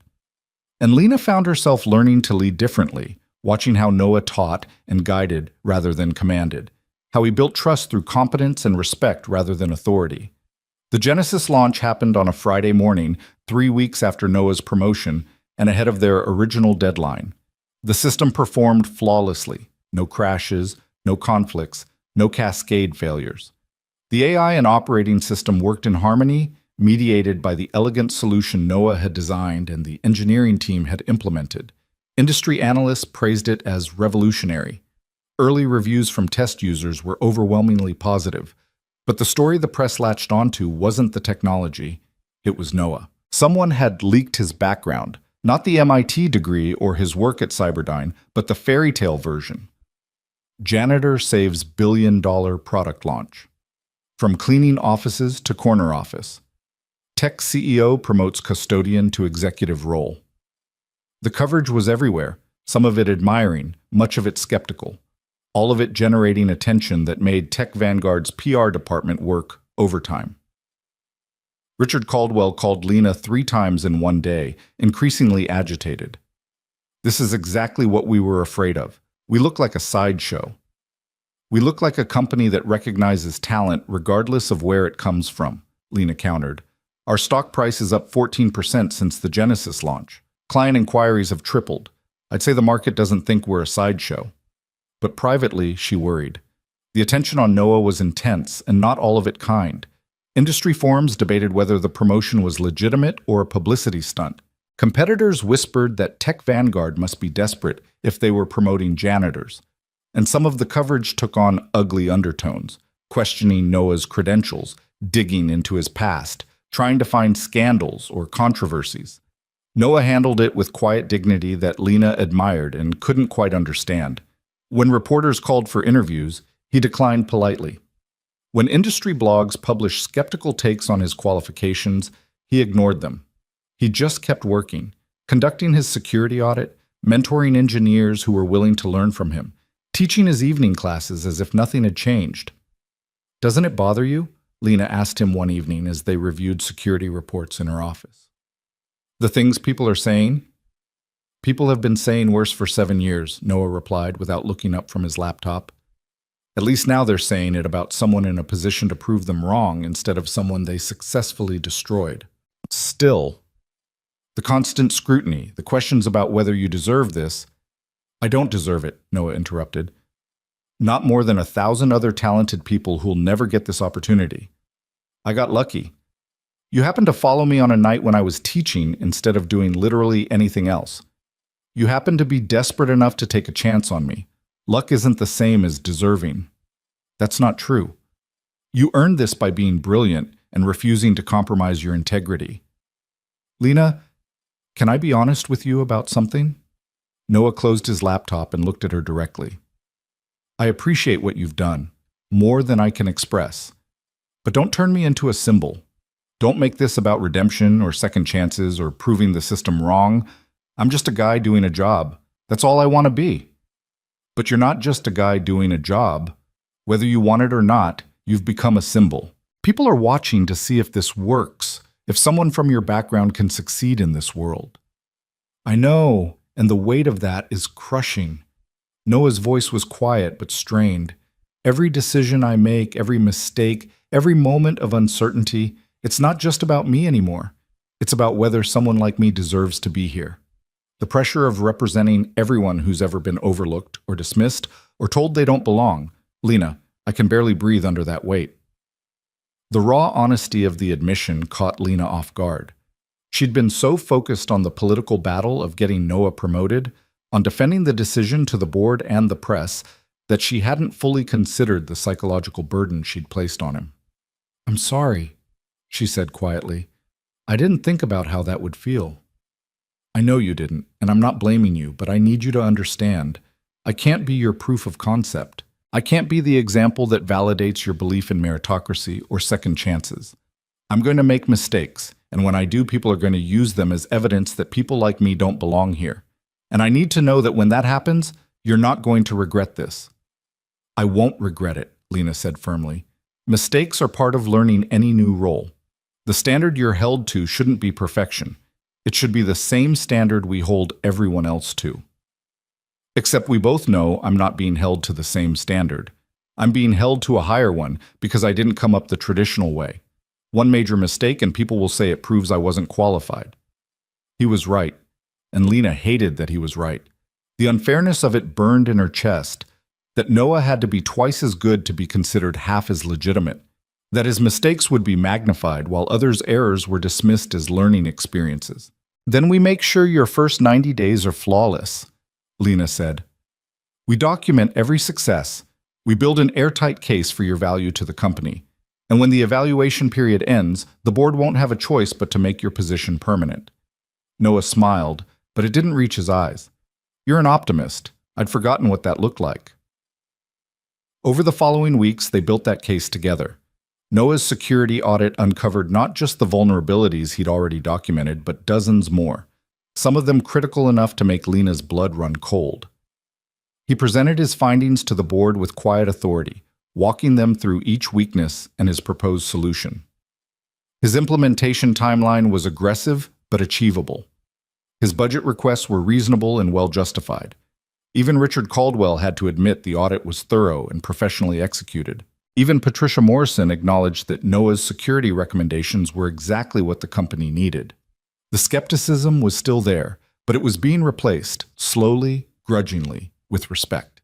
And Lena found herself learning to lead differently, watching how Noah taught and guided rather than commanded, how he built trust through competence and respect rather than authority. The Genesis launch happened on a Friday morning, 3 weeks after Noah's promotion and ahead of their original deadline. The system performed flawlessly. No crashes, no conflicts, no cascade failures. The AI and operating system worked in harmony, mediated by the elegant solution Noah had designed and the engineering team had implemented. Industry analysts praised it as revolutionary. Early reviews from test users were overwhelmingly positive. But the story the press latched onto wasn't the technology, it was Noah. Someone had leaked his background, not the MIT degree or his work at Cyberdyne, but the fairy tale version. Janitor saves billion-dollar product launch. From cleaning offices to corner office. Tech CEO promotes custodian to executive role. The coverage was everywhere, some of it admiring, much of it skeptical. All of it generating attention that made Tech Vanguard's PR department work overtime. Richard Caldwell called Lena 3 times in one day, increasingly agitated. This is exactly what we were afraid of. We look like a sideshow. We look like a company that recognizes talent regardless of where it comes from, Lena countered. Our stock price is up 14% since the Genesis launch. Client inquiries have tripled. I'd say the market doesn't think we're a sideshow. But privately, she worried. The attention on Noah was intense, and not all of it kind. Industry forums debated whether the promotion was legitimate or a publicity stunt. Competitors whispered that Tech Vanguard must be desperate if they were promoting janitors. And some of the coverage took on ugly undertones, questioning Noah's credentials, digging into his past, trying to find scandals or controversies. Noah handled it with quiet dignity that Lena admired and couldn't quite understand. When reporters called for interviews, he declined politely. When industry blogs published skeptical takes on his qualifications, he ignored them. He just kept working, conducting his security audit, mentoring engineers who were willing to learn from him, teaching his evening classes as if nothing had changed. "Doesn't it bother you?" Lena asked him one evening as they reviewed security reports in her office. "The things people are saying?" "People have been saying worse for 7 years," Noah replied without looking up from his laptop. "At least now they're saying it about someone in a position to prove them wrong instead of someone they successfully destroyed. Still, the constant scrutiny, the questions about whether you deserve this—" "I don't deserve it," Noah interrupted. "Not more than 1,000 other talented people who'll never get this opportunity. I got lucky. You happened to follow me on a night when I was teaching instead of doing literally anything else. You happened to be desperate enough to take a chance on me. Luck isn't the same as deserving. That's not true. You earned this by being brilliant and refusing to compromise your integrity." "Lena, can I be honest with you about something?" Noah closed his laptop and looked at her directly. "I appreciate what you've done, more than I can express. But don't turn me into a symbol. Don't make this about redemption or second chances or proving the system wrong. I'm just a guy doing a job. That's all I want to be." "But you're not just a guy doing a job. Whether you want it or not, you've become a symbol. People are watching to see if this works, if someone from your background can succeed in this world." "I know, and the weight of that is crushing." Noah's voice was quiet but strained. "Every decision I make, every mistake, every moment of uncertainty, it's not just about me anymore. It's about whether someone like me deserves to be here. The pressure of representing everyone who's ever been overlooked or dismissed or told they don't belong. Lena, I can barely breathe under that weight." The raw honesty of the admission caught Lena off guard. She'd been so focused on the political battle of getting Noah promoted, on defending the decision to the board and the press that she hadn't fully considered the psychological burden she'd placed on him. "I'm sorry," she said quietly. "I didn't think about how that would feel." "I know you didn't, and I'm not blaming you, but I need you to understand. I can't be your proof of concept. I can't be the example that validates your belief in meritocracy or second chances. I'm going to make mistakes, and when I do, people are going to use them as evidence that people like me don't belong here. And I need to know that when that happens, you're not going to regret this." "I won't regret it," Lena said firmly. "Mistakes are part of learning any new role. The standard you're held to shouldn't be perfection. It should be the same standard we hold everyone else to. Except we both know I'm not being held to the same standard. I'm being held to a higher one because I didn't come up the traditional way. One major mistake and people will say it proves I wasn't qualified." He was right, and Lena hated that he was right. The unfairness of it burned in her chest, that Noah had to be twice as good to be considered half as legitimate, that his mistakes would be magnified while others' errors were dismissed as learning experiences. "Then we make sure your first 90 days are flawless," Lena said. "We document every success. We build an airtight case for your value to the company. And when the evaluation period ends, the board won't have a choice but to make your position permanent." Noah smiled, but it didn't reach his eyes. "You're an optimist. I'd forgotten what that looked like." Over the following weeks, they built that case together. Noah's security audit uncovered not just the vulnerabilities he'd already documented, but dozens more, some of them critical enough to make Lena's blood run cold. He presented his findings to the board with quiet authority, walking them through each weakness and his proposed solution. His implementation timeline was aggressive but achievable. His budget requests were reasonable and well justified. Even Richard Caldwell had to admit the audit was thorough and professionally executed. Even Patricia Morrison acknowledged that Noah's security recommendations were exactly what the company needed. The skepticism was still there, but it was being replaced, slowly, grudgingly, with respect.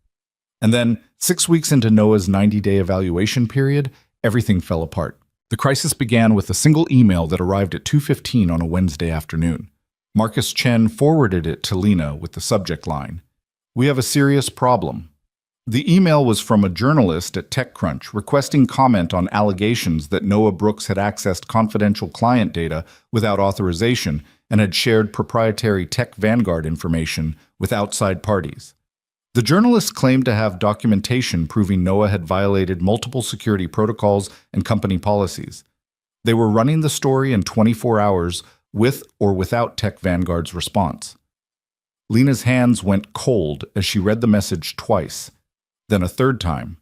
And then, 6 weeks into Noah's 90-day evaluation period, everything fell apart. The crisis began with a single email that arrived at 2:15 on a Wednesday afternoon. Marcus Chen forwarded it to Lena with the subject line, "We have a serious problem." The email was from a journalist at TechCrunch requesting comment on allegations that Noah Brooks had accessed confidential client data without authorization and had shared proprietary Tech Vanguard information with outside parties. The journalist claimed to have documentation proving Noah had violated multiple security protocols and company policies. They were running the story in 24 hours with or without Tech Vanguard's response. Lena's hands went cold as she read the message twice, then a third time,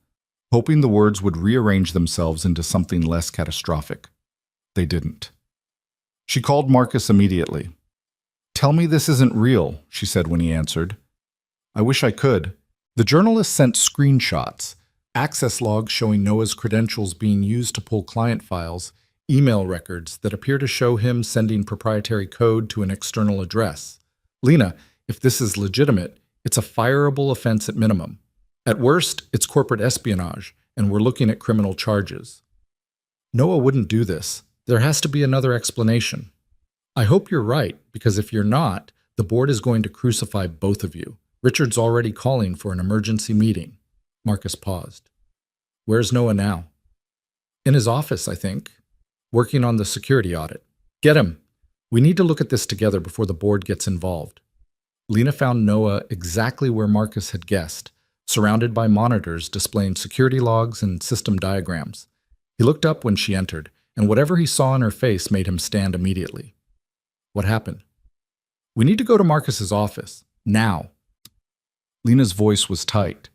hoping the words would rearrange themselves into something less catastrophic. They didn't. She called Marcus immediately. "Tell me this isn't real," she said when he answered. "I wish I could." The journalist sent screenshots, access logs showing Noah's credentials being used to pull client files, email records that appear to show him sending proprietary code to an external address. "Lena, if this is legitimate, it's a fireable offense at minimum. At worst, it's corporate espionage, and we're looking at criminal charges." "Noah wouldn't do this. There has to be another explanation." "I hope you're right, because if you're not, the board is going to crucify both of you. Richard's already calling for an emergency meeting." Marcus paused. "Where's Noah now?" "In his office, I think, working on the security audit." "Get him. We need to look at this together before the board gets involved." Lena found Noah exactly where Marcus had guessed, surrounded by monitors displaying security logs and system diagrams. He looked up when she entered, and whatever he saw in her face made him stand immediately. "What happened?" "We need to go to Marcus's office. Now." Lena's voice was tight.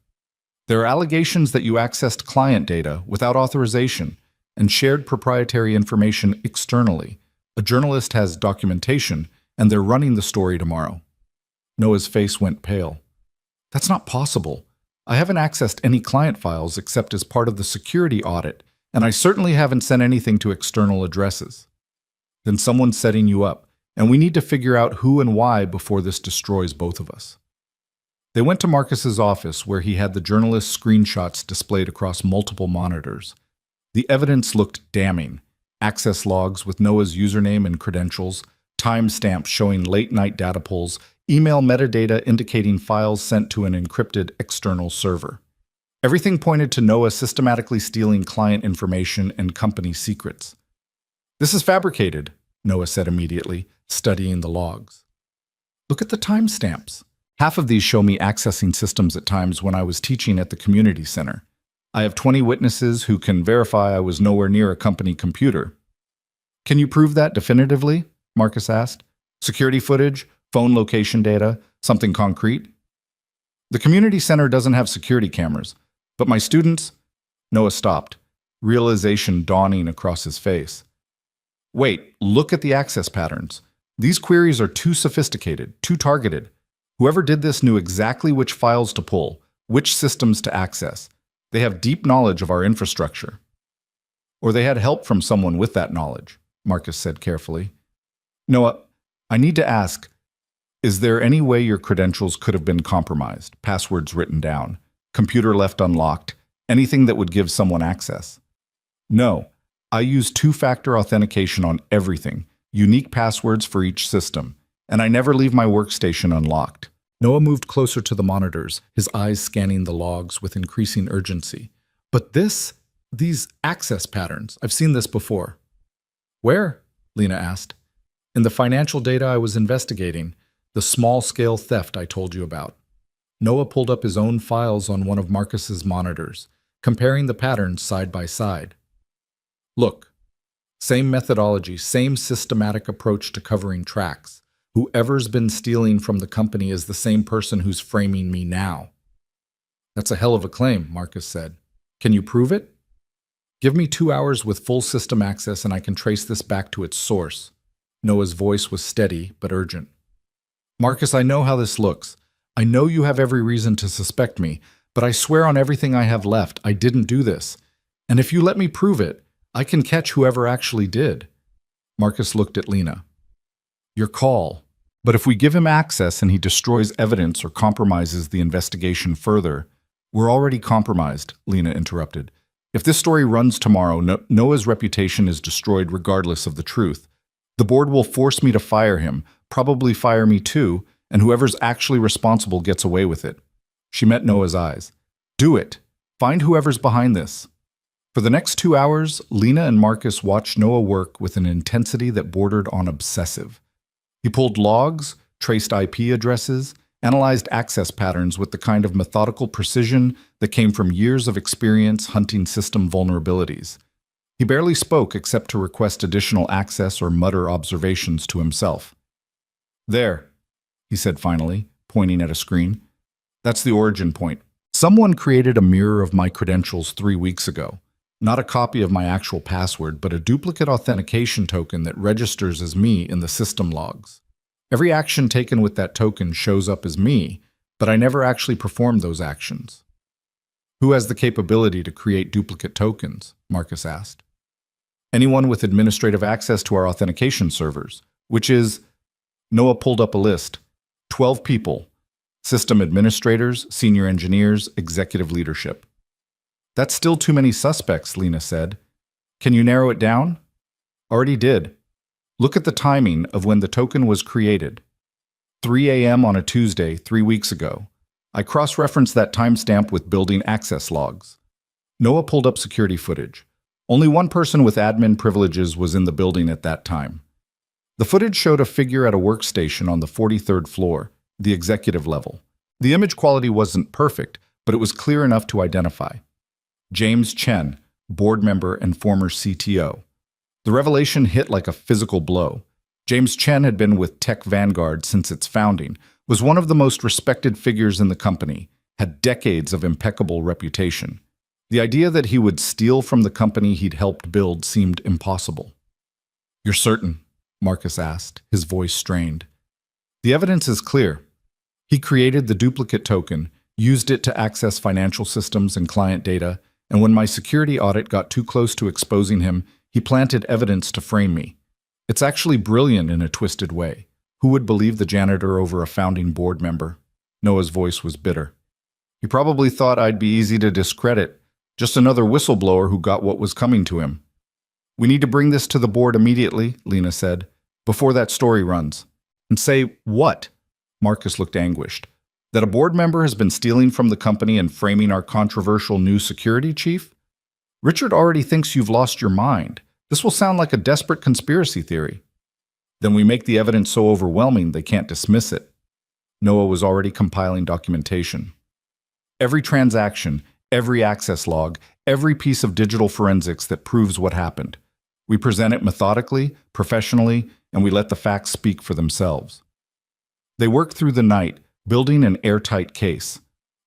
"There are allegations that you accessed client data without authorization and shared proprietary information externally. A journalist has documentation, and they're running the story tomorrow." Noah's face went pale. "That's not possible. I haven't accessed any client files except as part of the security audit, and I certainly haven't sent anything to external addresses." "Then someone's setting you up, and we need to figure out who and why before this destroys both of us." They went to Marcus's office, where he had the journalist's screenshots displayed across multiple monitors. The evidence looked damning. Access logs with Noah's username and credentials, timestamps showing late-night data pulls, email metadata indicating files sent to an encrypted external server. Everything pointed to Noah systematically stealing client information and company secrets. "This is fabricated," Noah said immediately, studying the logs. "Look at the timestamps. Half of these show me accessing systems at times when I was teaching at the community center. I have 20 witnesses who can verify I was nowhere near a company computer." "Can you prove that definitively?" Marcus asked. "Security footage, phone location data, something concrete?" "The community center doesn't have security cameras, but my students—" Noah stopped, realization dawning across his face. "Wait, look at the access patterns. These queries are too sophisticated, too targeted. Whoever did this knew exactly which files to pull, which systems to access. They have deep knowledge of our infrastructure." "Or they had help from someone with that knowledge," Marcus said carefully. "Noah, I need to ask, is there any way your credentials could have been compromised, passwords written down, computer left unlocked, anything that would give someone access?" "No. I use two-factor authentication on everything, unique passwords for each system, and I never leave my workstation unlocked." Noah moved closer to the monitors, his eyes scanning the logs with increasing urgency. "But these access patterns, I've seen this before." "Where?" Lena asked. "In the financial data I was investigating, the small-scale theft I told you about." Noah pulled up his own files on one of Marcus's monitors, comparing the patterns side by side. "Look, same methodology, same systematic approach to covering tracks. Whoever's been stealing from the company is the same person who's framing me now." "That's a hell of a claim," Marcus said. "Can you prove it?" "Give me 2 hours with full system access and I can trace this back to its source." Noah's voice was steady but urgent. "Marcus, I know how this looks. I know you have every reason to suspect me, but I swear on everything I have left, I didn't do this. And if you let me prove it, I can catch whoever actually did." Marcus looked at Lena. "Your call. But if we give him access and he destroys evidence or compromises the investigation further—" "We're already compromised," Lena interrupted. "If this story runs tomorrow, Noah's reputation is destroyed regardless of the truth. The board will force me to fire him, probably fire me too, and whoever's actually responsible gets away with it." She met Noah's eyes. "Do it. Find whoever's behind this." For the next 2 hours, Lena and Marcus watched Noah work with an intensity that bordered on obsessive. He pulled logs, traced IP addresses, analyzed access patterns with the kind of methodical precision that came from years of experience hunting system vulnerabilities. He barely spoke except to request additional access or mutter observations to himself. "There," he said finally, pointing at a screen. "That's the origin point. Someone created a mirror of my credentials 3 weeks ago. Not a copy of my actual password, but a duplicate authentication token that registers as me in the system logs. Every action taken with that token shows up as me, but I never actually performed those actions." "Who has the capability to create duplicate tokens?" Marcus asked. "Anyone with administrative access to our authentication servers, which is—" Noah pulled up a list. 12 people. System administrators, senior engineers, executive leadership. "That's still too many suspects," Lena said. "Can you narrow it down?" "Already did. Look at the timing of when the token was created. 3 a.m. on a Tuesday 3 weeks ago. I cross-referenced that timestamp with building access logs." Noah pulled up security footage. Only one person with admin privileges was in the building at that time. The footage showed a figure at a workstation on the 43rd floor, the executive level. The image quality wasn't perfect, but it was clear enough to identify. James Chen, board member and former CTO. The revelation hit like a physical blow. James Chen had been with Tech Vanguard since its founding, was one of the most respected figures in the company, had decades of impeccable reputation. The idea that he would steal from the company he'd helped build seemed impossible. "You're certain?" Marcus asked, his voice strained. "The evidence is clear. He created the duplicate token, used it to access financial systems and client data, and when my security audit got too close to exposing him, he planted evidence to frame me. It's actually brilliant in a twisted way. Who would believe the janitor over a founding board member?" Noah's voice was bitter. "He probably thought I'd be easy to discredit, just another whistleblower who got what was coming to him." "We need to bring this to the board immediately," Lena said, "before that story runs." "And say what?" Marcus looked anguished. That a board member has been stealing from the company and framing our controversial new security chief? Richard already thinks you've lost your mind. This will sound like a desperate conspiracy theory. Then we make the evidence so overwhelming they can't dismiss it. Noah was already compiling documentation. Every transaction, every access log, every piece of digital forensics that proves what happened. We present it methodically, professionally, and we let the facts speak for themselves. They worked through the night, building an airtight case.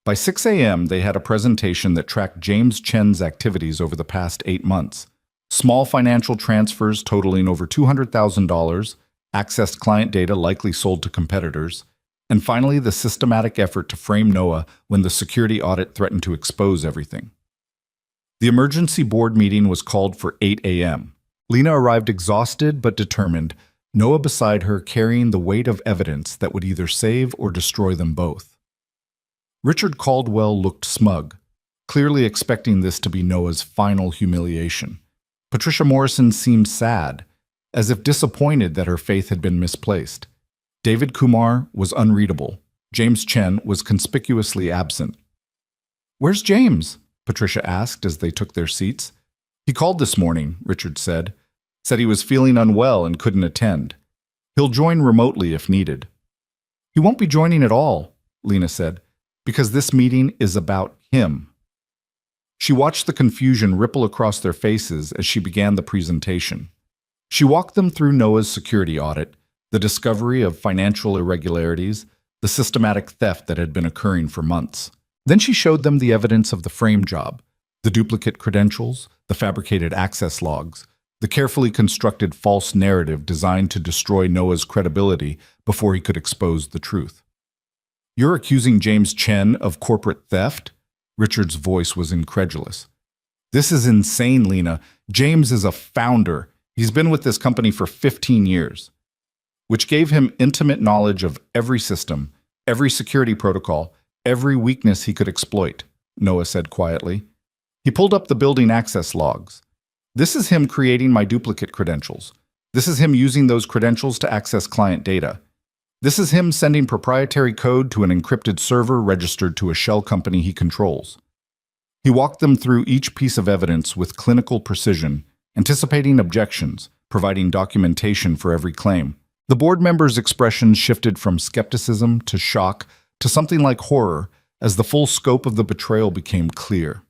By 6 a.m., they had a presentation that tracked James Chen's activities over the past 8 months. Small financial transfers totaling over $200,000, accessed client data likely sold to competitors, and finally the systematic effort to frame Noah when the security audit threatened to expose everything. The emergency board meeting was called for 8 a.m. Lena arrived exhausted but determined, Noah beside her carrying the weight of evidence that would either save or destroy them both. Richard Caldwell looked smug, clearly expecting this to be Noah's final humiliation. Patricia Morrison seemed sad, as if disappointed that her faith had been misplaced. David Kumar was unreadable. James Chen was conspicuously absent. "Where's James?" Patricia asked as they took their seats. "He called this morning," Richard said. "Said he was feeling unwell and couldn't attend. He'll join remotely if needed." "He won't be joining at all," Lena said, "because this meeting is about him." She watched the confusion ripple across their faces as she began the presentation. She walked them through Noah's security audit, the discovery of financial irregularities, the systematic theft that had been occurring for months. Then she showed them the evidence of the frame job, the duplicate credentials, the fabricated access logs, the carefully constructed false narrative designed to destroy Noah's credibility before he could expose the truth. "You're accusing James Chen of corporate theft?" Richard's voice was incredulous. "This is insane, Lena. James is a founder. He's been with this company for 15 years, which gave him intimate knowledge of every system, every security protocol, every weakness he could exploit," Noah said quietly. He pulled up the building access logs. "This is him creating my duplicate credentials. This is him using those credentials to access client data. This is him sending proprietary code to an encrypted server registered to a shell company he controls." He walked them through each piece of evidence with clinical precision, anticipating objections, providing documentation for every claim. The board members' expressions shifted from skepticism to shock to something like horror as the full scope of the betrayal became clear.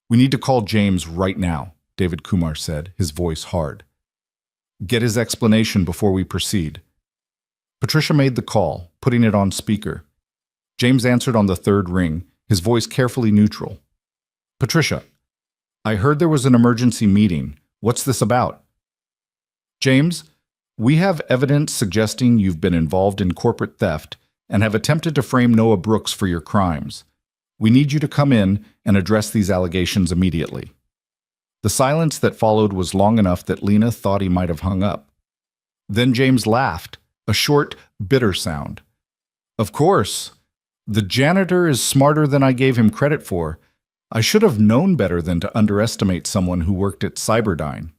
"We need to call James right now," David Kumar said, his voice hard. "Get his explanation before we proceed." Patricia made the call, putting it on speaker. James answered on the third ring, his voice carefully neutral. "Patricia, I heard there was an emergency meeting. What's this about?" "James, we have evidence suggesting you've been involved in corporate theft and have attempted to frame Noah Brooks for your crimes. We need you to come in and address these allegations immediately." The silence that followed was long enough that Lena thought he might have hung up. Then James laughed, a short, bitter sound. "Of course. The janitor is smarter than I gave him credit for. I should have known better than to underestimate someone who worked at Cyberdyne."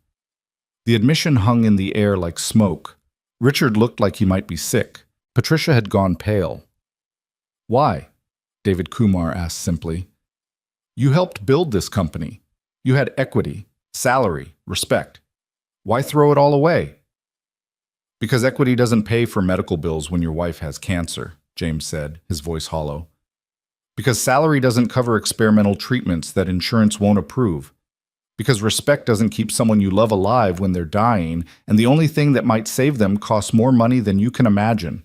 The admission hung in the air like smoke. Richard looked like he might be sick. Patricia had gone pale. "Why?" David Kumar asked simply. "You helped build this company. You had equity, salary, respect. Why throw it all away?" "Because equity doesn't pay for medical bills when your wife has cancer," James said, his voice hollow. "Because salary doesn't cover experimental treatments that insurance won't approve. Because respect doesn't keep someone you love alive when they're dying, and the only thing that might save them costs more money than you can imagine."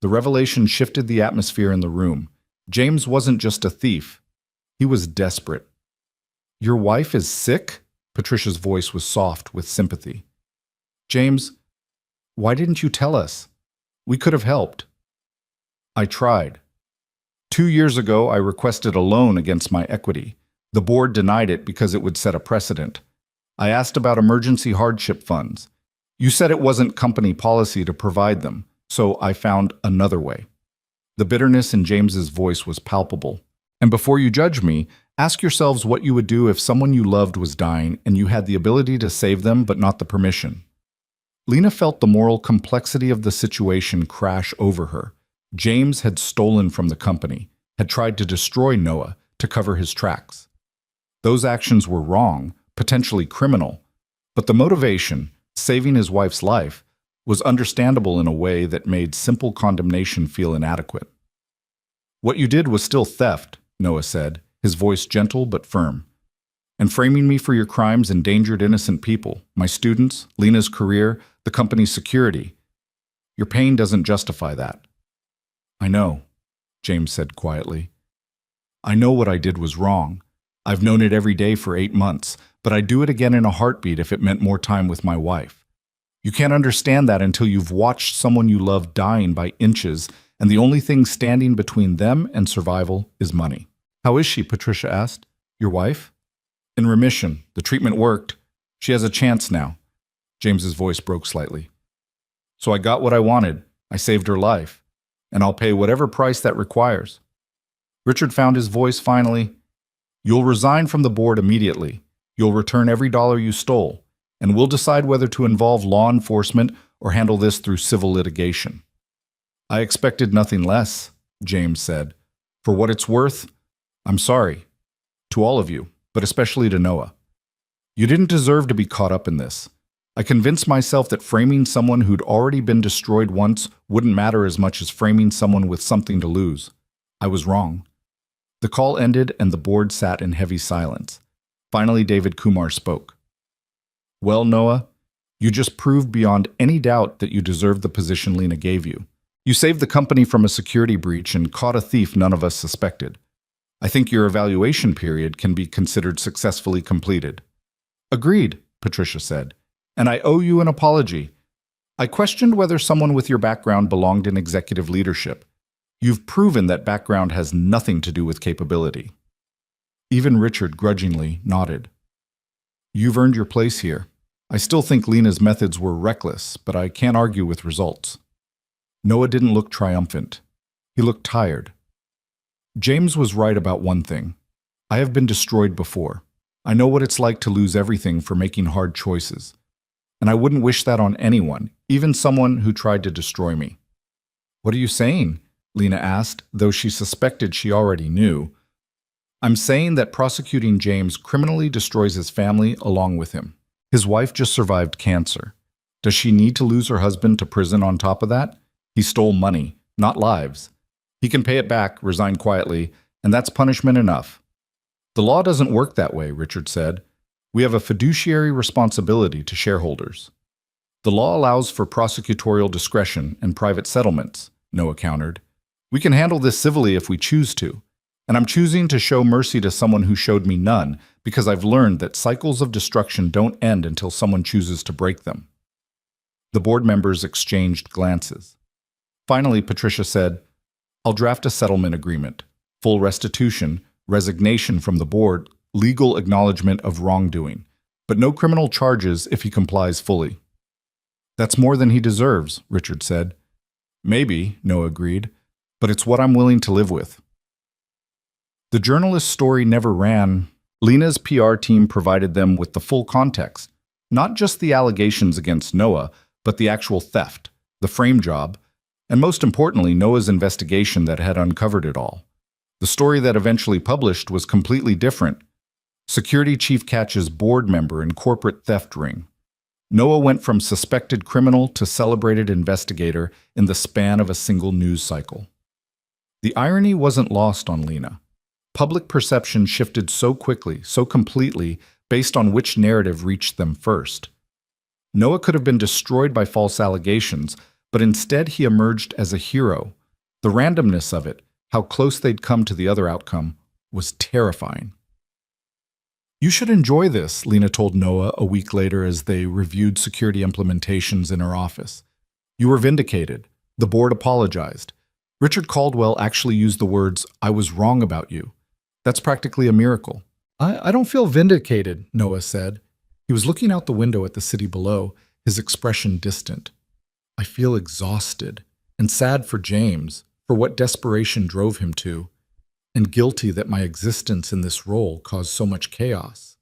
The revelation shifted the atmosphere in the room. James wasn't just a thief. He was desperate. "Your wife is sick?" Patricia's voice was soft with sympathy. "James, why didn't you tell us? We could have helped." "I tried. 2 years ago, I requested a loan against my equity. The board denied it because it would set a precedent. I asked about emergency hardship funds. You said it wasn't company policy to provide them, so I found another way." The bitterness in James's voice was palpable. "And before you judge me, ask yourselves what you would do if someone you loved was dying and you had the ability to save them but not the permission." Lena felt the moral complexity of the situation crash over her. James had stolen from the company, had tried to destroy Noah to cover his tracks. Those actions were wrong, potentially criminal, but the motivation, saving his wife's life, was understandable in a way that made simple condemnation feel inadequate. "What you did was still theft," Noah said, his voice gentle but firm. "And framing me for your crimes endangered innocent people, my students, Lena's career, the company's security. Your pain doesn't justify that." "I know," James said quietly. "I know what I did was wrong. I've known it every day for 8 months, but I'd do it again in a heartbeat if it meant more time with my wife. You can't understand that until you've watched someone you love dying by inches, and the only thing standing between them and survival is money." "How is she?" Patricia asked. "Your wife?" "In remission. The treatment worked. She has a chance now." James's voice broke slightly. "So I got what I wanted. I saved her life. And I'll pay whatever price that requires." Richard found his voice finally. "You'll resign from the board immediately. You'll return every dollar you stole, and we'll decide whether to involve law enforcement or handle this through civil litigation." "I expected nothing less," James said. "For what it's worth, I'm sorry. To all of you, but especially to Noah. You didn't deserve to be caught up in this. I convinced myself that framing someone who'd already been destroyed once wouldn't matter as much as framing someone with something to lose. I was wrong." The call ended and the board sat in heavy silence. Finally, David Kumar spoke. "Well, Noah, you just proved beyond any doubt that you deserved the position Lena gave you. You saved the company from a security breach and caught a thief none of us suspected. I think your evaluation period can be considered successfully completed." "Agreed," Patricia said. "And I owe you an apology. I questioned whether someone with your background belonged in executive leadership. You've proven that background has nothing to do with capability." Even Richard grudgingly nodded. "You've earned your place here. I still think Lena's methods were reckless, but I can't argue with results." Noah didn't look triumphant. He looked tired. James was right about one thing. I have been destroyed before. I know what it's like to lose everything for making hard choices. And I wouldn't wish that on anyone, even someone who tried to destroy me. "What are you saying?" Lena asked, though she suspected she already knew. "I'm saying that prosecuting James criminally destroys his family along with him. His wife just survived cancer. Does she need to lose her husband to prison on top of that? He stole money, not lives. He can pay it back, resign quietly, and that's punishment enough." "The law doesn't work that way," Richard said. "We have a fiduciary responsibility to shareholders." "The law allows for prosecutorial discretion and private settlements," Noah countered. "We can handle this civilly if we choose to. And I'm choosing to show mercy to someone who showed me none, because I've learned that cycles of destruction don't end until someone chooses to break them." The board members exchanged glances. Finally, Patricia said, "I'll draft a settlement agreement. Full restitution, resignation from the board, legal acknowledgement of wrongdoing, but no criminal charges if he complies fully." "That's more than he deserves," Richard said. "Maybe," Noah agreed, "but it's what I'm willing to live with." The journalist's story never ran. Lena's PR team provided them with the full context, not just the allegations against Noah, but the actual theft, the frame job, and most importantly, Noah's investigation that had uncovered it all. The story that eventually published was completely different. Security chief catches board member in corporate theft ring. Noah went from suspected criminal to celebrated investigator in the span of a single news cycle. The irony wasn't lost on Lena. Public perception shifted so quickly, so completely, based on which narrative reached them first. Noah could have been destroyed by false allegations, but instead he emerged as a hero. The randomness of it, how close they'd come to the other outcome, was terrifying. "You should enjoy this," Lena told Noah a week later as they reviewed security implementations in her office. "You were vindicated. The board apologized. Richard Caldwell actually used the words, 'I was wrong about you.' That's practically a miracle." I don't feel vindicated," Noah said. He was looking out the window at the city below, his expression distant. "I feel exhausted and sad for James, for what desperation drove him to, and guilty that my existence in this role caused so much chaos."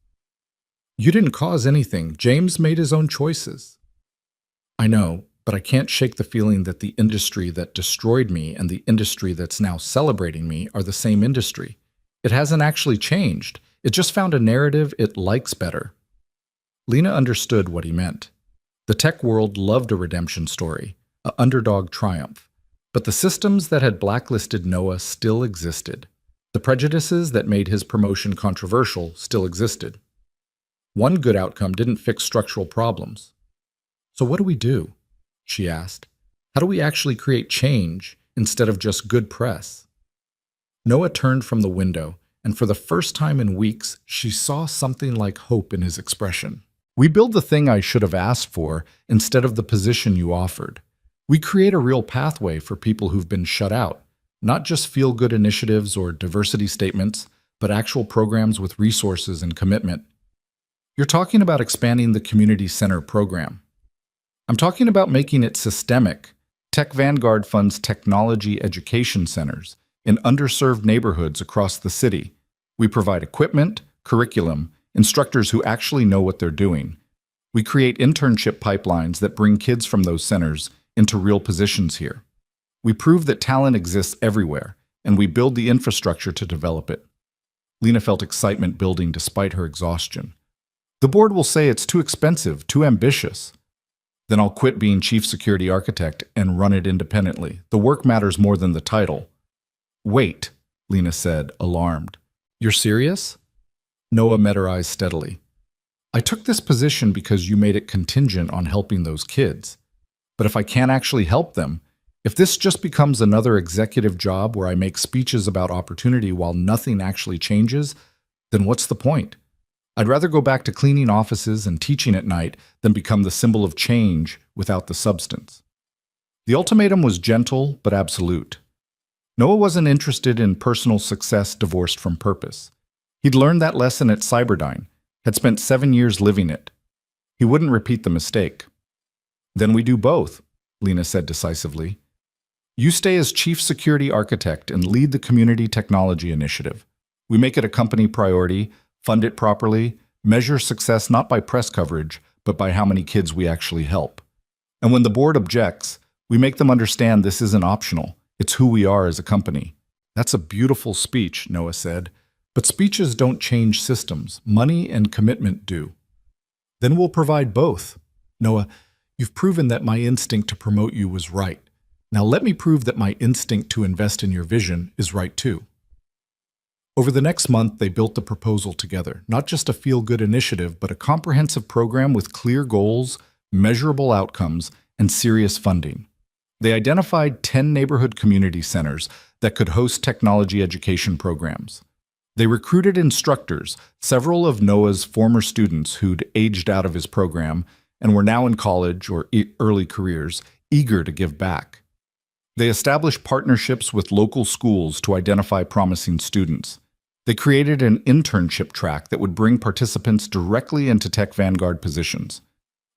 "You didn't cause anything. James made his own choices." I know, but I can't shake the feeling that the industry that destroyed me and the industry that's now celebrating me are the same industry. It hasn't actually changed. It just found a narrative it likes better. Lena understood what he meant. The tech world loved a redemption story, an underdog triumph. But the systems that had blacklisted Noah still existed. The prejudices that made his promotion controversial still existed. One good outcome didn't fix structural problems. So what do we do? She asked. How do we actually create change instead of just good press? Noah turned from the window, and for the first time in weeks, she saw something like hope in his expression. We build the thing I should have asked for instead of the position you offered. We create a real pathway for people who've been shut out, not just feel-good initiatives or diversity statements, but actual programs with resources and commitment. You're talking about expanding the community center program. I'm talking about making it systemic. Tech Vanguard funds technology education centers in underserved neighborhoods across the city. We provide equipment, curriculum, instructors who actually know what they're doing. We create internship pipelines that bring kids from those centers into real positions here. We prove that talent exists everywhere, and we build the infrastructure to develop it. Lena felt excitement building despite her exhaustion. The board will say it's too expensive, too ambitious. Then I'll quit being chief security architect and run it independently. The work matters more than the title. Wait, Lena said, alarmed. You're serious? Noah met her eyes steadily. I took this position because you made it contingent on helping those kids. But if I can't actually help them, if this just becomes another executive job where I make speeches about opportunity while nothing actually changes, then what's the point? I'd rather go back to cleaning offices and teaching at night than become the symbol of change without the substance. The ultimatum was gentle but absolute. Noah wasn't interested in personal success divorced from purpose. He'd learned that lesson at Cyberdyne, had spent 7 years living it. He wouldn't repeat the mistake. Then we do both, Lena said decisively. You stay as chief security architect and lead the community technology initiative. We make it a company priority, fund it properly, measure success not by press coverage, but by how many kids we actually help. And when the board objects, we make them understand this isn't optional. It's who we are as a company. That's a beautiful speech, Noah said. But speeches don't change systems. Money and commitment do. Then we'll provide both. Noah, you've proven that my instinct to promote you was right. Now let me prove that my instinct to invest in your vision is right too. Over the next month, they built the proposal together, not just a feel-good initiative, but a comprehensive program with clear goals, measurable outcomes, and serious funding. They identified 10 neighborhood community centers that could host technology education programs. They recruited instructors, several of Noah's former students who'd aged out of his program and were now in college or early careers, eager to give back. They established partnerships with local schools to identify promising students. They created an internship track that would bring participants directly into Tech Vanguard positions.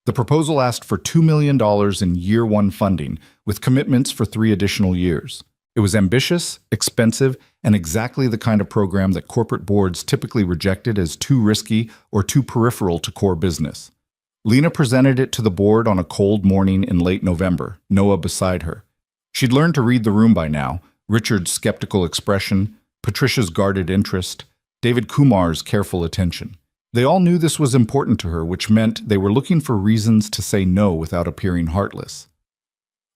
The proposal asked for $2 million in year one funding, with commitments for 3 additional years. It was ambitious, expensive, and exactly the kind of program that corporate boards typically rejected as too risky or too peripheral to core business. Lena presented it to the board on a cold morning in late November, Noah beside her. She'd learned to read the room by now, Richard's skeptical expression, Patricia's guarded interest, David Kumar's careful attention. They all knew this was important to her, which meant they were looking for reasons to say no without appearing heartless.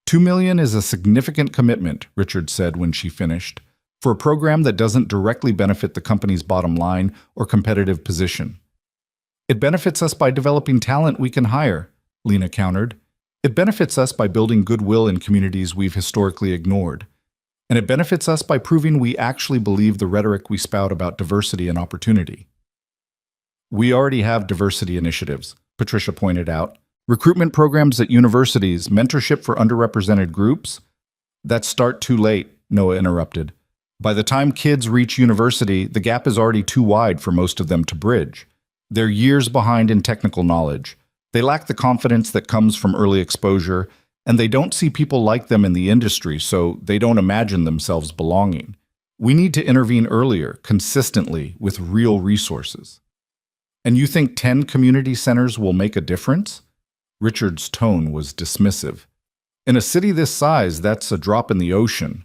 $2 million is a significant commitment, Richard said when she finished, for a program that doesn't directly benefit the company's bottom line or competitive position. It benefits us by developing talent we can hire, Lena countered. It benefits us by building goodwill in communities we've historically ignored. And it benefits us by proving we actually believe the rhetoric we spout about diversity and opportunity. We already have diversity initiatives, Patricia pointed out. Recruitment programs at universities, mentorship for underrepresented groups. That start too late, Noah interrupted. By the time kids reach university, the gap is already too wide for most of them to bridge. They're years behind in technical knowledge. They lack the confidence that comes from early exposure, and they don't see people like them in the industry, so they don't imagine themselves belonging. We need to intervene earlier, consistently, with real resources. And you think 10 community centers will make a difference? Richard's tone was dismissive. In a city this size, that's a drop in the ocean.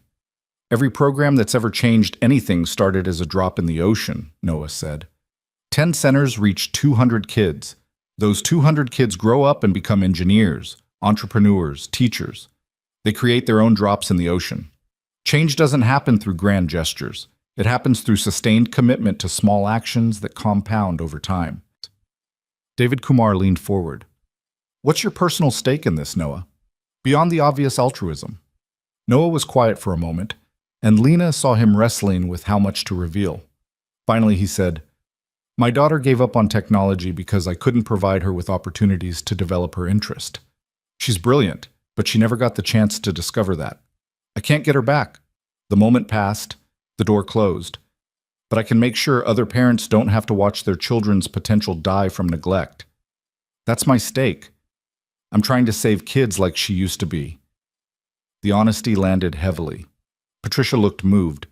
Every program that's ever changed anything started as a drop in the ocean, Noah said. 10 centers reach 200 kids. Those 200 kids grow up and become engineers, entrepreneurs, teachers. They create their own drops in the ocean. Change doesn't happen through grand gestures. It happens through sustained commitment to small actions that compound over time. David Kumar leaned forward. What's your personal stake in this, Noah? Beyond the obvious altruism. Noah was quiet for a moment, and Lena saw him wrestling with how much to reveal. Finally, he said, My daughter gave up on technology because I couldn't provide her with opportunities to develop her interest. She's brilliant, but she never got the chance to discover that. I can't get her back. The moment passed, the door closed. But I can make sure other parents don't have to watch their children's potential die from neglect. That's my stake. I'm trying to save kids like she used to be. The honesty landed heavily. Patricia looked moved.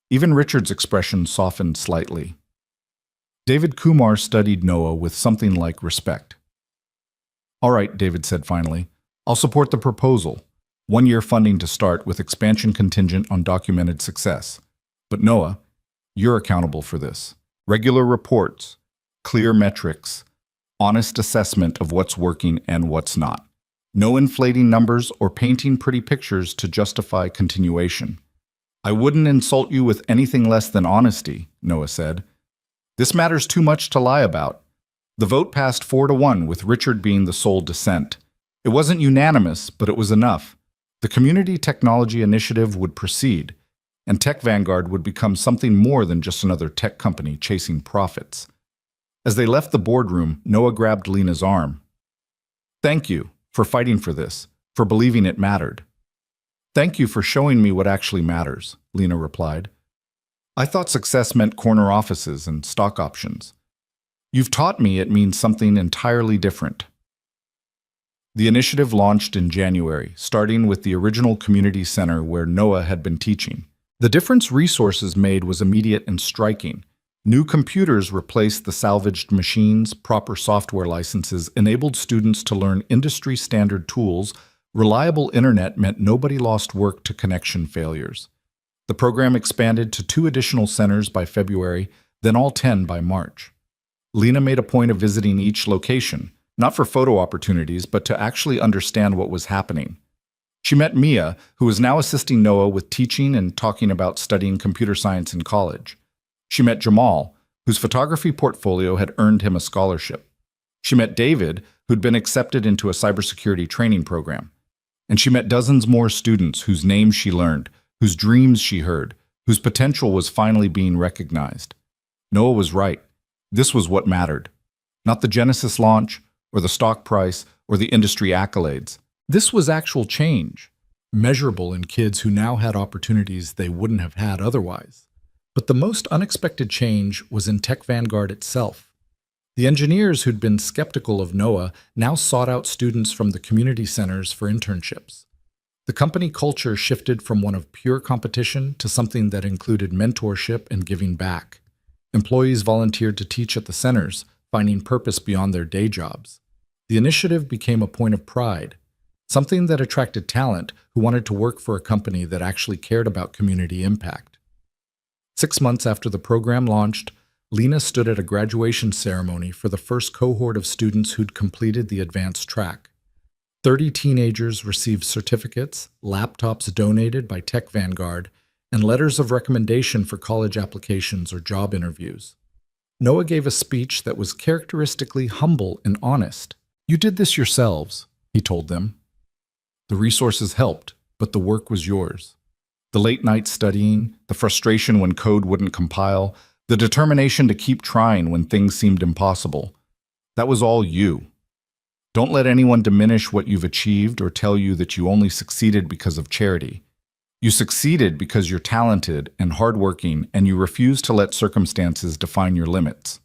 Even Richard's expression softened slightly. David Kumar studied Noah with something like respect. All right, David said finally. I'll support the proposal. 1-year funding to start with expansion contingent on documented success. But Noah, you're accountable for this. Regular reports, clear metrics, honest assessment of what's working and what's not. No inflating numbers or painting pretty pictures to justify continuation. I wouldn't insult you with anything less than honesty, Noah said. This matters too much to lie about. The vote passed 4-1 with Richard being the sole dissent. It wasn't unanimous, but it was enough. The Community Technology Initiative would proceed, and Tech Vanguard would become something more than just another tech company chasing profits. As they left the boardroom, Noah grabbed Lena's arm. Thank you for fighting for this, for believing it mattered. Thank you for showing me what actually matters, Lena replied. I thought success meant corner offices and stock options. You've taught me it means something entirely different. The initiative launched in January, starting with the original community center where Noah had been teaching. The difference resources made was immediate and striking. New computers replaced the salvaged machines, proper software licenses enabled students to learn industry-standard tools, reliable internet meant nobody lost work to connection failures. The program expanded to 2 additional centers by February, then all 10 by March. Lena made a point of visiting each location, not for photo opportunities, but to actually understand what was happening. She met Mia, who was now assisting Noah with teaching and talking about studying computer science in college. She met Jamal, whose photography portfolio had earned him a scholarship. She met David, who'd been accepted into a cybersecurity training program. And she met dozens more students whose names she learned, whose dreams she heard, whose potential was finally being recognized. Noah was right. This was what mattered. Not the Genesis launch, or the stock price, or the industry accolades. This was actual change, measurable in kids who now had opportunities they wouldn't have had otherwise. But the most unexpected change was in Tech Vanguard itself. The engineers who'd been skeptical of Noah now sought out students from the community centers for internships. The company culture shifted from one of pure competition to something that included mentorship and giving back. Employees volunteered to teach at the centers, finding purpose beyond their day jobs. The initiative became a point of pride, something that attracted talent who wanted to work for a company that actually cared about community impact. 6 months after the program launched, Lena stood at a graduation ceremony for the first cohort of students who'd completed the advanced track. 30 teenagers received certificates, laptops donated by Tech Vanguard, and letters of recommendation for college applications or job interviews. Noah gave a speech that was characteristically humble and honest. You did this yourselves, he told them. The resources helped, but the work was yours. The late night studying, the frustration when code wouldn't compile, the determination to keep trying when things seemed impossible. That was all you. Don't let anyone diminish what you've achieved or tell you that you only succeeded because of charity. You succeeded because you're talented and hardworking, and you refuse to let circumstances define your limits.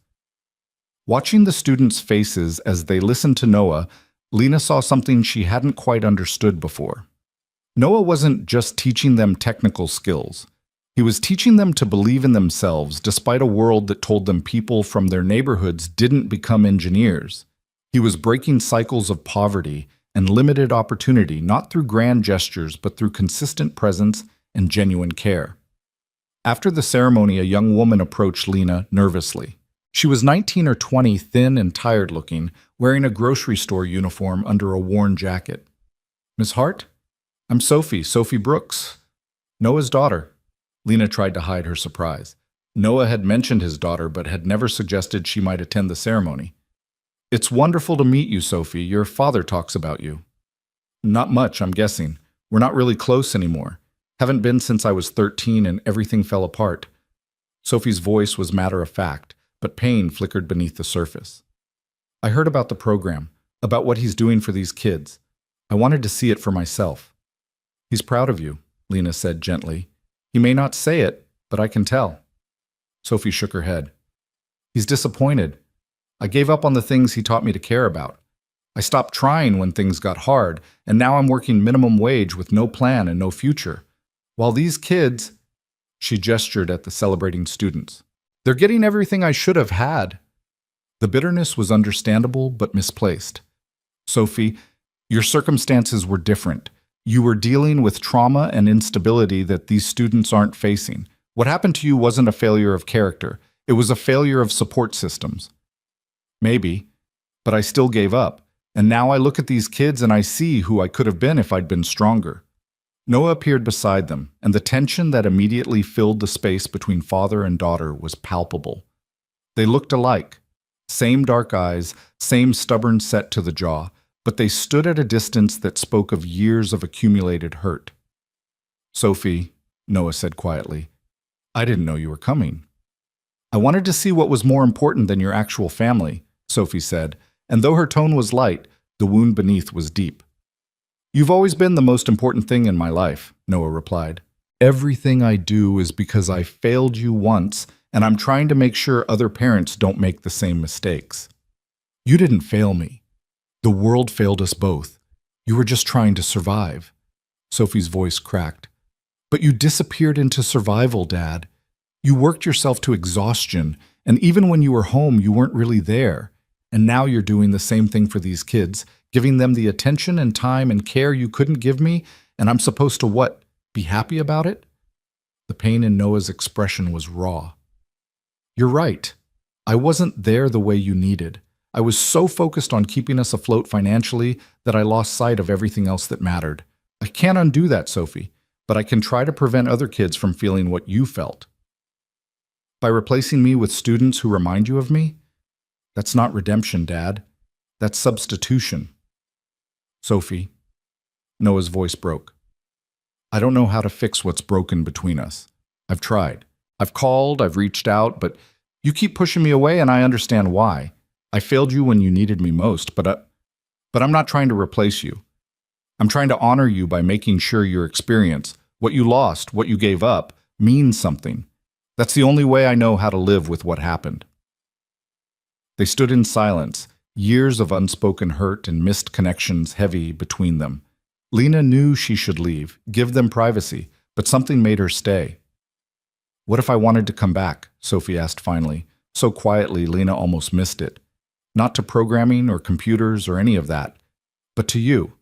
Watching the students' faces as they listened to Noah, Lena saw something she hadn't quite understood before. Noah wasn't just teaching them technical skills. He was teaching them to believe in themselves despite a world that told them people from their neighborhoods didn't become engineers. He was breaking cycles of poverty and limited opportunity, not through grand gestures, but through consistent presence and genuine care. After the ceremony, a young woman approached Lena nervously. She was 19 or 20, thin and tired looking, wearing a grocery store uniform under a worn jacket. "Miss Hart? I'm Sophie Brooks, Noah's daughter." Lena tried to hide her surprise. Noah had mentioned his daughter, but had never suggested she might attend the ceremony. "It's wonderful to meet you, Sophie. Your father talks about you." "Not much, I'm guessing. We're not really close anymore. Haven't been since I was 13 and everything fell apart." Sophie's voice was matter of fact, but pain flickered beneath the surface. "I heard about the program, about what he's doing for these kids. I wanted to see it for myself." "He's proud of you," Lena said gently. "He may not say it, but I can tell." Sophie shook her head. "He's disappointed. I gave up on the things he taught me to care about. I stopped trying when things got hard, and now I'm working minimum wage with no plan and no future. While these kids," she gestured at the celebrating students, "they're getting everything I should have had." The bitterness was understandable but misplaced. "Sophie, your circumstances were different. You were dealing with trauma and instability that these students aren't facing. What happened to you wasn't a failure of character. It was a failure of support systems." "Maybe, but I still gave up. And now I look at these kids and I see who I could have been if I'd been stronger." Noah appeared beside them, and the tension that immediately filled the space between father and daughter was palpable. They looked alike. Same dark eyes, same stubborn set to the jaw, but they stood at a distance that spoke of years of accumulated hurt. "Sophie," Noah said quietly, "I didn't know you were coming." "I wanted to see what was more important than your actual family," Sophie said, and though her tone was light, the wound beneath was deep. "You've always been the most important thing in my life," Noah replied. "Everything I do is because I failed you once, and I'm trying to make sure other parents don't make the same mistakes." "You didn't fail me. The world failed us both. You were just trying to survive." Sophie's voice cracked. "But you disappeared into survival, Dad. You worked yourself to exhaustion, and even when you were home, you weren't really there. And now you're doing the same thing for these kids, giving them the attention and time and care you couldn't give me, and I'm supposed to what? Be happy about it?" The pain in Noah's expression was raw. "You're right. I wasn't there the way you needed. I was so focused on keeping us afloat financially that I lost sight of everything else that mattered. I can't undo that, Sophie, but I can try to prevent other kids from feeling what you felt." "By replacing me with students who remind you of me?" "That's not redemption, Dad. That's substitution." "Sophie," Noah's voice broke, "I don't know how to fix what's broken between us. I've tried. I've called, I've reached out, but you keep pushing me away and I understand why. I failed you when you needed me most, but I'm not trying to replace you. I'm trying to honor you by making sure your experience, what you lost, what you gave up, means something. That's the only way I know how to live with what happened." They stood in silence, years of unspoken hurt and missed connections heavy between them. Lena knew she should leave, give them privacy, but something made her stay. "What if I wanted to come back?" Sophie asked finally, so quietly Lena almost missed it. "Not to programming or computers or any of that, but to you.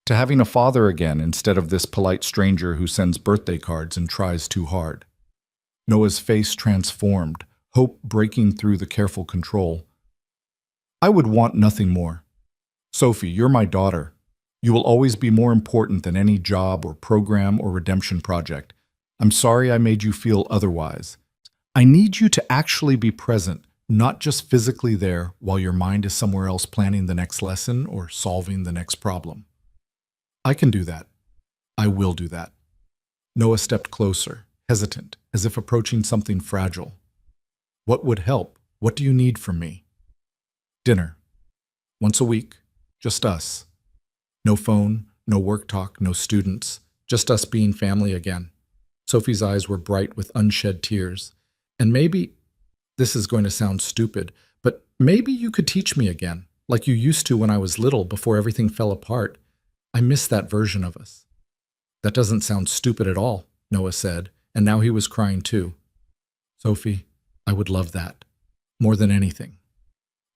To having a father again instead of this polite stranger who sends birthday cards and tries too hard." Noah's face transformed, hope breaking through the careful control. "I would want nothing more. Sophie, you're my daughter. You will always be more important than any job or program or redemption project. I'm sorry I made you feel otherwise. I need you to actually be present, not just physically there while your mind is somewhere else planning the next lesson or solving the next problem." "I can do that. I will do that." Noah stepped closer, hesitant, as if approaching something fragile. "What would help? What do you need from me?" "Dinner. Once a week. Just us. No phone, no work talk, no students. Just us being family again." Sophie's eyes were bright with unshed tears. "And maybe, this is going to sound stupid, but maybe you could teach me again, like you used to when I was little before everything fell apart. I miss that version of us." "That doesn't sound stupid at all," Noah said, and now he was crying too. "Sophie, I would love that. More than anything."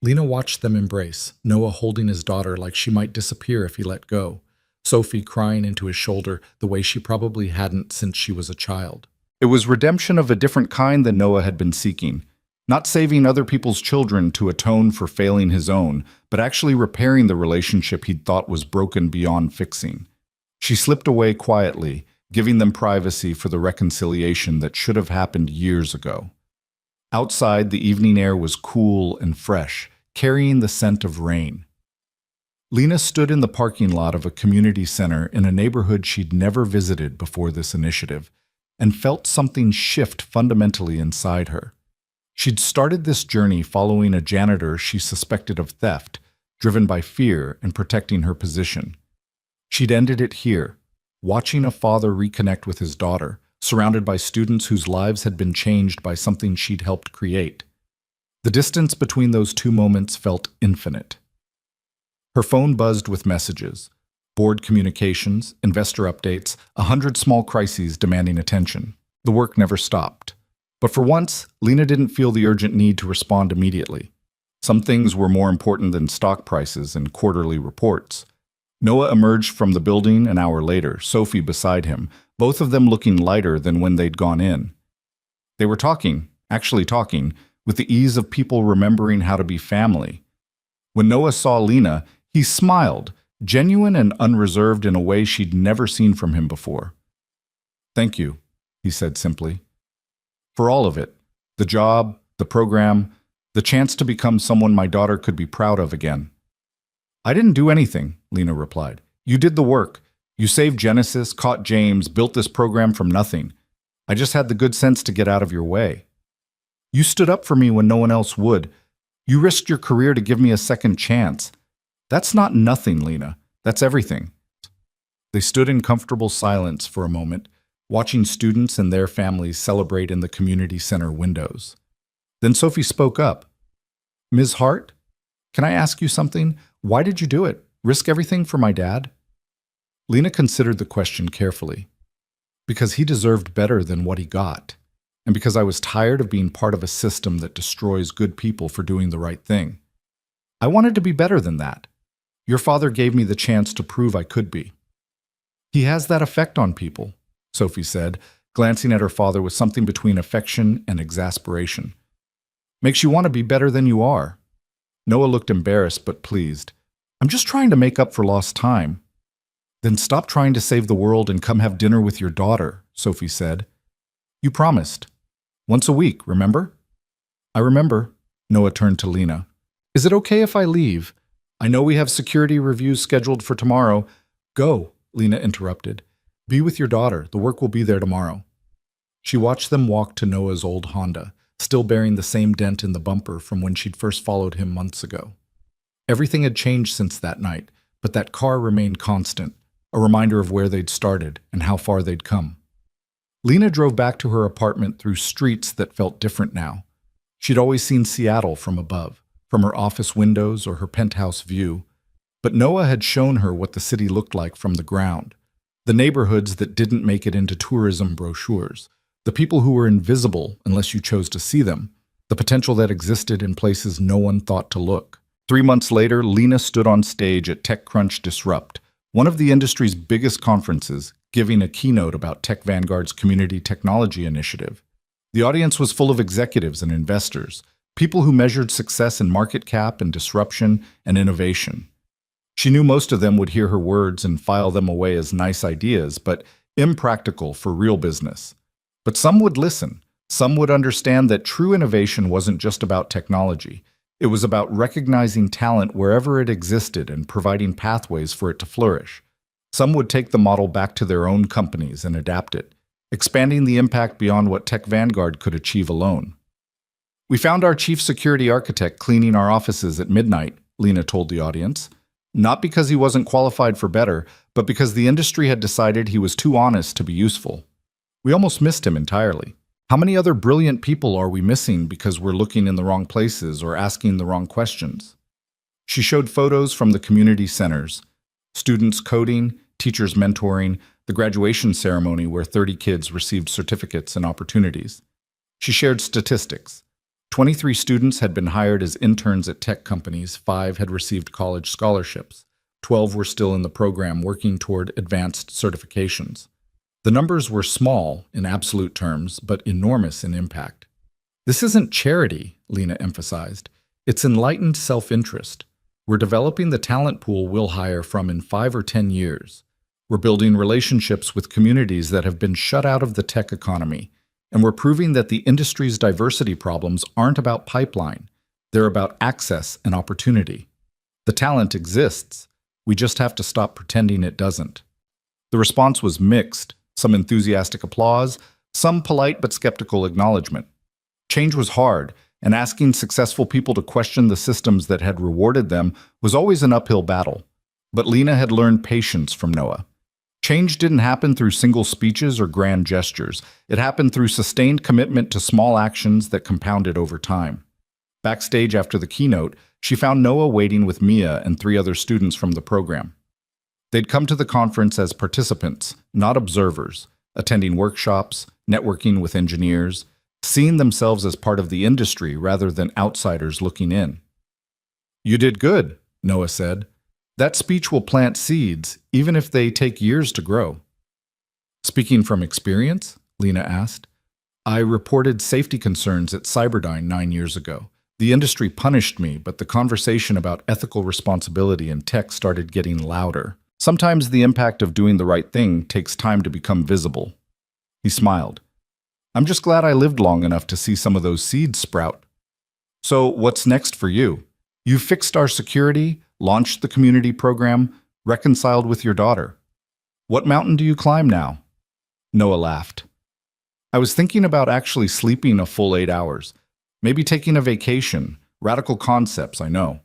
Lena watched them embrace, Noah holding his daughter like she might disappear if he let go, Sophie crying into his shoulder the way she probably hadn't since she was a child. It was redemption of a different kind than Noah had been seeking. Not saving other people's children to atone for failing his own, but actually repairing the relationship he'd thought was broken beyond fixing. She slipped away quietly, giving them privacy for the reconciliation that should have happened years ago. Outside, the evening air was cool and fresh, carrying the scent of rain. Lena stood in the parking lot of a community center in a neighborhood she'd never visited before this initiative, and felt something shift fundamentally inside her. She'd started this journey following a janitor she suspected of theft, driven by fear and protecting her position. She'd ended it here, watching a father reconnect with his daughter, surrounded by students whose lives had been changed by something she'd helped create. The distance between those two moments felt infinite. Her phone buzzed with messages, board communications, investor updates, 100 small crises demanding attention. The work never stopped. But for once, Lena didn't feel the urgent need to respond immediately. Some things were more important than stock prices and quarterly reports. Noah emerged from the building an hour later, Sophie beside him, both of them looking lighter than when they'd gone in. They were talking, actually talking, with the ease of people remembering how to be family. When Noah saw Lena, he smiled, genuine and unreserved in a way she'd never seen from him before. "Thank you," he said simply. "For all of it. The job, the program, the chance to become someone my daughter could be proud of again." "I didn't do anything," Lena replied. "You did the work. You saved Genesis, caught James, built this program from nothing. I just had the good sense to get out of your way. You stood up for me when no one else would. You risked your career to give me a second chance. That's not nothing, Lena. That's everything." They stood in comfortable silence for a moment, watching students and their families celebrate in the community center windows. Then Sophie spoke up. "Ms. Hart, can I ask you something? Why did you do it? Risk everything for my dad?" Lena considered the question carefully. "Because he deserved better than what he got, and because I was tired of being part of a system that destroys good people for doing the right thing. I wanted to be better than that. Your father gave me the chance to prove I could be." "He has that effect on people," Sophie said, glancing at her father with something between affection and exasperation. "Makes you want to be better than you are." Noah looked embarrassed but pleased. "I'm just trying to make up for lost time." "Then stop trying to save the world and come have dinner with your daughter," Sophie said. "You promised. Once a week, remember?" "I remember." Noah turned to Lena. "Is it okay if I leave? I know we have security reviews scheduled for tomorrow." "Go," Lena interrupted. "Be with your daughter. The work will be there tomorrow." She watched them walk to Noah's old Honda, still bearing the same dent in the bumper from when she'd first followed him months ago. Everything had changed since that night, but that car remained constant, a reminder of where they'd started and how far they'd come. Lena drove back to her apartment through streets that felt different now. She'd always seen Seattle from above, from her office windows or her penthouse view, but Noah had shown her what the city looked like from the ground, the neighborhoods that didn't make it into tourism brochures, the people who were invisible unless you chose to see them, the potential that existed in places no one thought to look. 3 months later, Lena stood on stage at TechCrunch Disrupt, one of the industry's biggest conferences, giving a keynote about Tech Vanguard's Community Technology Initiative. The audience was full of executives and investors, people who measured success in market cap and disruption and innovation. She knew most of them would hear her words and file them away as nice ideas, but impractical for real business. But some would listen. Some would understand that true innovation wasn't just about technology. It was about recognizing talent wherever it existed and providing pathways for it to flourish. Some would take the model back to their own companies and adapt it, expanding the impact beyond what Tech Vanguard could achieve alone. "We found our chief security architect cleaning our offices at midnight," Lena told the audience. "Not because he wasn't qualified for better, but because the industry had decided he was too honest to be useful. We almost missed him entirely. How many other brilliant people are we missing because we're looking in the wrong places or asking the wrong questions?" She showed photos from the community centers, students coding, teachers mentoring, the graduation ceremony where 30 kids received certificates and opportunities. She shared statistics. 23 students had been hired as interns at tech companies, 5 had received college scholarships, 12 were still in the program working toward advanced certifications. The numbers were small in absolute terms, but enormous in impact. This isn't charity, Lena emphasized. It's enlightened self-interest. We're developing the talent pool we'll hire from in 5 or 10 years. We're building relationships with communities that have been shut out of the tech economy, and we're proving that the industry's diversity problems aren't about pipeline. They're about access and opportunity. The talent exists. We just have to stop pretending it doesn't. The response was mixed, some enthusiastic applause, some polite but skeptical acknowledgement. Change was hard, and asking successful people to question the systems that had rewarded them was always an uphill battle. But Lena had learned patience from Noah. Change didn't happen through single speeches or grand gestures. It happened through sustained commitment to small actions that compounded over time. Backstage after the keynote, she found Noah waiting with Mia and 3 other students from the program. They'd come to the conference as participants, not observers, attending workshops, networking with engineers, seeing themselves as part of the industry rather than outsiders looking in. "You did good," Noah said. "That speech will plant seeds, even if they take years to grow." "Speaking from experience?" Lena asked. "I reported safety concerns at Cyberdyne 9 years ago. The industry punished me, but the conversation about ethical responsibility in tech started getting louder. Sometimes the impact of doing the right thing takes time to become visible." He smiled. "I'm just glad I lived long enough to see some of those seeds sprout." "So what's next for you? You've fixed our security, launched the community program, reconciled with your daughter. What mountain do you climb now?" Noah laughed. "I was thinking about actually sleeping a full 8 hours. Maybe taking a vacation. Radical concepts, I know.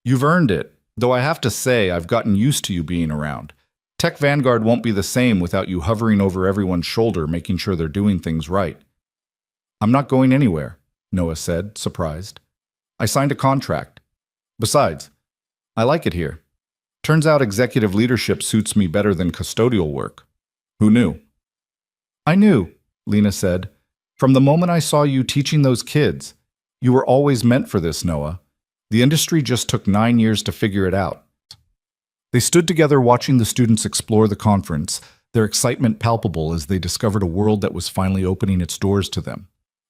You've earned it, though I have to say I've gotten used to you being around. Tech Vanguard won't be the same without you hovering over everyone's shoulder, making sure they're doing things right." "I'm not going anywhere," Noah said, surprised. "I signed a contract. Besides, I like it here. Turns out executive leadership suits me better than custodial work. Who knew?" "I knew," Lena said. "From the moment I saw you teaching those kids. You were always meant for this, Noah. The industry just took 9 years to figure it out." They stood together watching the students explore the conference, their excitement palpable as they discovered a world that was finally opening its doors to them.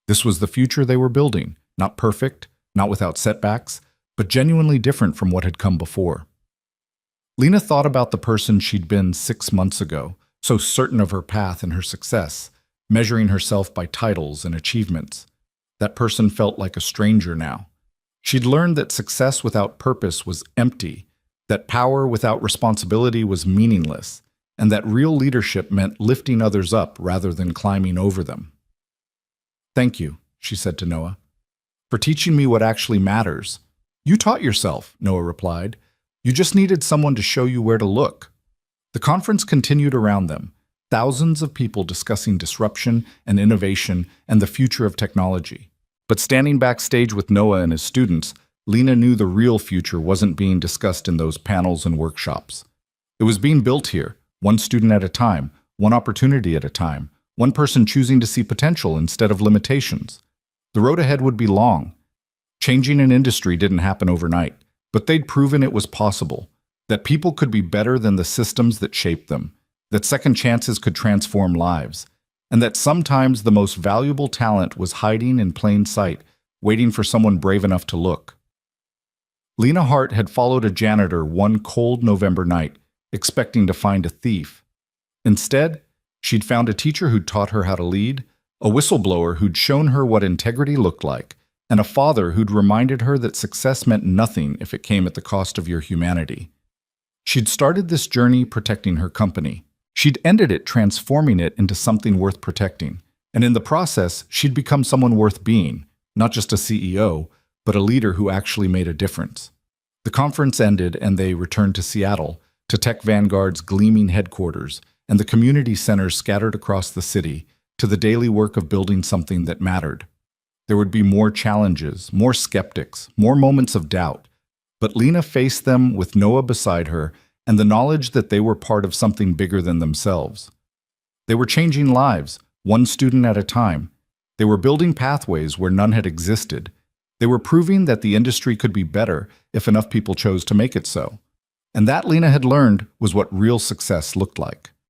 This was the future they were building, not perfect, not without setbacks, but genuinely different from what had come before. Lena thought about the person she'd been 6 months ago, so certain of her path and her success, measuring herself by titles and achievements. That person felt like a stranger now. She'd learned that success without purpose was empty, that power without responsibility was meaningless, and that real leadership meant lifting others up rather than climbing over them. "Thank you," she said to Noah, "for teaching me what actually matters." "You taught yourself," Noah replied. "You just needed someone to show you where to look." The conference continued around them, thousands of people discussing disruption and innovation and the future of technology. But standing backstage with Noah and his students, Lena knew the real future wasn't being discussed in those panels and workshops. It was being built here, one student at a time, one opportunity at a time, one person choosing to see potential instead of limitations. The road ahead would be long. Changing an industry didn't happen overnight, but they'd proven it was possible, that people could be better than the systems that shaped them, that second chances could transform lives, and that sometimes the most valuable talent was hiding in plain sight, waiting for someone brave enough to look. Lena Hart had followed a janitor one cold November night, expecting to find a thief. Instead, she'd found a teacher who'd taught her how to lead, a whistleblower who'd shown her what integrity looked like, and a father who'd reminded her that success meant nothing if it came at the cost of your humanity. She'd started this journey protecting her company. She'd ended it transforming it into something worth protecting. And in the process, she'd become someone worth being, not just a CEO, but a leader who actually made a difference. The conference ended and they returned to Seattle, to Tech Vanguard's gleaming headquarters, and the community centers scattered across the city, to the daily work of building something that mattered. There would be more challenges, more skeptics, more moments of doubt, but Lena faced them with Noah beside her and the knowledge that they were part of something bigger than themselves. They were changing lives, one student at a time, They were building pathways where none had existed. They were proving that the industry could be better if enough people chose to make it so. And that, Lena had learned, was what real success looked like.